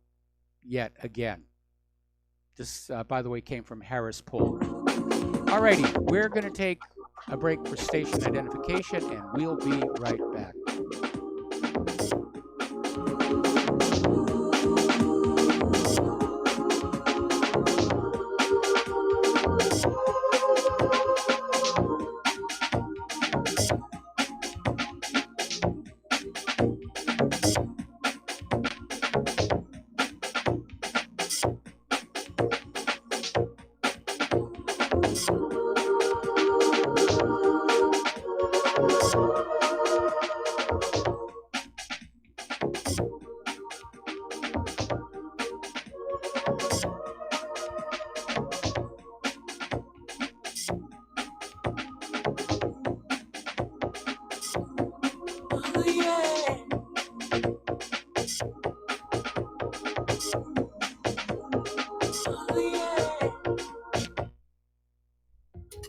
yet again? This, by the way, came from Harris Poll. Alrighty, we're going to take a break for station identification, and we'll be right back.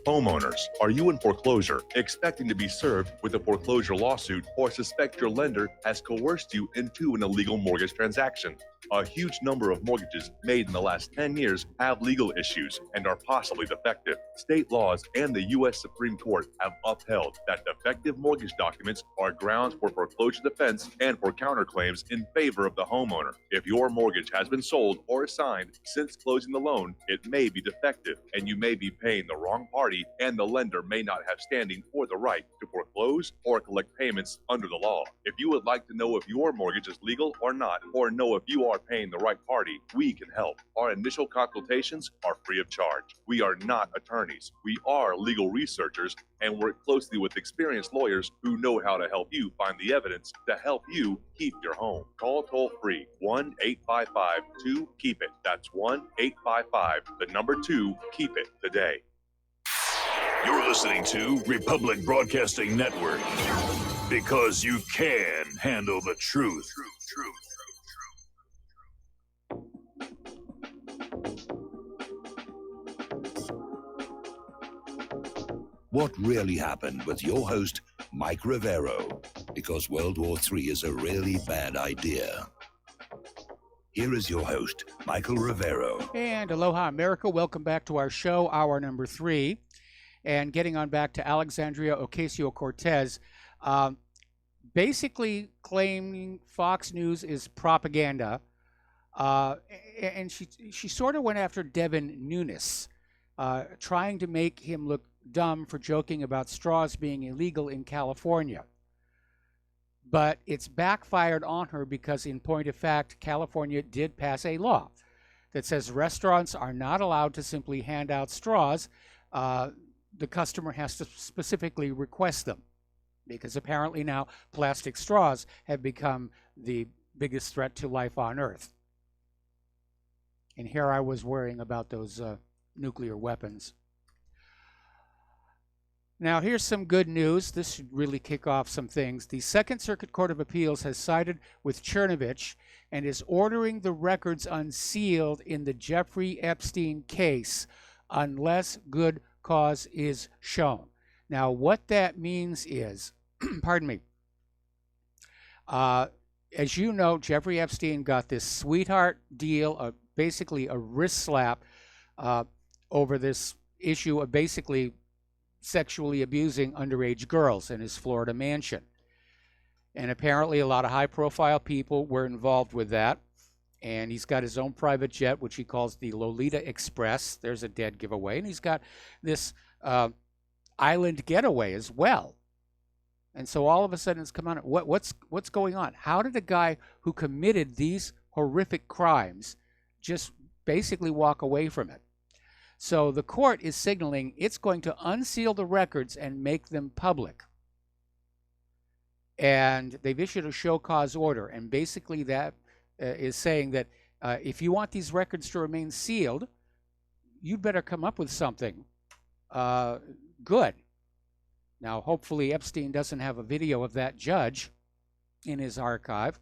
Homeowners, are you in foreclosure, expecting to be served with a foreclosure lawsuit, or suspect your lender has coerced you into an illegal mortgage transaction? A huge number of mortgages made in the last 10 years have legal issues and are possibly defective. State laws and the U.S. Supreme Court have upheld that defective mortgage documents are grounds for foreclosure defense and for counterclaims in favor of the homeowner. If your mortgage has been sold or assigned since closing the loan, it may be defective and you may be paying the wrong party, and the lender may not have standing or the right to foreclose or collect payments under the law. If you would like to know if your mortgage is legal or not, or know if you are paying the right party, we can help. Our initial consultations are free of charge. We are not attorneys. We are legal researchers and work closely with experienced lawyers who know how to help you find the evidence to help you keep your home. Call toll free 1-855-2-KEEP-IT. That's 1-855-2-KEEP-IT today. You're listening to Republic Broadcasting Network because you can handle the truth. What really happened with your host, Mike Rivero, because World War III is a really bad idea. Here is your host, Michael Rivero. And aloha, America. Welcome back to our show, hour number 3. And getting on back to Alexandria Ocasio-Cortez, basically claiming Fox News is propaganda. And she sort of went after Devin Nunes, trying to make him look dumb for joking about straws being illegal in California. But it's backfired on her because, in point of fact, California did pass a law that says restaurants are not allowed to simply hand out straws. The customer has to specifically request them, because apparently now plastic straws have become the biggest threat to life on Earth. And here I was worrying about those nuclear weapons. Now, here's some good news. This should really kick off some things. The Second Circuit Court of Appeals has sided with Chernovich and is ordering the records unsealed in the Jeffrey Epstein case unless good cause is shown. Now, what that means is, pardon me, as you know, Jeffrey Epstein got this sweetheart deal, basically a wrist slap over this issue of basically sexually abusing underage girls in his Florida mansion. And apparently a lot of high-profile people were involved with that. And he's got his own private jet, which he calls the Lolita Express. There's a dead giveaway. And he's got this island getaway as well. And so all of a sudden it's come on. What's going on? How did a guy who committed these horrific crimes just basically walk away from it? So the court is signaling it's going to unseal the records and make them public. And they've issued a show cause order. And basically that is saying that if you want these records to remain sealed, you'd better come up with something good. Now, hopefully Epstein doesn't have a video of that judge in his archive.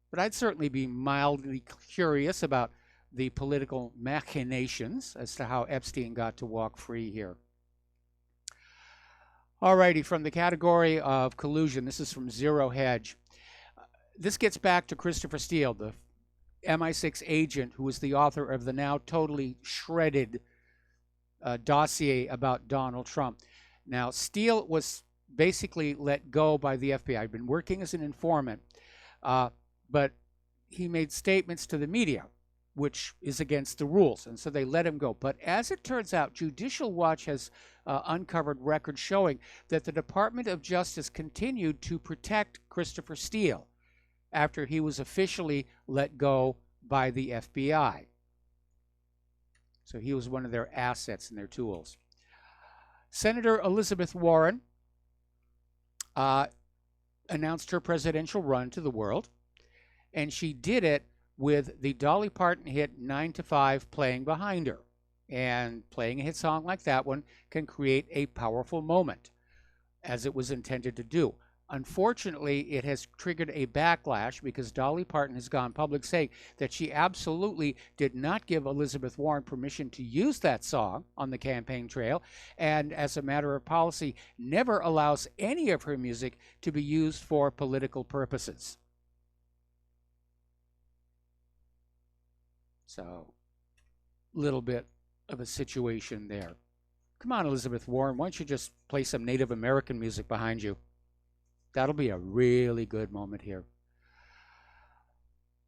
But I'd certainly be mildly curious about the political machinations as to how Epstein got to walk free here. Alrighty, from the category of collusion, this is from Zero Hedge. This gets back to Christopher Steele, the MI6 agent who was the author of the now totally shredded dossier about Donald Trump. Now, Steele was basically let go by the FBI. He'd been working as an informant, but he made statements to the media, which is against the rules, and so they let him go. But as it turns out, Judicial Watch has uncovered records showing that the Department of Justice continued to protect Christopher Steele after he was officially let go by the FBI. So he was one of their assets and their tools. Senator Elizabeth Warren announced her presidential run to the world, and she did it with the Dolly Parton hit 9 to 5 playing behind her. And playing a hit song like that one can create a powerful moment. as it was intended to do. Unfortunately, it has triggered a backlash because Dolly Parton has gone public saying that she absolutely did not give Elizabeth Warren permission to use that song on the campaign trail, and as a matter of policy, never allows any of her music to be used for political purposes. So, little bit of a situation there. Come on, Elizabeth Warren, why don't you just play some Native American music behind you? That'll be a really good moment here.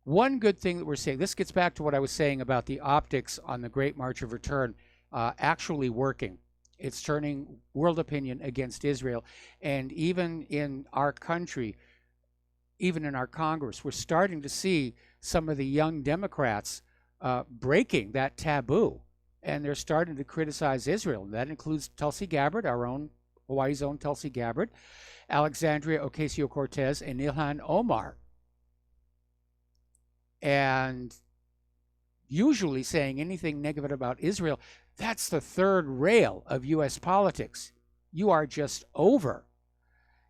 One good thing that we're seeing, this gets back to what I was saying about the optics on the Great March of Return actually working. It's turning world opinion against Israel. And even in our country, even in our Congress, we're starting to see some of the young Democrats breaking that taboo. And they're starting to criticize Israel. And that includes Tulsi Gabbard, our own Hawaii's own Tulsi Gabbard, Alexandria Ocasio-Cortez, and Ilhan Omar. And usually saying anything negative about Israel, that's the third rail of U.S. politics. You are just over.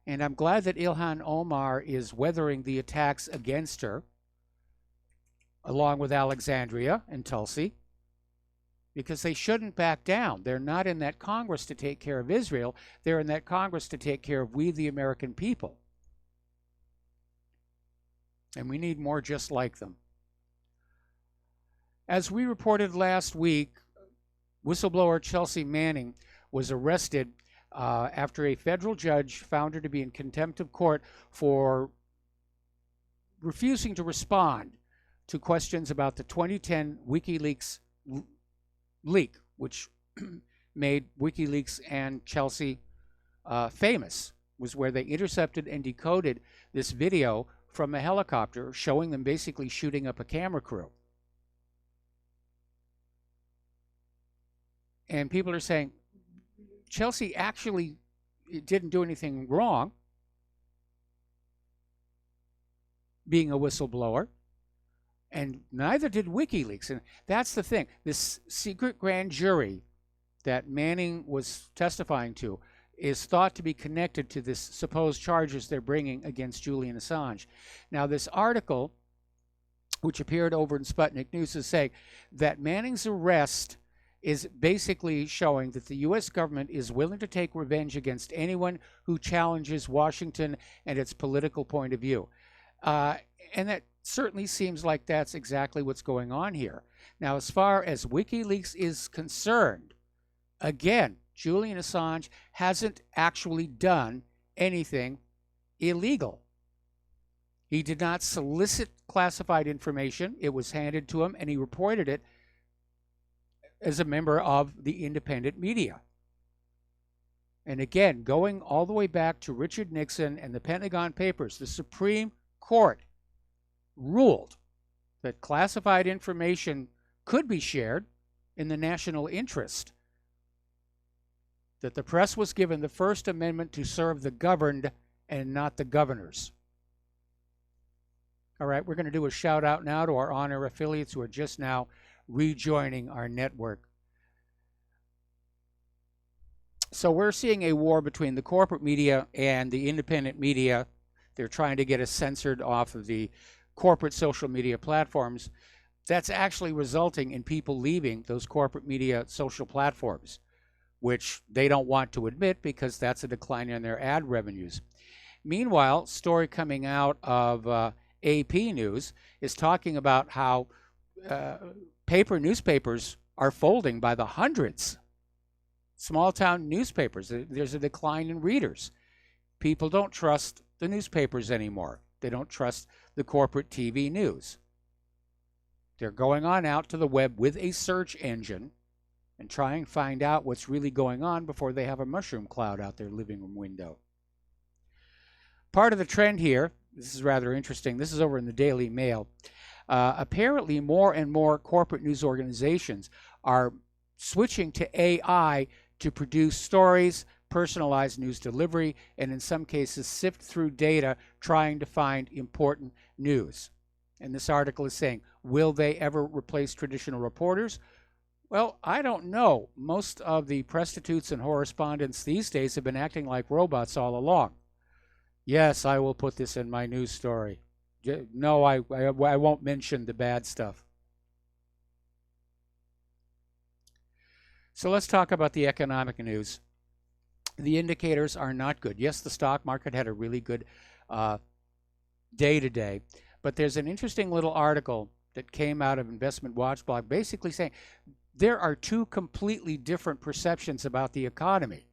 And I'm glad that Ilhan Omar is weathering the attacks against her, along with Alexandria and Tulsi, because they shouldn't back down. They're not in that Congress to take care of Israel. They're in that Congress to take care of we, the American people. And we need more just like them. As we reported last week, whistleblower Chelsea Manning was arrested after a federal judge found her to be in contempt of court for refusing to respond to questions about the 2010 WikiLeaks leak, which made WikiLeaks and Chelsea famous, was where they intercepted and decoded this video from a helicopter showing them basically shooting up a camera crew. And people are saying, Chelsea actually didn't do anything wrong being a whistleblower. And neither did WikiLeaks. And that's the thing. This secret grand jury that Manning was testifying to is thought to be connected to this supposed charges they're bringing against Julian Assange. Now, this article, which appeared over in Sputnik News, is saying that Manning's arrest is basically showing that the U.S. government is willing to take revenge against anyone who challenges Washington and its political point of view. And that certainly seems like that's exactly what's going on here. Now, as far as WikiLeaks is concerned, again, Julian Assange hasn't actually done anything illegal. He did not solicit classified information. It was handed to him, and he reported it as a member of the independent media. And again, going all the way back to Richard Nixon and the Pentagon Papers, the Supreme Court ruled that classified information could be shared in the national interest, that the press was given the First Amendment to serve the governed and not the governors. All right, we're going to do a shout out now to our on-air affiliates who are just now rejoining our network. So we're seeing a war between the corporate media and the independent media. They're trying to get us censored off of the corporate social media platforms. That's actually resulting in people leaving those corporate media social platforms, which they don't want to admit because that's a decline in their ad revenues. Meanwhile, story coming out of AP News is talking about how paper newspapers are folding by the hundreds. Small town newspapers, there's a decline in readers. People don't trust the newspapers anymore. They don't trust the corporate TV news. They're going on out to the web with a search engine and try and find out what's really going on before they have a mushroom cloud out their living room window. Part of the trend here, this is rather interesting, this is over in the Daily Mail. Apparently more and more corporate news organizations are switching to AI to produce stories, personalized news delivery, and in some cases sift through data trying to find important news. And this article is saying, will they ever replace traditional reporters? Well, I don't know. Most of the prostitutes and correspondents these days have been acting like robots all along. Yes, I will put this in my news story. No, I won't mention the bad stuff. So let's talk about the economic news. The indicators are not good. Yes, the stock market had a really good day today, but there's an interesting little article that came out of Investment Watch Blog basically saying there are two completely different perceptions about the economy.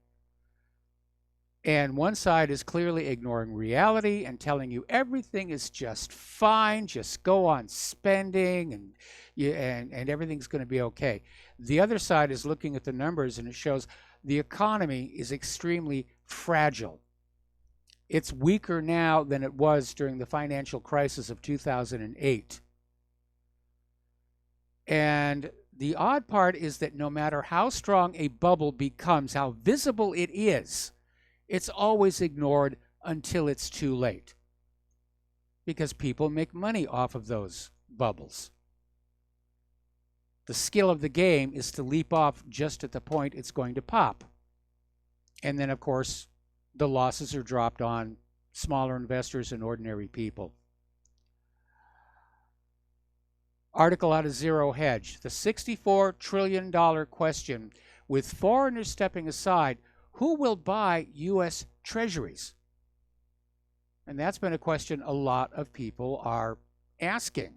And one side is clearly ignoring reality and telling you everything is just fine, just go on spending and everything's going to be okay. The other side is looking at the numbers and it shows the economy is extremely fragile. It's weaker now than it was during the financial crisis of 2008. And the odd part is that no matter how strong a bubble becomes, how visible it is, it's always ignored until it's too late. Because people make money off of those bubbles. The skill of the game is to leap off just at the point it's going to pop. And then, of course, the losses are dropped on smaller investors and ordinary people. Article out of Zero Hedge. The $64 trillion question, with foreigners stepping aside, who will buy U.S. treasuries? And that's been a question a lot of people are asking.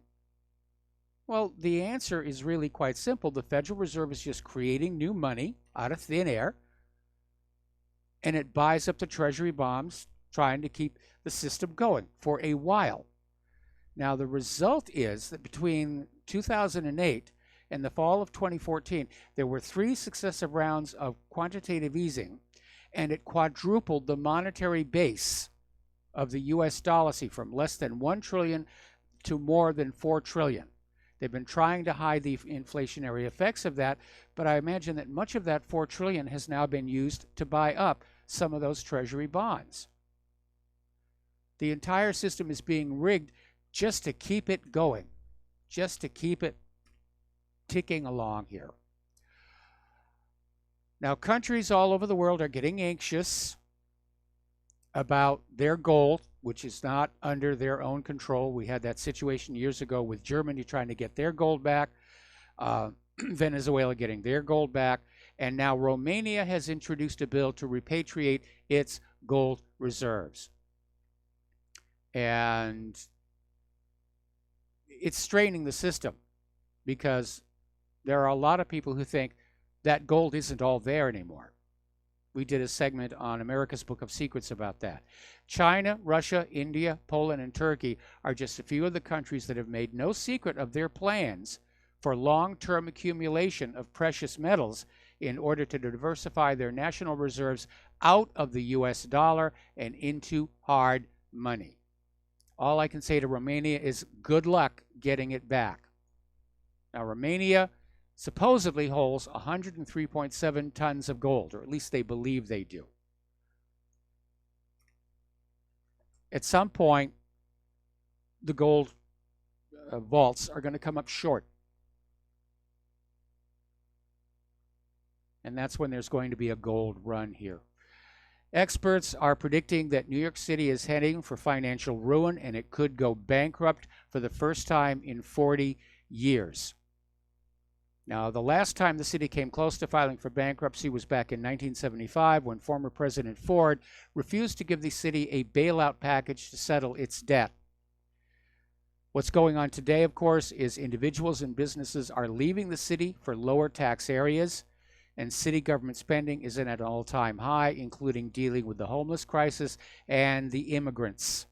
Well, the answer is really quite simple. The Federal Reserve is just creating new money out of thin air, and it buys up the treasury bonds, trying to keep the system going for a while. Now, the result is that between 2008 and the fall of 2014, there were 3 successive rounds of quantitative easing, and it quadrupled the monetary base of the U.S. dollar from less than $1 trillion to more than $4 trillion. They've been trying to hide the inflationary effects of that, but I imagine that much of that $4 trillion has now been used to buy up some of those treasury bonds. The entire system is being rigged just to keep it going, just to keep it ticking along here. Now, countries all over the world are getting anxious about their gold, which is not under their own control. We had that situation years ago with Germany trying to get their gold back, Venezuela getting their gold back, and now Romania has introduced a bill to repatriate its gold reserves. And it's straining the system because there are a lot of people who think that gold isn't all there anymore. We did a segment on America's Book of Secrets about that. China, Russia, India, Poland, and Turkey are just a few of the countries that have made no secret of their plans for long-term accumulation of precious metals in order to diversify their national reserves out of the U.S. dollar and into hard money. All I can say to Romania is good luck getting it back. Now, Romania supposedly holds 103.7 tons of gold, or at least they believe they do. At some point, the gold vaults are going to come up short. And that's when there's going to be a gold run here. Experts are predicting that New York City is heading for financial ruin, and it could go bankrupt for the first time in 40 years. Now, the last time the city came close to filing for bankruptcy was back in 1975 when former President Ford refused to give the city a bailout package to settle its debt. What's going on today, of course, is individuals and businesses are leaving the city for lower tax areas, and city government spending is at an all-time high, including dealing with the homeless crisis and the immigrants.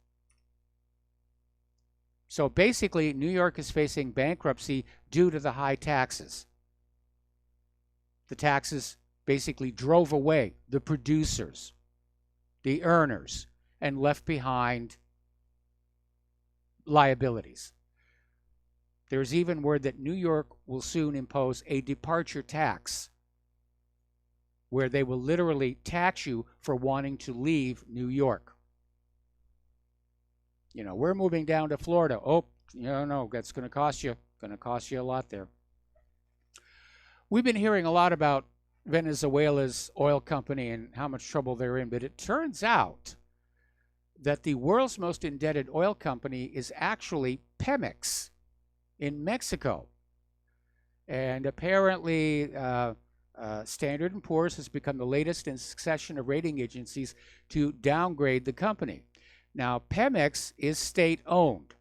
So basically, New York is facing bankruptcy due to the high taxes. The taxes basically drove away the producers, the earners, and left behind liabilities. There's even word that New York will soon impose a departure tax, where they will literally tax you for wanting to leave New York. You know, we're moving down to Florida. Oh, no, that's going to cost you a lot there. We've been hearing a lot about Venezuela's oil company and how much trouble they're in, but it turns out that the world's most indebted oil company is actually Pemex in Mexico. And apparently, Standard & Poor's has become the latest in a succession of rating agencies to downgrade the company. Now, Pemex is state-owned.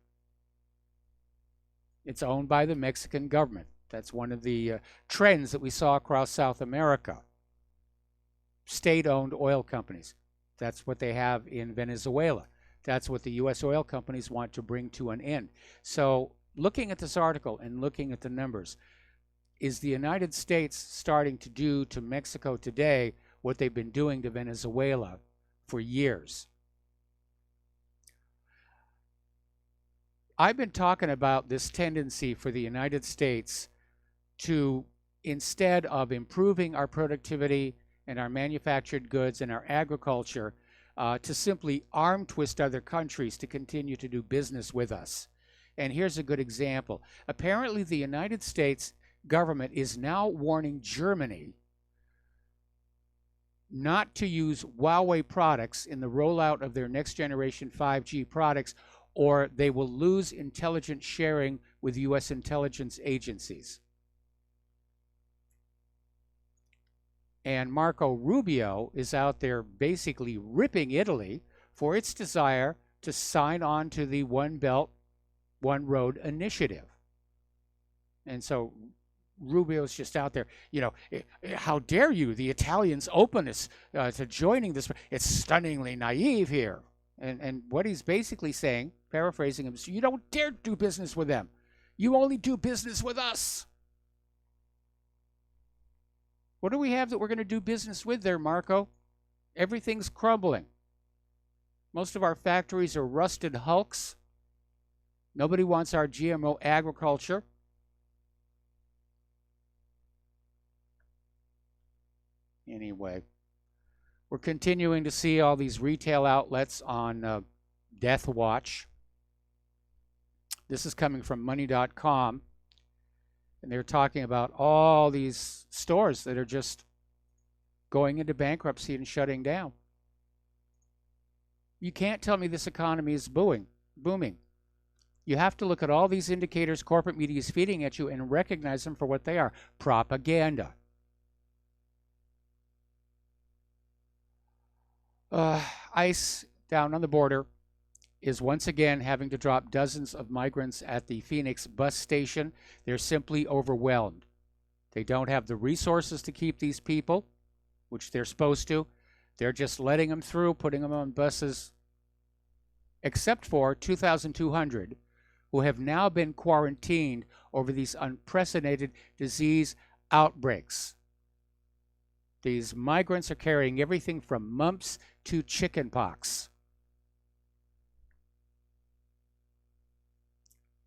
It's owned by the Mexican government. That's one of the trends that we saw across South America. State-owned oil companies. That's what they have in Venezuela. That's what the U.S. oil companies want to bring to an end. So looking at this article and looking at the numbers, is the United States starting to do to Mexico today what they've been doing to Venezuela for years? I've been talking about this tendency for the United States to, instead of improving our productivity and our manufactured goods and our agriculture, to simply arm twist other countries to continue to do business with us. And here's a good example. Apparently, the United States government is now warning Germany not to use Huawei products in the rollout of their next generation 5G products, or they will lose intelligence sharing with U.S. intelligence agencies. And Marco Rubio is out there basically ripping Italy for its desire to sign on to the One Belt, One Road initiative. And so Rubio's just out there, you know, how dare you, the Italians' openness to joining this. It's stunningly naive here. And what he's basically saying, paraphrasing him, is you don't dare do business with them. You only do business with us. What do we have that we're going to do business with there, Marco? Everything's crumbling. Most of our factories are rusted hulks. Nobody wants our GMO agriculture. Anyway, we're continuing to see all these retail outlets on death watch. This is coming from money.com. And they're talking about all these stores that are just going into bankruptcy and shutting down. You can't tell me this economy is booming. You have to look at all these indicators corporate media is feeding at you and recognize them for what they are: propaganda. ICE down on the border is once again having to drop dozens of migrants at the Phoenix bus station. They're simply overwhelmed. They don't have the resources to keep these people, which they're supposed to. They're just letting them through, putting them on buses, except for 2,200 who have now been quarantined over these unprecedented disease outbreaks. These migrants are carrying everything from mumps to chickenpox.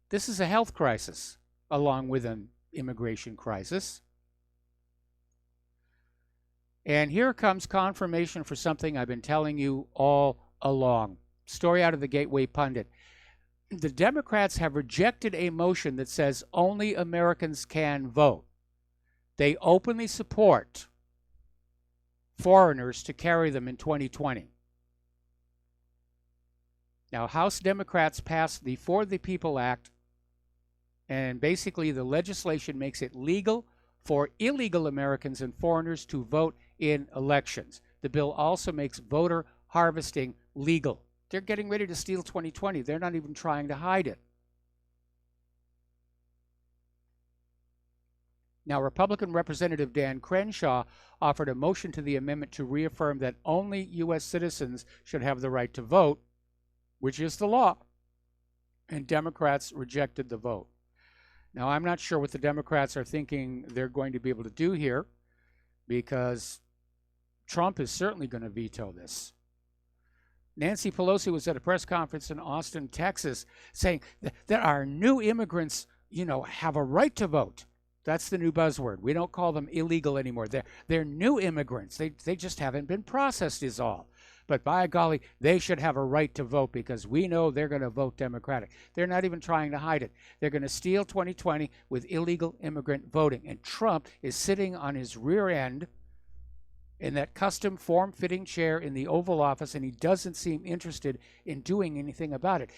This is a health crisis, along with an immigration crisis. And here comes confirmation for something I've been telling you all along. Story out of the Gateway Pundit. The Democrats have rejected a motion that says only Americans can vote. They openly support foreigners to carry them in 2020. Now, House Democrats passed the For the People Act, and basically the legislation makes it legal for illegal Americans and foreigners to vote in elections. The bill also makes voter harvesting legal. They're getting ready to steal 2020. They're not even trying to hide it. Now, Republican Representative Dan Crenshaw offered a motion to the amendment to reaffirm that only U.S. citizens should have the right to vote, which is the law, and Democrats rejected the vote. Now, I'm not sure what the Democrats are thinking they're going to be able to do here, because Trump is certainly going to veto this. Nancy Pelosi was at a press conference in Austin, Texas, saying that our new immigrants, have a right to vote. That's the new buzzword. We don't call them illegal anymore. They're new immigrants. They just haven't been processed is all. But by golly, they should have a right to vote because we know they're going to vote Democratic. They're not even trying to hide it. They're going to steal 2020 with illegal immigrant voting. And Trump is sitting on his rear end in that custom form-fitting chair in the Oval Office, and he doesn't seem interested in doing anything about it.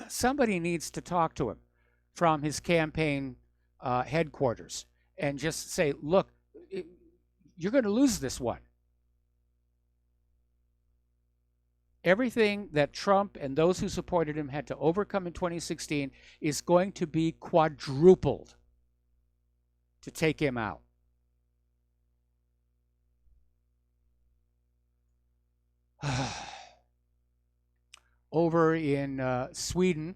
Somebody needs to talk to him from his campaign headquarters and just say, look, you're going to lose this one. Everything that Trump and those who supported him had to overcome in 2016 is going to be quadrupled to take him out. Over in Sweden,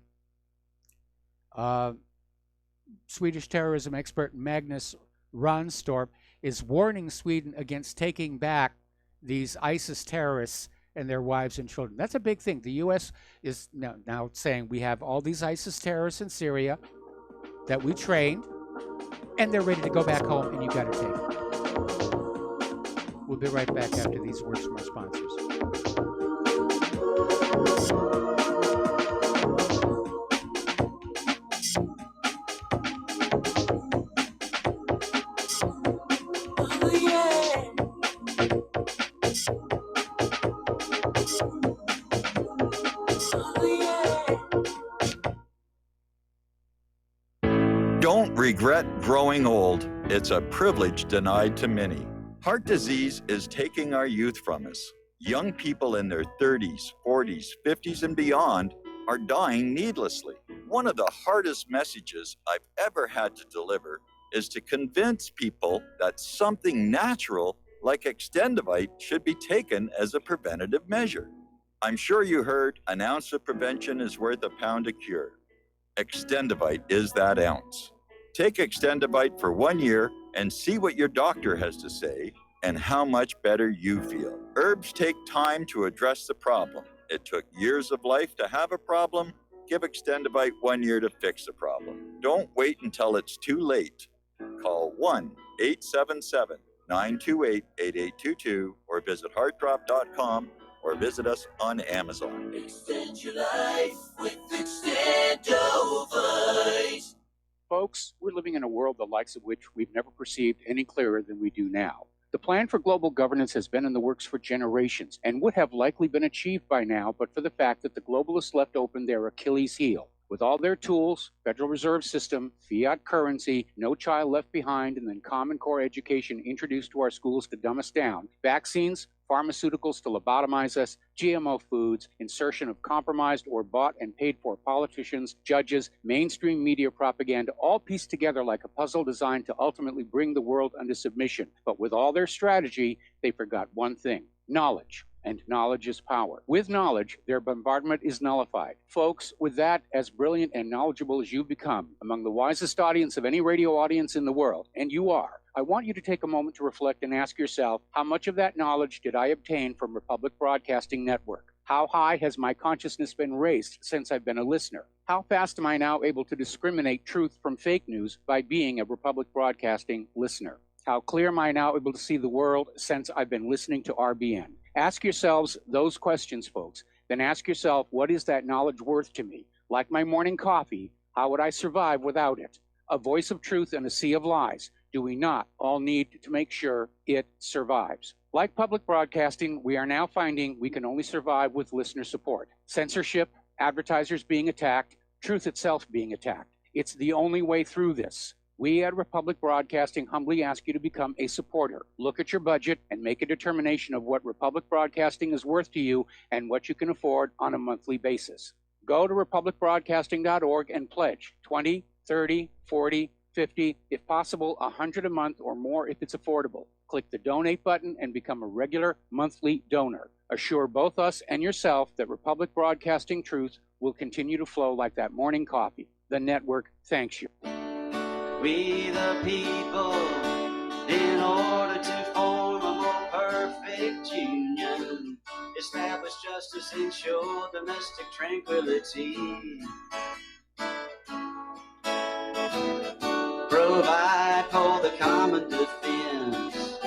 Swedish terrorism expert Magnus Ranstorp is warning Sweden against taking back these ISIS terrorists and their wives and children. That's a big thing. The U.S. is now saying we have all these ISIS terrorists in Syria that we trained, and they're ready to go back home, and you got to take them. We'll be right back after these words from our sponsors. Don't regret growing old. It's a privilege denied to many. Heart disease is taking our youth from us. Young people in their 30s, 40s, 50s, and beyond are dying needlessly. One of the hardest messages I've ever had to deliver is to convince people that something natural like Extendivite should be taken as a preventative measure. I'm sure you heard an ounce of prevention is worth a pound of cure. Extendivite is that ounce. Take Extendivite for 1 year and see what your doctor has to say and how much better you feel. Herbs take time to address the problem. It took years of life to have a problem. Give Extendivite 1 year to fix the problem. Don't wait until it's too late. Call 1-877-928-8822 or visit heartdrop.com or visit us on Amazon. Extend your life with Extendovite. Folks, we're living in a world the likes of which we've never perceived any clearer than we do now. The plan for global governance has been in the works for generations and would have likely been achieved by now, but for the fact that the globalists left open their Achilles heel. With all their tools, Federal Reserve System, fiat currency, no child left behind, and then Common Core education introduced to our schools to dumb us down, vaccines, pharmaceuticals to lobotomize us, GMO foods, insertion of compromised or bought and paid for politicians, judges, mainstream media propaganda, all pieced together like a puzzle designed to ultimately bring the world under submission. But with all their strategy, they forgot one thing: knowledge. And knowledge is power. With knowledge, their bombardment is nullified. Folks, with that, as brilliant and knowledgeable as you've become, among the wisest audience of any radio audience in the world, and you are, I want you to take a moment to reflect and ask yourself, how much of that knowledge did I obtain from Republic Broadcasting Network? How high has my consciousness been raised since I've been a listener? How fast am I now able to discriminate truth from fake news by being a Republic Broadcasting listener? How clear am I now able to see the world since I've been listening to RBN? Ask yourselves those questions, folks. Then ask yourself, what is that knowledge worth to me? Like my morning coffee, how would I survive without it? A voice of truth in a sea of lies. Do we not all need to make sure it survives? Like public broadcasting, we are now finding we can only survive with listener support. Censorship, advertisers being attacked, truth itself being attacked. It's the only way through this. We at Republic Broadcasting humbly ask you to become a supporter. Look at your budget and make a determination of what Republic Broadcasting is worth to you and what you can afford on a monthly basis. Go to republicbroadcasting.org and pledge $20, $30, $40, $50, if possible, $100 a month or more if it's affordable. Click the donate button and become a regular monthly donor. Assure both us and yourself that Republic Broadcasting truth will continue to flow like that morning coffee. The network thanks you. We the people, in order to form a more perfect union, establish justice, ensure domestic tranquility, provide for the common defense,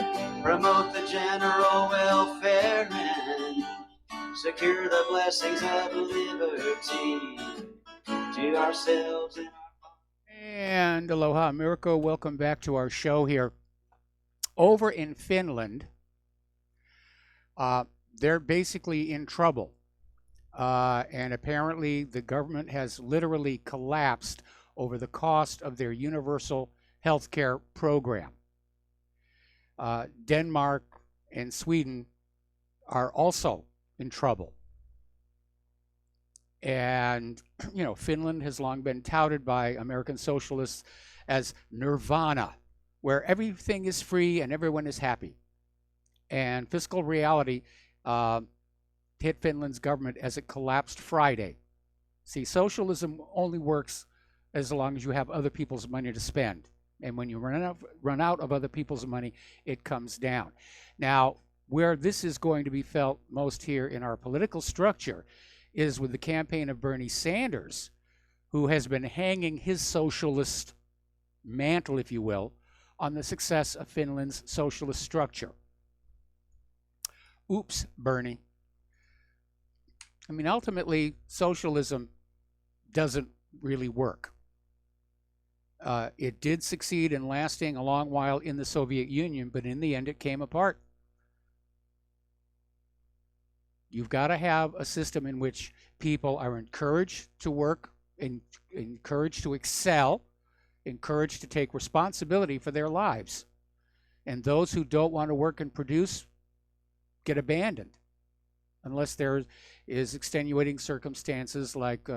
promote the general welfare, and secure the blessings of liberty to ourselves And aloha, Mirko. Welcome back to our show here. Over in Finland, they're basically in trouble. And apparently the government has literally collapsed over the cost of their universal health care program. Denmark and Sweden are also in trouble. And, you know, Finland has long been touted by American socialists as nirvana, where everything is free and everyone is happy. And fiscal reality hit Finland's government as it collapsed Friday. See, socialism only works as long as you have other people's money to spend. And when you run out of other people's money, it comes down. Now, where this is going to be felt most here in our political structure is with the campaign of Bernie Sanders, who has been hanging his socialist mantle, if you will, on the success of Finland's socialist structure. Oops, Bernie. I mean, ultimately, socialism doesn't really work. It did succeed in lasting a long while in the Soviet Union, but in the end it came apart. You've got to have a system in which people are encouraged to work, encouraged to excel, encouraged to take responsibility for their lives. And those who don't want to work and produce get abandoned, unless there is extenuating circumstances like,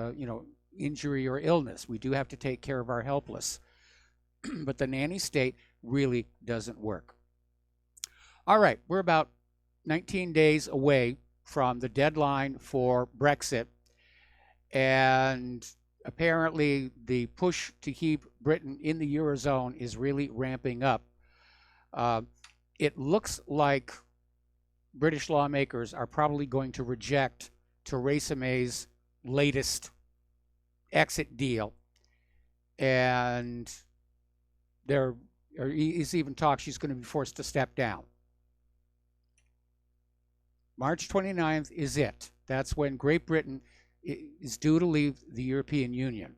injury or illness. We do have to take care of our helpless. But the nanny state really doesn't work. All right, we're about 19 days away from the deadline for Brexit, and apparently the push to keep Britain in the Eurozone is really ramping up. It looks like British lawmakers are probably going to reject Theresa May's latest exit deal, and there is even talk she's going to be forced to step down. March 29th is it. That's when Great Britain is due to leave the European Union.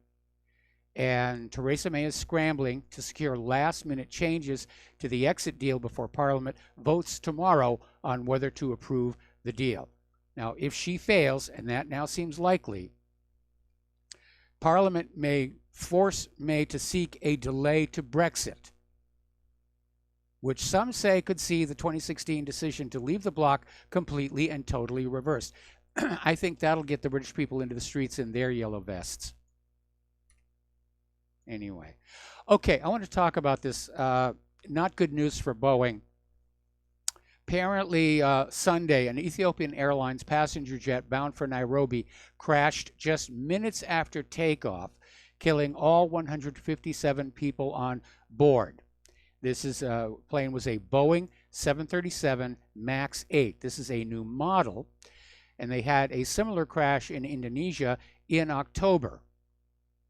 And Theresa May is scrambling to secure last-minute changes to the exit deal before Parliament votes tomorrow on whether to approve the deal. Now, if she fails, and that now seems likely, Parliament may force May to seek a delay to Brexit, which some say could see the 2016 decision to leave the bloc completely and totally reversed. I think that'll get the British people into the streets in their yellow vests. Anyway. Okay, I want to talk about this. Not good news for Boeing. Apparently, Sunday, an Ethiopian Airlines passenger jet bound for Nairobi crashed just minutes after takeoff, killing all 157 people on board. This plane was a Boeing 737 MAX 8. This is a new model, and they had a similar crash in Indonesia in October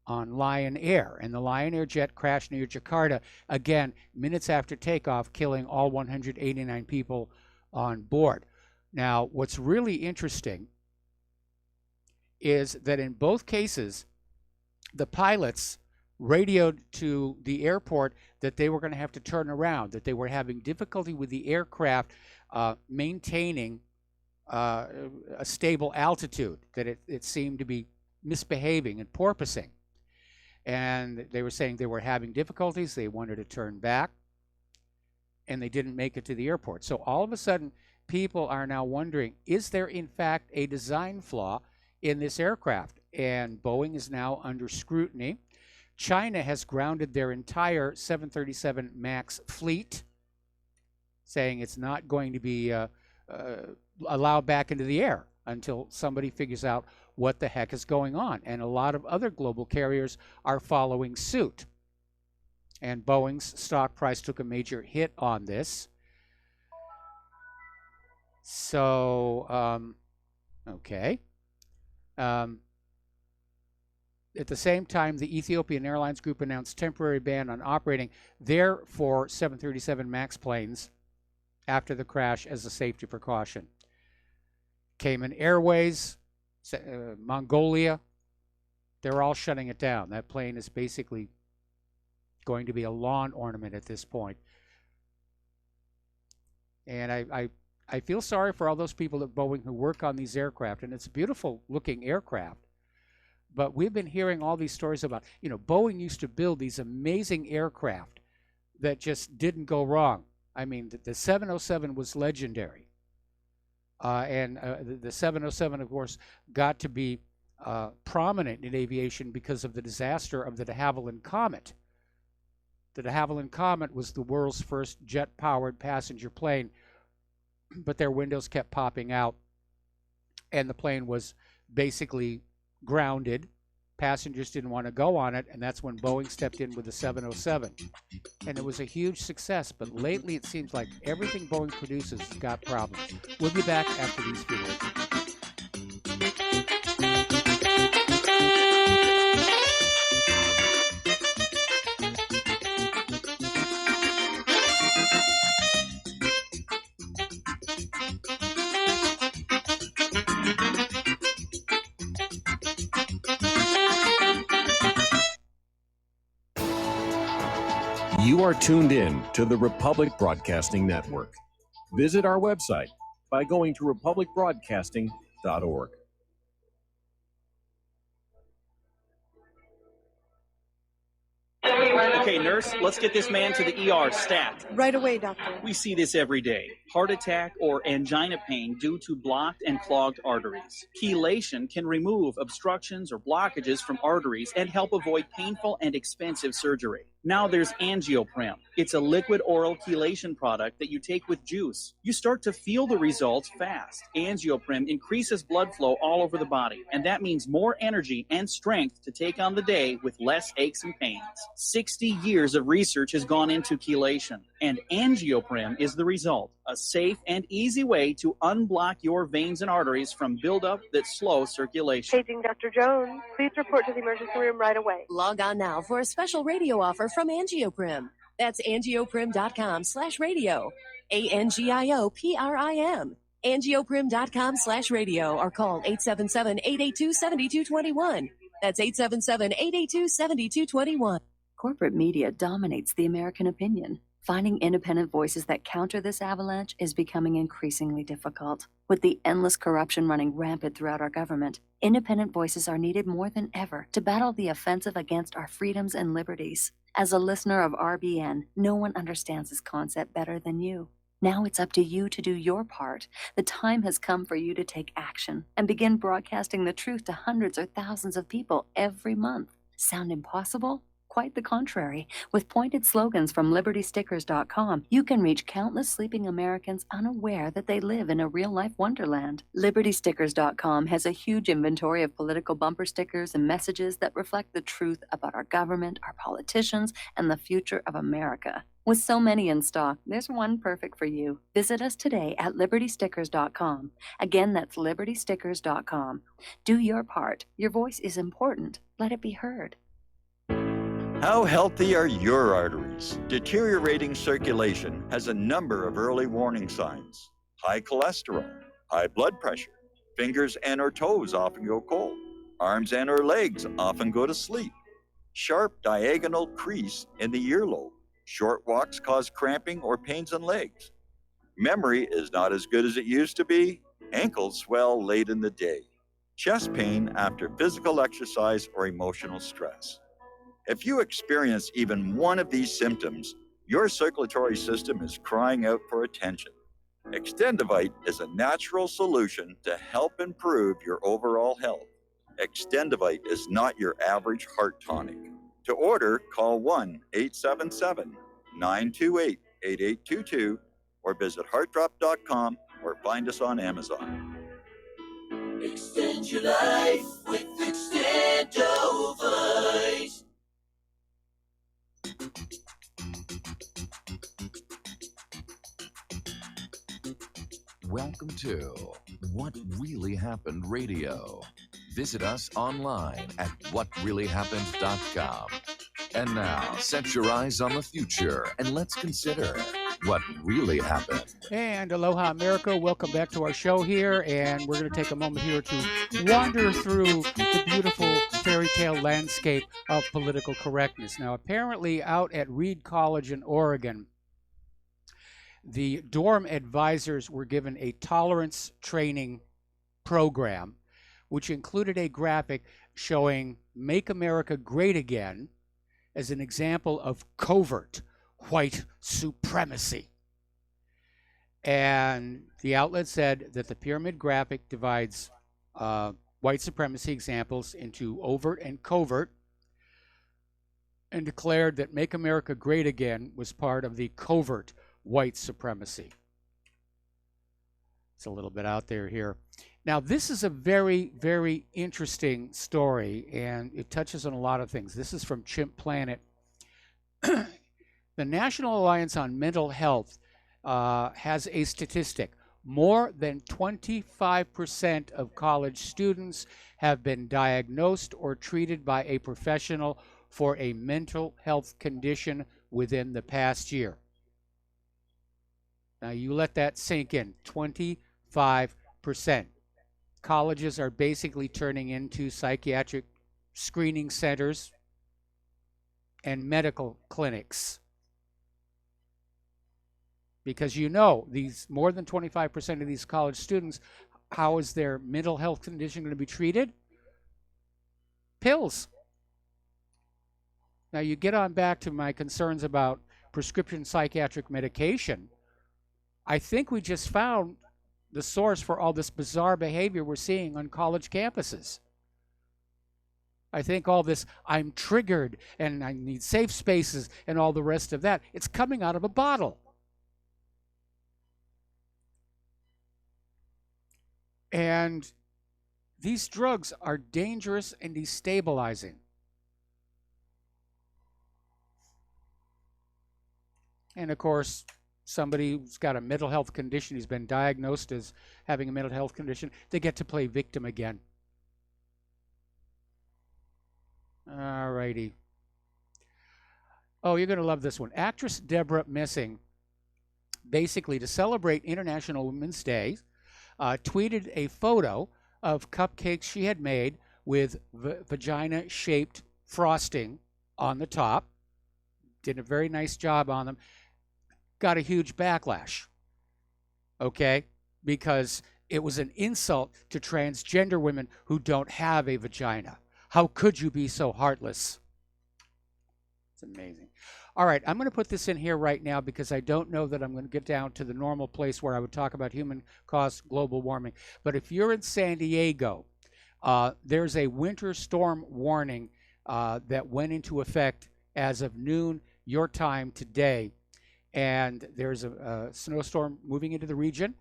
on Lion Air, and the Lion Air jet crashed near Jakarta, again, minutes after takeoff, killing all 189 people on board. Now, what's really interesting is that in both cases, the pilots radioed to the airport that they were going to have to turn around, that they were having difficulty with the aircraft maintaining a stable altitude, that it seemed to be misbehaving and porpoising. And they were saying they were having difficulties, they wanted to turn back, and they didn't make it to the airport. So all of a sudden, people are now wondering, is there in fact a design flaw in this aircraft? And Boeing is now under scrutiny. China has grounded their entire 737 MAX fleet, saying it's not going to be allowed back into the air until somebody figures out what the heck is going on. And a lot of other global carriers are following suit. And Boeing's stock price took a major hit on this. So, okay. At the same time, the Ethiopian Airlines Group announced temporary ban on operating their 4 737 MAX planes after the crash as a safety precaution. Cayman Airways, Mongolia, they're all shutting it down. That plane is basically going to be a lawn ornament at this point. And I feel sorry for all those people at Boeing who work on these aircraft, and it's a beautiful looking aircraft. But we've been hearing all these stories about, Boeing used to build these amazing aircraft that just didn't go wrong. I mean, the 707 was legendary. And the 707, of course, got to be prominent in aviation because of the disaster of the de Havilland Comet. The de Havilland Comet was the world's first jet-powered passenger plane, but their windows kept popping out, and the plane was basically grounded. Passengers didn't want to go on it, and that's when Boeing stepped in with the 707. And it was a huge success, but lately it seems like everything Boeing produces has got problems. We'll be back after these few words. You are tuned in to the Republic Broadcasting Network. Visit our website by going to republicbroadcasting.org. Okay, nurse, let's get this man to the ER stat. Right away, doctor. We see this every day. Heart attack or angina pain due to blocked and clogged arteries. Chelation can remove obstructions or blockages from arteries and help avoid painful and expensive surgery. Now there's Angioprim. It's a liquid oral chelation product that you take with juice. You start to feel the results fast. Angioprim increases blood flow all over the body, and that means more energy and strength to take on the day with less aches and pains. 60 years of research has gone into chelation, and Angioprim is the result. A safe and easy way to unblock your veins and arteries from buildup that slows circulation. Paging Dr. Jones. Please report to the emergency room right away. Log on now for a special radio offer from Angioprim. That's angioprim.com/radio. ANGIOPRIM. Angioprim.com/radio or call 877-882-7221. That's 877-882-7221. Corporate media dominates the American opinion. Finding independent voices that counter this avalanche is becoming increasingly difficult. With the endless corruption running rampant throughout our government, independent voices are needed more than ever to battle the offensive against our freedoms and liberties. As a listener of RBN, no one understands this concept better than you. Now it's up to you to do your part. The time has come for you to take action and begin broadcasting the truth to hundreds or thousands of people every month. Sound impossible? Quite the contrary. With pointed slogans from LibertyStickers.com, you can reach countless sleeping Americans unaware that they live in a real-life wonderland. LibertyStickers.com has a huge inventory of political bumper stickers and messages that reflect the truth about our government, our politicians, and the future of America. With so many in stock, there's one perfect for you. Visit us today at LibertyStickers.com. Again, that's LibertyStickers.com. Do your part. Your voice is important. Let it be heard. How healthy are your arteries? Deteriorating circulation has a number of early warning signs. High cholesterol, high blood pressure, fingers and or toes often go cold, arms and or legs often go to sleep, sharp diagonal crease in the earlobe, short walks cause cramping or pains in legs, memory is not as good as it used to be, ankles swell late in the day, chest pain after physical exercise or emotional stress. If you experience even one of these symptoms, your circulatory system is crying out for attention. Extendivite is a natural solution to help improve your overall health. Extendivite is not your average heart tonic. To order, call 1-877-928-8822 or visit heartdrop.com or find us on Amazon. Extend your life with Extendivite. Welcome to What Really Happened Radio. Visit us online at whatreallyhappened.com. And now, set your eyes on the future and let's consider what really happened. And aloha, America. Welcome back to our show here. And we're going to take a moment here to wander through the beautiful fairy tale landscape of political correctness. Now, apparently, out at Reed College in Oregon, the dorm advisors were given a tolerance training program, which included a graphic showing Make America Great Again as an example of covert white supremacy. And the outlet said that the pyramid graphic divides white supremacy examples into overt and covert, and declared that Make America Great Again was part of the covert white supremacy. It's a little bit out there here. Now, this is a very, very interesting story, and it touches on a lot of things. This is from Chimp Planet. The National Alliance on Mental Health has a statistic. More than 25% of college students have been diagnosed or treated by a professional for a mental health condition within the past year. Now, you let that sink in. 25%. Colleges are basically turning into psychiatric screening centers and medical clinics. Because you know, these more than 25% of these college students, how is their mental health condition going to be treated? Pills. Now, you get on back to my concerns about prescription psychiatric medication. I think we just found the source for all this bizarre behavior we're seeing on college campuses. I think all this, I'm triggered and I need safe spaces and all the rest of that, it's coming out of a bottle. And these drugs are dangerous and destabilizing. And of course, somebody who's got a mental health condition, who's been diagnosed as having a mental health condition, they get to play victim again. All righty. Oh, you're going to love this one. Actress Deborah Messing, basically to celebrate International Women's Day, tweeted a photo of cupcakes she had made with vagina-shaped frosting on the top. Did a very nice job on them. Got a huge backlash, okay? Because it was an insult to transgender women who don't have a vagina. How could you be so heartless? It's amazing. All right, I'm going to put this in here right now because I don't know that I'm going to get down to the normal place where I would talk about human-caused global warming. But if you're in San Diego, there's a winter storm warning that went into effect as of noon your time today. And there's a snowstorm moving into the region,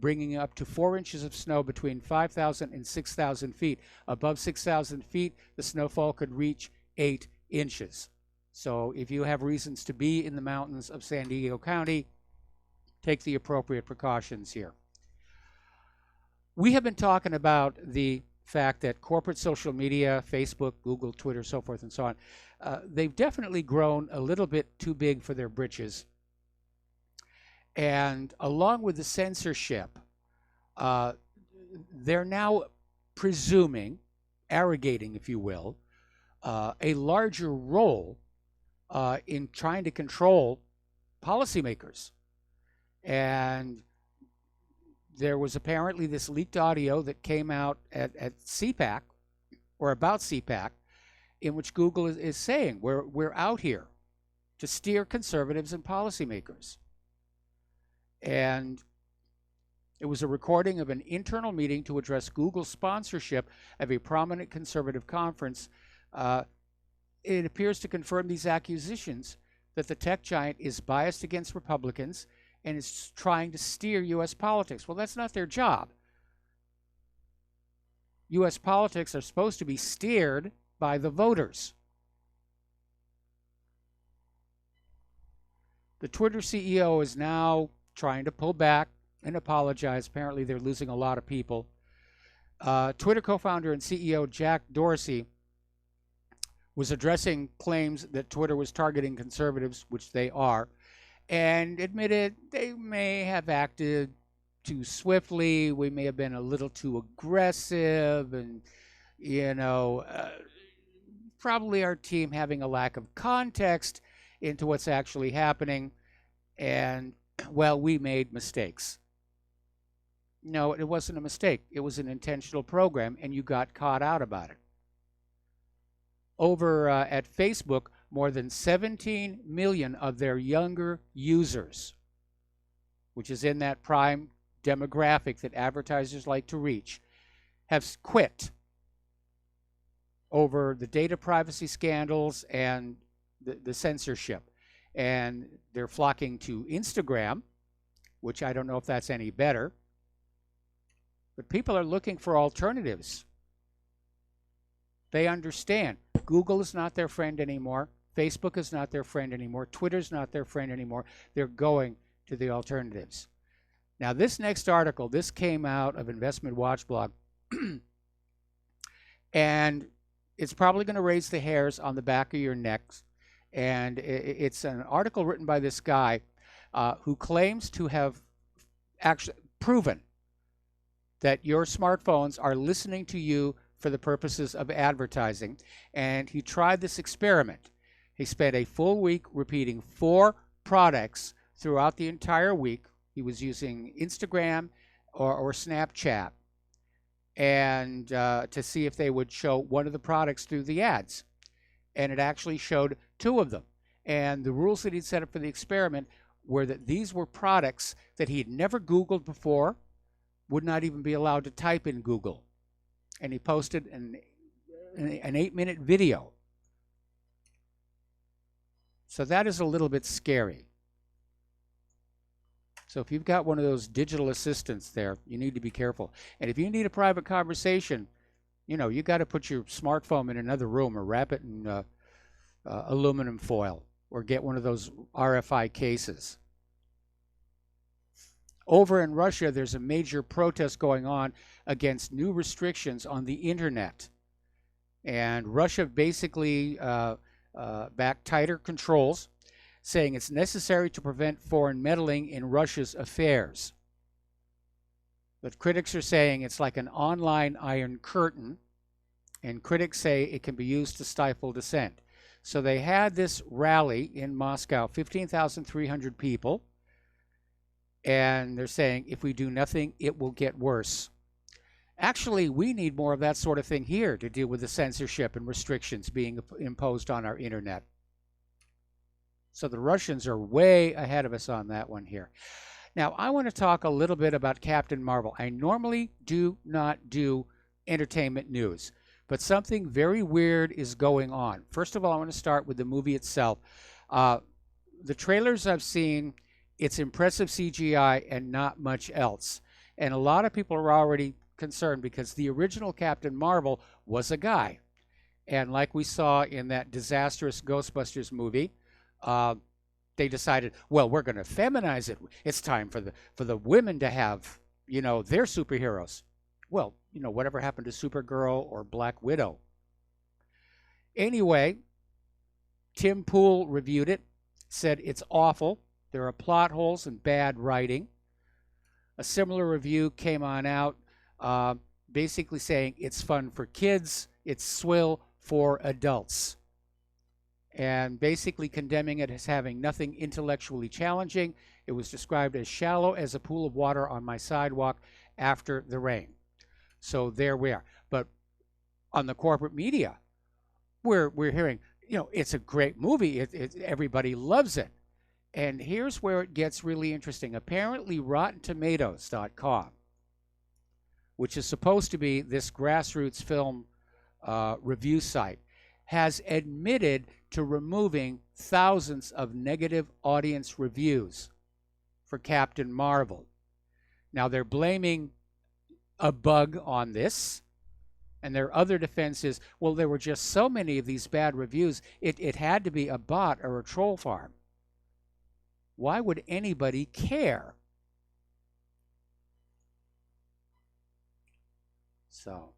bringing up to 4 inches of snow between 5,000 and 6,000 feet. Above 6,000 feet, the snowfall could reach 8 inches. So if you have reasons to be in the mountains of San Diego County, take the appropriate precautions here. We have been talking about the fact that corporate social media, Facebook, Google, Twitter, so forth and so on, they've definitely grown a little bit too big for their britches. And along with the censorship, they're now presuming, arrogating, if you will, a larger role in trying to control policymakers. And there was apparently this leaked audio that came out at CPAC, or about CPAC, in which Google is saying we're out here to steer conservatives and policymakers. And it was a recording of an internal meeting to address Google's sponsorship of a prominent conservative conference. It appears to confirm these accusations that the tech giant is biased against Republicans and is trying to steer U.S. politics. Well, that's not their job. U.S. politics are supposed to be steered by the voters. The Twitter CEO is now trying to pull back and apologize. Apparently, they're losing a lot of people. Twitter co-founder and CEO Jack Dorsey was addressing claims that Twitter was targeting conservatives, which they are, and admitted they may have acted too swiftly. We may have been a little too aggressive, and probably our team having a lack of context into what's actually happening, and well, we made mistakes. No, it wasn't a mistake. It was an intentional program, and you got caught out about it. Over at Facebook, more than 17 million of their younger users, which is in that prime demographic that advertisers like to reach, have quit over the data privacy scandals and the censorship. And they're flocking to Instagram, which I don't know if that's any better. But people are looking for alternatives. They understand Google is not their friend anymore. Facebook is not their friend anymore. Twitter's not their friend anymore. They're going to the alternatives. Now, this next article, this came out of Investment Watch blog, and it's probably going to raise the hairs on the back of your necks. And it's an article written by this guy who claims to have actually proven that your smartphones are listening to you for the purposes of advertising. And he tried this experiment. He spent a full week repeating 4 products throughout the entire week. He was using Instagram or Snapchat and to see if they would show one of the products through the ads. And it actually showed 2 of them. And the rules that he'd set up for the experiment were that these were products that he had never Googled before, would not even be allowed to type in Google. And he posted an 8-minute video. So that is a little bit scary. So if you've got one of those digital assistants there, you need to be careful. And if you need a private conversation, you got to put your smartphone in another room or wrap it in aluminum foil or get one of those RFI cases. Over in Russia, there's a major protest going on against new restrictions on the internet. And Russia basically backed tighter controls, saying it's necessary to prevent foreign meddling in Russia's affairs. But critics are saying it's like an online iron curtain, and critics say it can be used to stifle dissent. So they had this rally in Moscow, 15,300 people, and they're saying if we do nothing, it will get worse. Actually, we need more of that sort of thing here to deal with the censorship and restrictions being imposed on our internet. So the Russians are way ahead of us on that one here. Now, I want to talk a little bit about Captain Marvel. I normally do not do entertainment news, but something very weird is going on. First of all, I want to start with the movie itself. The trailers I've seen, it's impressive CGI and not much else. And a lot of people are already concerned because the original Captain Marvel was a guy. And like we saw in that disastrous Ghostbusters movie, they decided, well, we're going to feminize it. It's time for the women to have, their superheroes. Well, whatever happened to Supergirl or Black Widow? Anyway, Tim Pool reviewed it, said it's awful. There are plot holes and bad writing. A similar review came on out, basically saying it's fun for kids, it's swill for adults, and basically condemning it as having nothing intellectually challenging. It was described as shallow as a pool of water on my sidewalk after the rain. So there we are. But on the corporate media, we're hearing, it's a great movie. Everybody loves it. And here's where it gets really interesting. Apparently, RottenTomatoes.com, which is supposed to be this grassroots film review site, has admitted to removing thousands of negative audience reviews for Captain Marvel. Now, they're blaming a bug on this, and their other defense is, well, there were just so many of these bad reviews, it had to be a bot or a troll farm. Why would anybody care? So,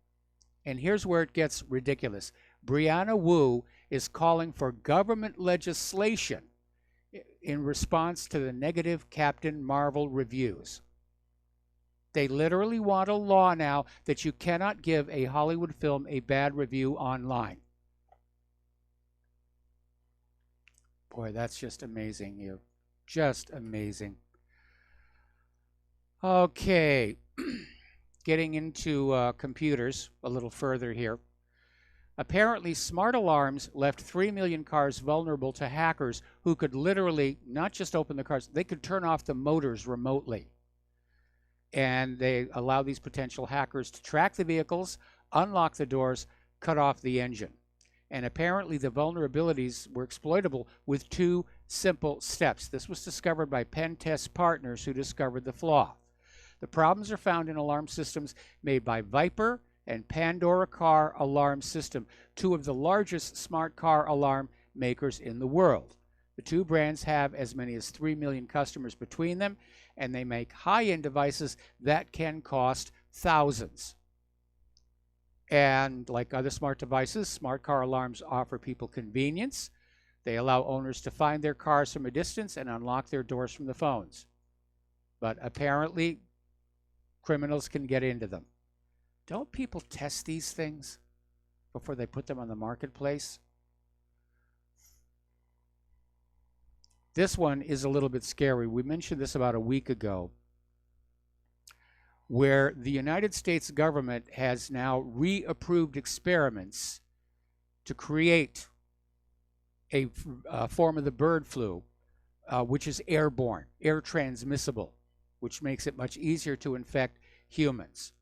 and here's where it gets ridiculous. Brianna Wu is calling for government legislation in response to the negative Captain Marvel reviews. They literally want a law now that you cannot give a Hollywood film a bad review online. Boy, that's just amazing, you. Just amazing. Okay, getting into computers a little further here. Apparently, smart alarms left 3 million cars vulnerable to hackers who could literally not just open the cars, they could turn off the motors remotely. And they allow these potential hackers to track the vehicles, unlock the doors, cut off the engine. And apparently the vulnerabilities were exploitable with 2 simple steps. This was discovered by Pen Test Partners, who discovered the flaw. The problems are found in alarm systems made by Viper and Pandora Car Alarm System, 2 of the largest smart car alarm makers in the world. The 2 brands have as many as 3 million customers between them, and they make high-end devices that can cost thousands. And like other smart devices, smart car alarms offer people convenience. They allow owners to find their cars from a distance and unlock their doors from the phones. But apparently, criminals can get into them. Don't people test these things before they put them on the marketplace? This one is a little bit scary. We mentioned this about a week ago, where the United States government has now reapproved experiments to create a form of the bird flu, which is airborne, air transmissible, which makes it much easier to infect humans.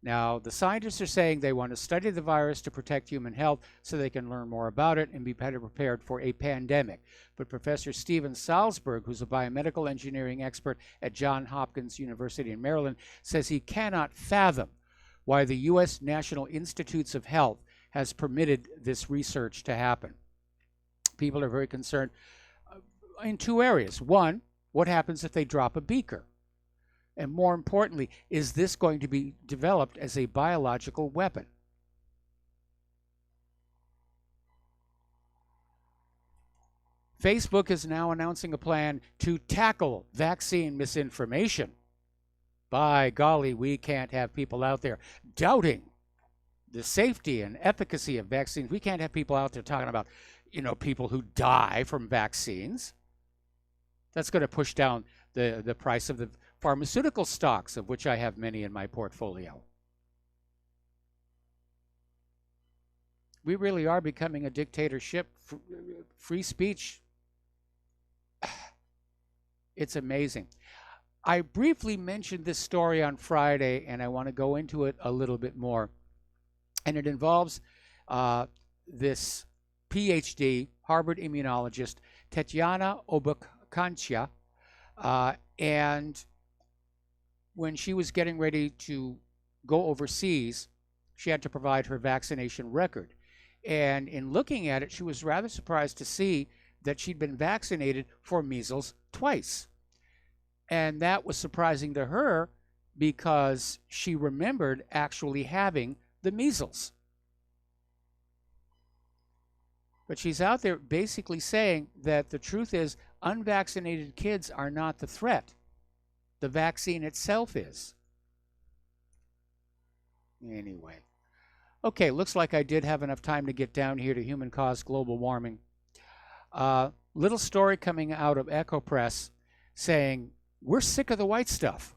Now, the scientists are saying they want to study the virus to protect human health so they can learn more about it and be better prepared for a pandemic. But Professor Steven Salzberg, who's a biomedical engineering expert at Johns Hopkins University in Maryland, says he cannot fathom why the U.S. National Institutes of Health has permitted this research to happen. People are very concerned in 2 areas. One, what happens if they drop a beaker? And more importantly, is this going to be developed as a biological weapon? Facebook is now announcing a plan to tackle vaccine misinformation. By golly, we can't have people out there doubting the safety and efficacy of vaccines. We can't have people out there talking about, people who die from vaccines. That's going to push down the price of the pharmaceutical stocks, of which I have many in my portfolio. We really are becoming a dictatorship. Free speech, it's amazing. I briefly mentioned this story on Friday, and I want to go into it a little bit more. And it involves this PhD, Harvard immunologist, Tatiana Obokhanchia, and when she was getting ready to go overseas, she had to provide her vaccination record. And in looking at it, she was rather surprised to see that she'd been vaccinated for measles twice. And that was surprising to her because she remembered actually having the measles. But she's out there basically saying that the truth is unvaccinated kids are not the threat. The vaccine itself is. Anyway. Okay, looks like I did have enough time to get down here to human-caused global warming. Little story coming out of Echo Press saying, we're sick of the white stuff.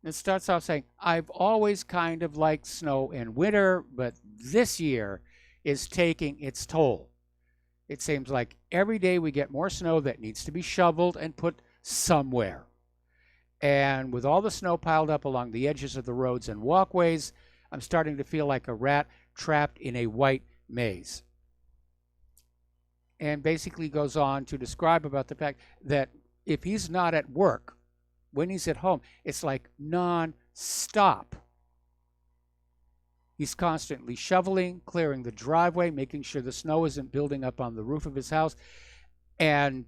It starts off saying, I've always kind of liked snow in winter, but this year is taking its toll. It seems like every day we get more snow that needs to be shoveled and put somewhere. And with all the snow piled up along the edges of the roads and walkways, I'm starting to feel like a rat trapped in a white maze. And basically goes on to describe about the fact that if he's not at work, when he's at home, it's like non-stop. He's constantly shoveling, clearing the driveway, making sure the snow isn't building up on the roof of his house. And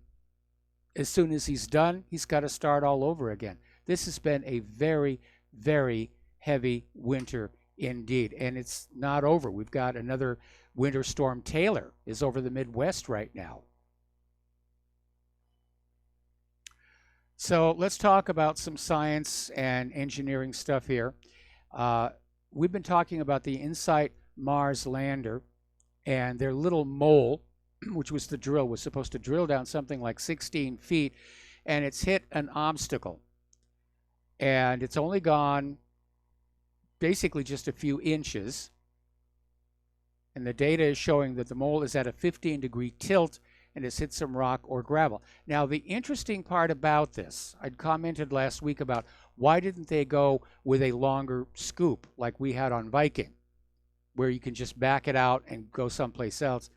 as soon as he's done, he's got to start all over again. This has been a very, very heavy winter indeed. And it's not over. We've got another winter storm. Taylor is over the Midwest right now. So let's talk about some science and engineering stuff here. We've been talking about the InSight Mars lander and their little mole, which was the drill, was supposed to drill down something like 16 feet, and it's hit an obstacle. And it's only gone basically just a few inches. And the data is showing that the mole is at a 15-degree tilt and has hit some rock or gravel. Now, the interesting part about this, I'd commented last week about why didn't they go with a longer scoop like we had on Viking, where you can just back it out and go someplace else.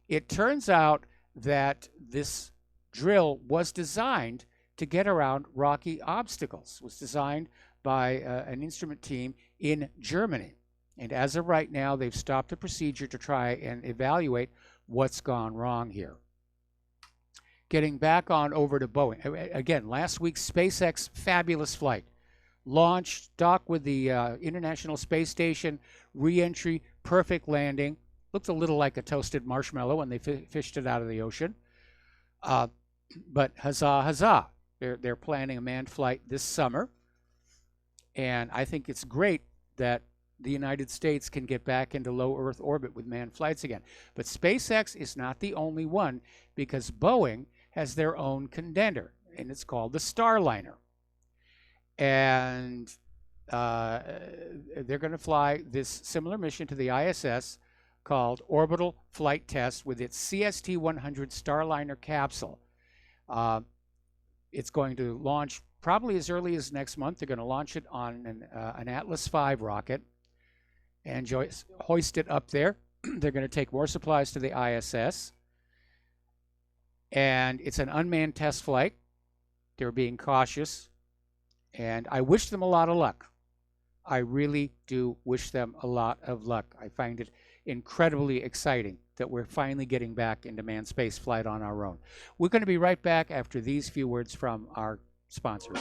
It turns out that this drill was designed to get around rocky obstacles. It was designed by an instrument team in Germany. And as of right now, they've stopped the procedure to try and evaluate what's gone wrong here. Getting back on over to Boeing. Again, last week's SpaceX fabulous flight. Launch, dock with the International Space Station, re-entry, perfect landing. Looked a little like a toasted marshmallow when they fished it out of the ocean. But huzzah, huzzah. They're planning a manned flight this summer. And I think it's great that the United States can get back into low Earth orbit with manned flights again. But SpaceX is not the only one, because Boeing has their own contender, and it's called the Starliner. And they're going to fly this similar mission to the ISS called Orbital Flight Test with its CST-100 Starliner capsule. It's going to launch probably as early as next month. They're going to launch it on an Atlas V rocket and hoist it up there. They're going to take more supplies to the ISS. And it's an unmanned test flight. They're being cautious. And I wish them a lot of luck. I really do wish them a lot of luck. I find it incredibly exciting that we're finally getting back into manned space flight on our own. We're going to be right back after these few words from our sponsors.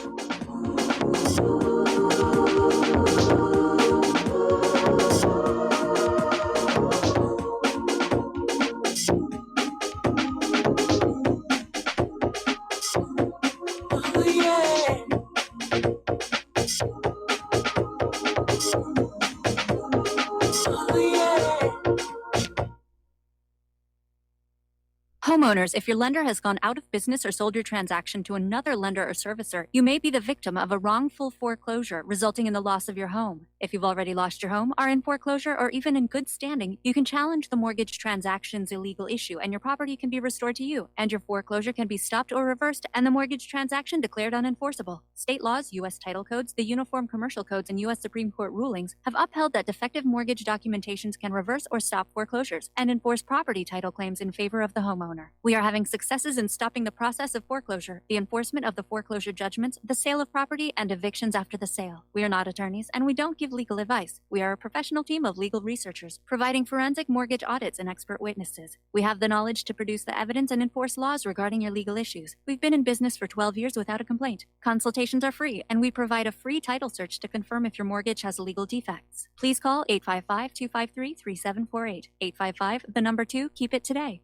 Homeowners, if your lender has gone out of business or sold your transaction to another lender or servicer, you may be the victim of a wrongful foreclosure, resulting in the loss of your home. If you've already lost your home, are in foreclosure, or even in good standing, you can challenge the mortgage transaction's illegal issue, and your property can be restored to you, and your foreclosure can be stopped or reversed, and the mortgage transaction declared unenforceable. State laws, U.S. title codes, the Uniform Commercial Codes, and U.S. Supreme Court rulings have upheld that defective mortgage documentations can reverse or stop foreclosures and enforce property title claims in favor of the homeowner. We are having successes in stopping the process of foreclosure, the enforcement of the foreclosure judgments, the sale of property, and evictions after the sale. We are not attorneys, and we don't give legal advice. We are a professional team of legal researchers, providing forensic mortgage audits and expert witnesses. We have the knowledge to produce the evidence and enforce laws regarding your legal issues. We've been in business for 12 years without a complaint. Consultations are free, and we provide a free title search to confirm if your mortgage has legal defects. Please call 855-253-3748. 855, the number 2, keep it today.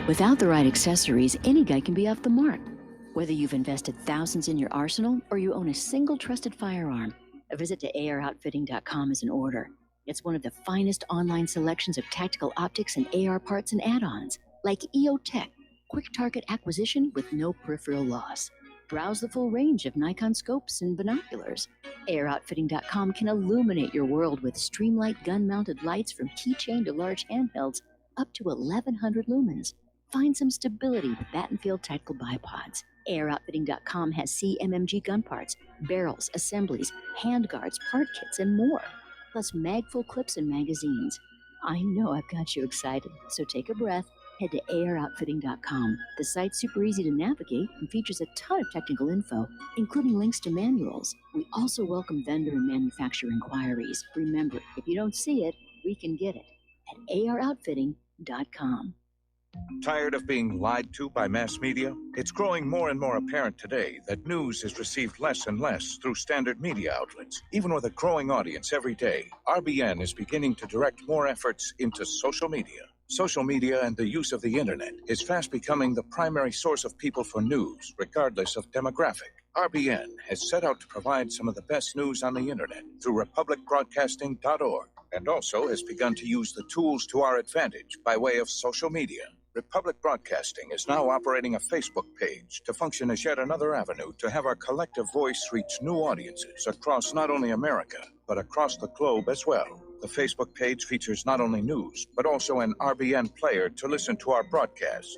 Without the right accessories, any guy can be off the mark. Whether you've invested thousands in your arsenal or you own a single trusted firearm, a visit to AROutfitting.com is in order. It's one of the finest online selections of tactical optics and AR parts and add-ons, like EOTech, quick target acquisition with no peripheral loss. Browse the full range of Nikon scopes and binoculars. AROutfitting.com can illuminate your world with Streamlight gun-mounted lights from keychain to large handhelds up to 1,100 lumens. Find some stability with Battenfield Tactical Bipods. AirOutfitting.com has CMMG gun parts, barrels, assemblies, handguards, part kits, and more. Plus mag-full clips and magazines. I know I've got you excited, so take a breath. Head to AirOutfitting.com. The site's super easy to navigate and features a ton of technical info, including links to manuals. We also welcome vendor and manufacturer inquiries. Remember, if you don't see it, we can get it at AirOutfitting.com. Tired of being lied to by mass media? It's growing more and more apparent today that news is received less and less through standard media outlets. Even with a growing audience every day, RBN is beginning to direct more efforts into social media. Social media and the use of the internet is fast becoming the primary source of people for news, regardless of demographic. RBN has set out to provide some of the best news on the internet through republicbroadcasting.org, and also has begun to use the tools to our advantage by way of social media. Republic Broadcasting is now operating a Facebook page to function as yet another avenue to have our collective voice reach new audiences across not only America, but across the globe as well. The Facebook page features not only news, but also an RBN player to listen to our broadcasts.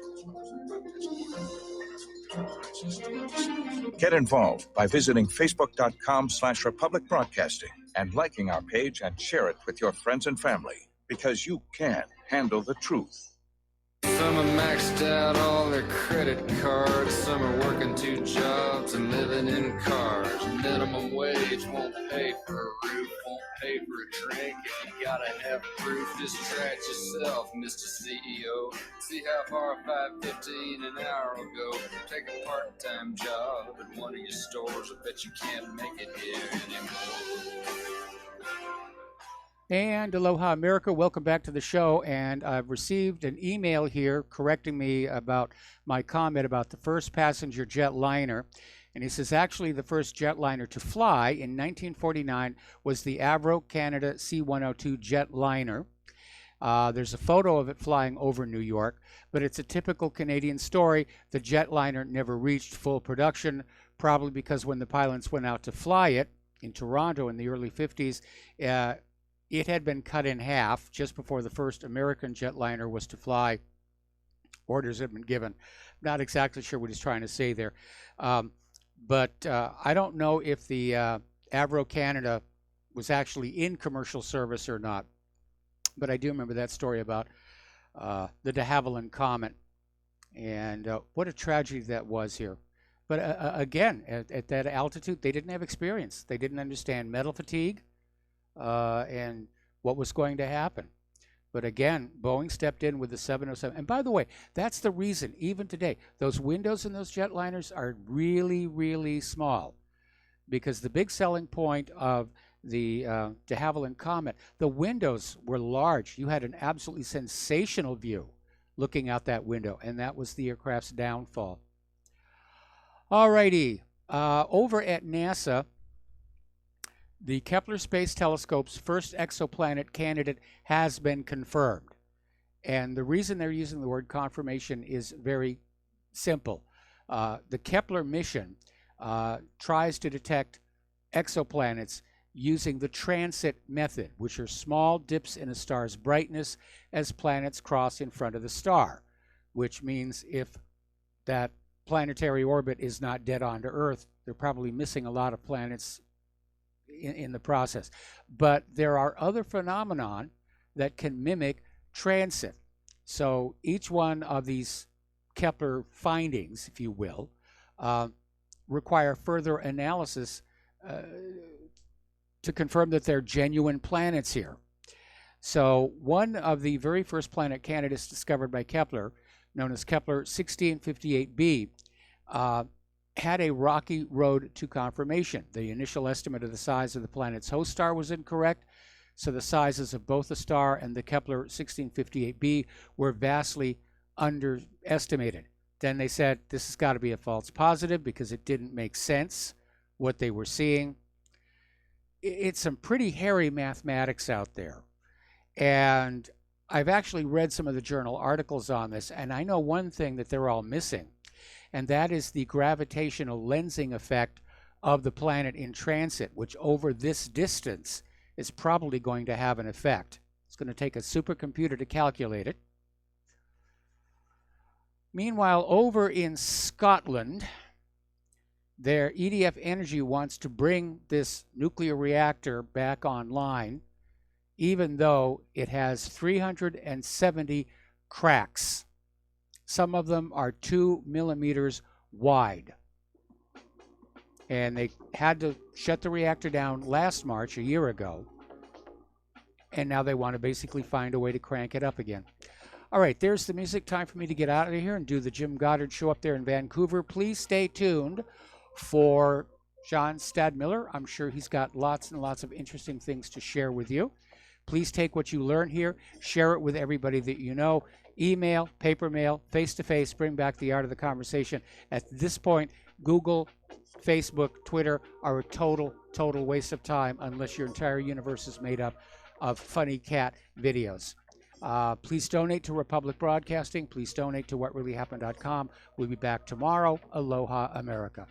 Get involved by visiting facebook.com/Republic Broadcasting and liking our page and share it with your friends and family, because you can handle the truth. Some are maxed out all their credit cards. Some are working 2 jobs and living in cars. Minimum wage won't pay for a roof, won't pay for a drink. If you gotta have proof, just try it yourself, Mr. CEO. See how far $5.15 an hour will go. Take a part-time job at one of your stores. I bet you can't make it here anymore. And aloha, America. Welcome back to the show. And I've received an email here correcting me about my comment about the first passenger jetliner. And he says, actually, the first jetliner to fly in 1949 was the Avro Canada C-102 jetliner. There's a photo of it flying over New York, but it's a typical Canadian story. The jetliner never reached full production, probably because when the pilots went out to fly it in Toronto in the early 50s, it had been cut in half just before the first American jetliner was to fly. Orders had been given. Not exactly sure what he's trying to say there. But I don't know if the Avro Canada was actually in commercial service or not. But I do remember that story about the de Havilland Comet. And what a tragedy that was here. But again, at that altitude, they didn't have experience. They didn't understand metal fatigue. And what was going to happen. But again, Boeing stepped in with the 707. And by the way, that's the reason, even today, those windows in those jetliners are really, really small. Because the big selling point of the de Havilland Comet, the windows were large. You had an absolutely sensational view looking out that window, and that was the aircraft's downfall. All righty, over at NASA, the Kepler Space Telescope's first exoplanet candidate has been confirmed. And the reason they're using the word confirmation is very simple. The Kepler mission tries to detect exoplanets using the transit method, which are small dips in a star's brightness as planets cross in front of the star, which means if that planetary orbit is not dead on to Earth, they're probably missing a lot of planets in the process. But there are other phenomenon that can mimic transit. So each one of these Kepler findings, if you will, require further analysis to confirm that they're genuine planets here. So one of the very first planet candidates discovered by Kepler, known as Kepler 1658b, had a rocky road to confirmation. The initial estimate of the size of the planet's host star was incorrect, so the sizes of both the star and the Kepler 1658b were vastly underestimated. Then they said this has got to be a false positive because it didn't make sense what they were seeing. It's some pretty hairy mathematics out there. And I've actually read some of the journal articles on this, and I know one thing that they're all missing, and that is the gravitational lensing effect of the planet in transit, which over this distance is probably going to have an effect. It's going to take a supercomputer to calculate it. Meanwhile, over in Scotland, their EDF Energy wants to bring this nuclear reactor back online, even though it has 370 cracks. Some of them are 2 millimeters wide. And they had to shut the reactor down last March, a year ago. And now they want to basically find a way to crank it up again. All right, there's the music. Time for me to get out of here and do the Jim Goddard show up there in Vancouver. Please stay tuned for John Stadmiller. I'm sure he's got lots and lots of interesting things to share with you. Please take what you learn here, share it with everybody that you know. Email, paper mail, face-to-face, bring back the art of the conversation. At this point, Google, Facebook, Twitter are a total waste of time unless your entire universe is made up of funny cat videos. Please donate to Republic Broadcasting. Please donate to whatreallyhappened.com. We'll be back tomorrow. Aloha, America.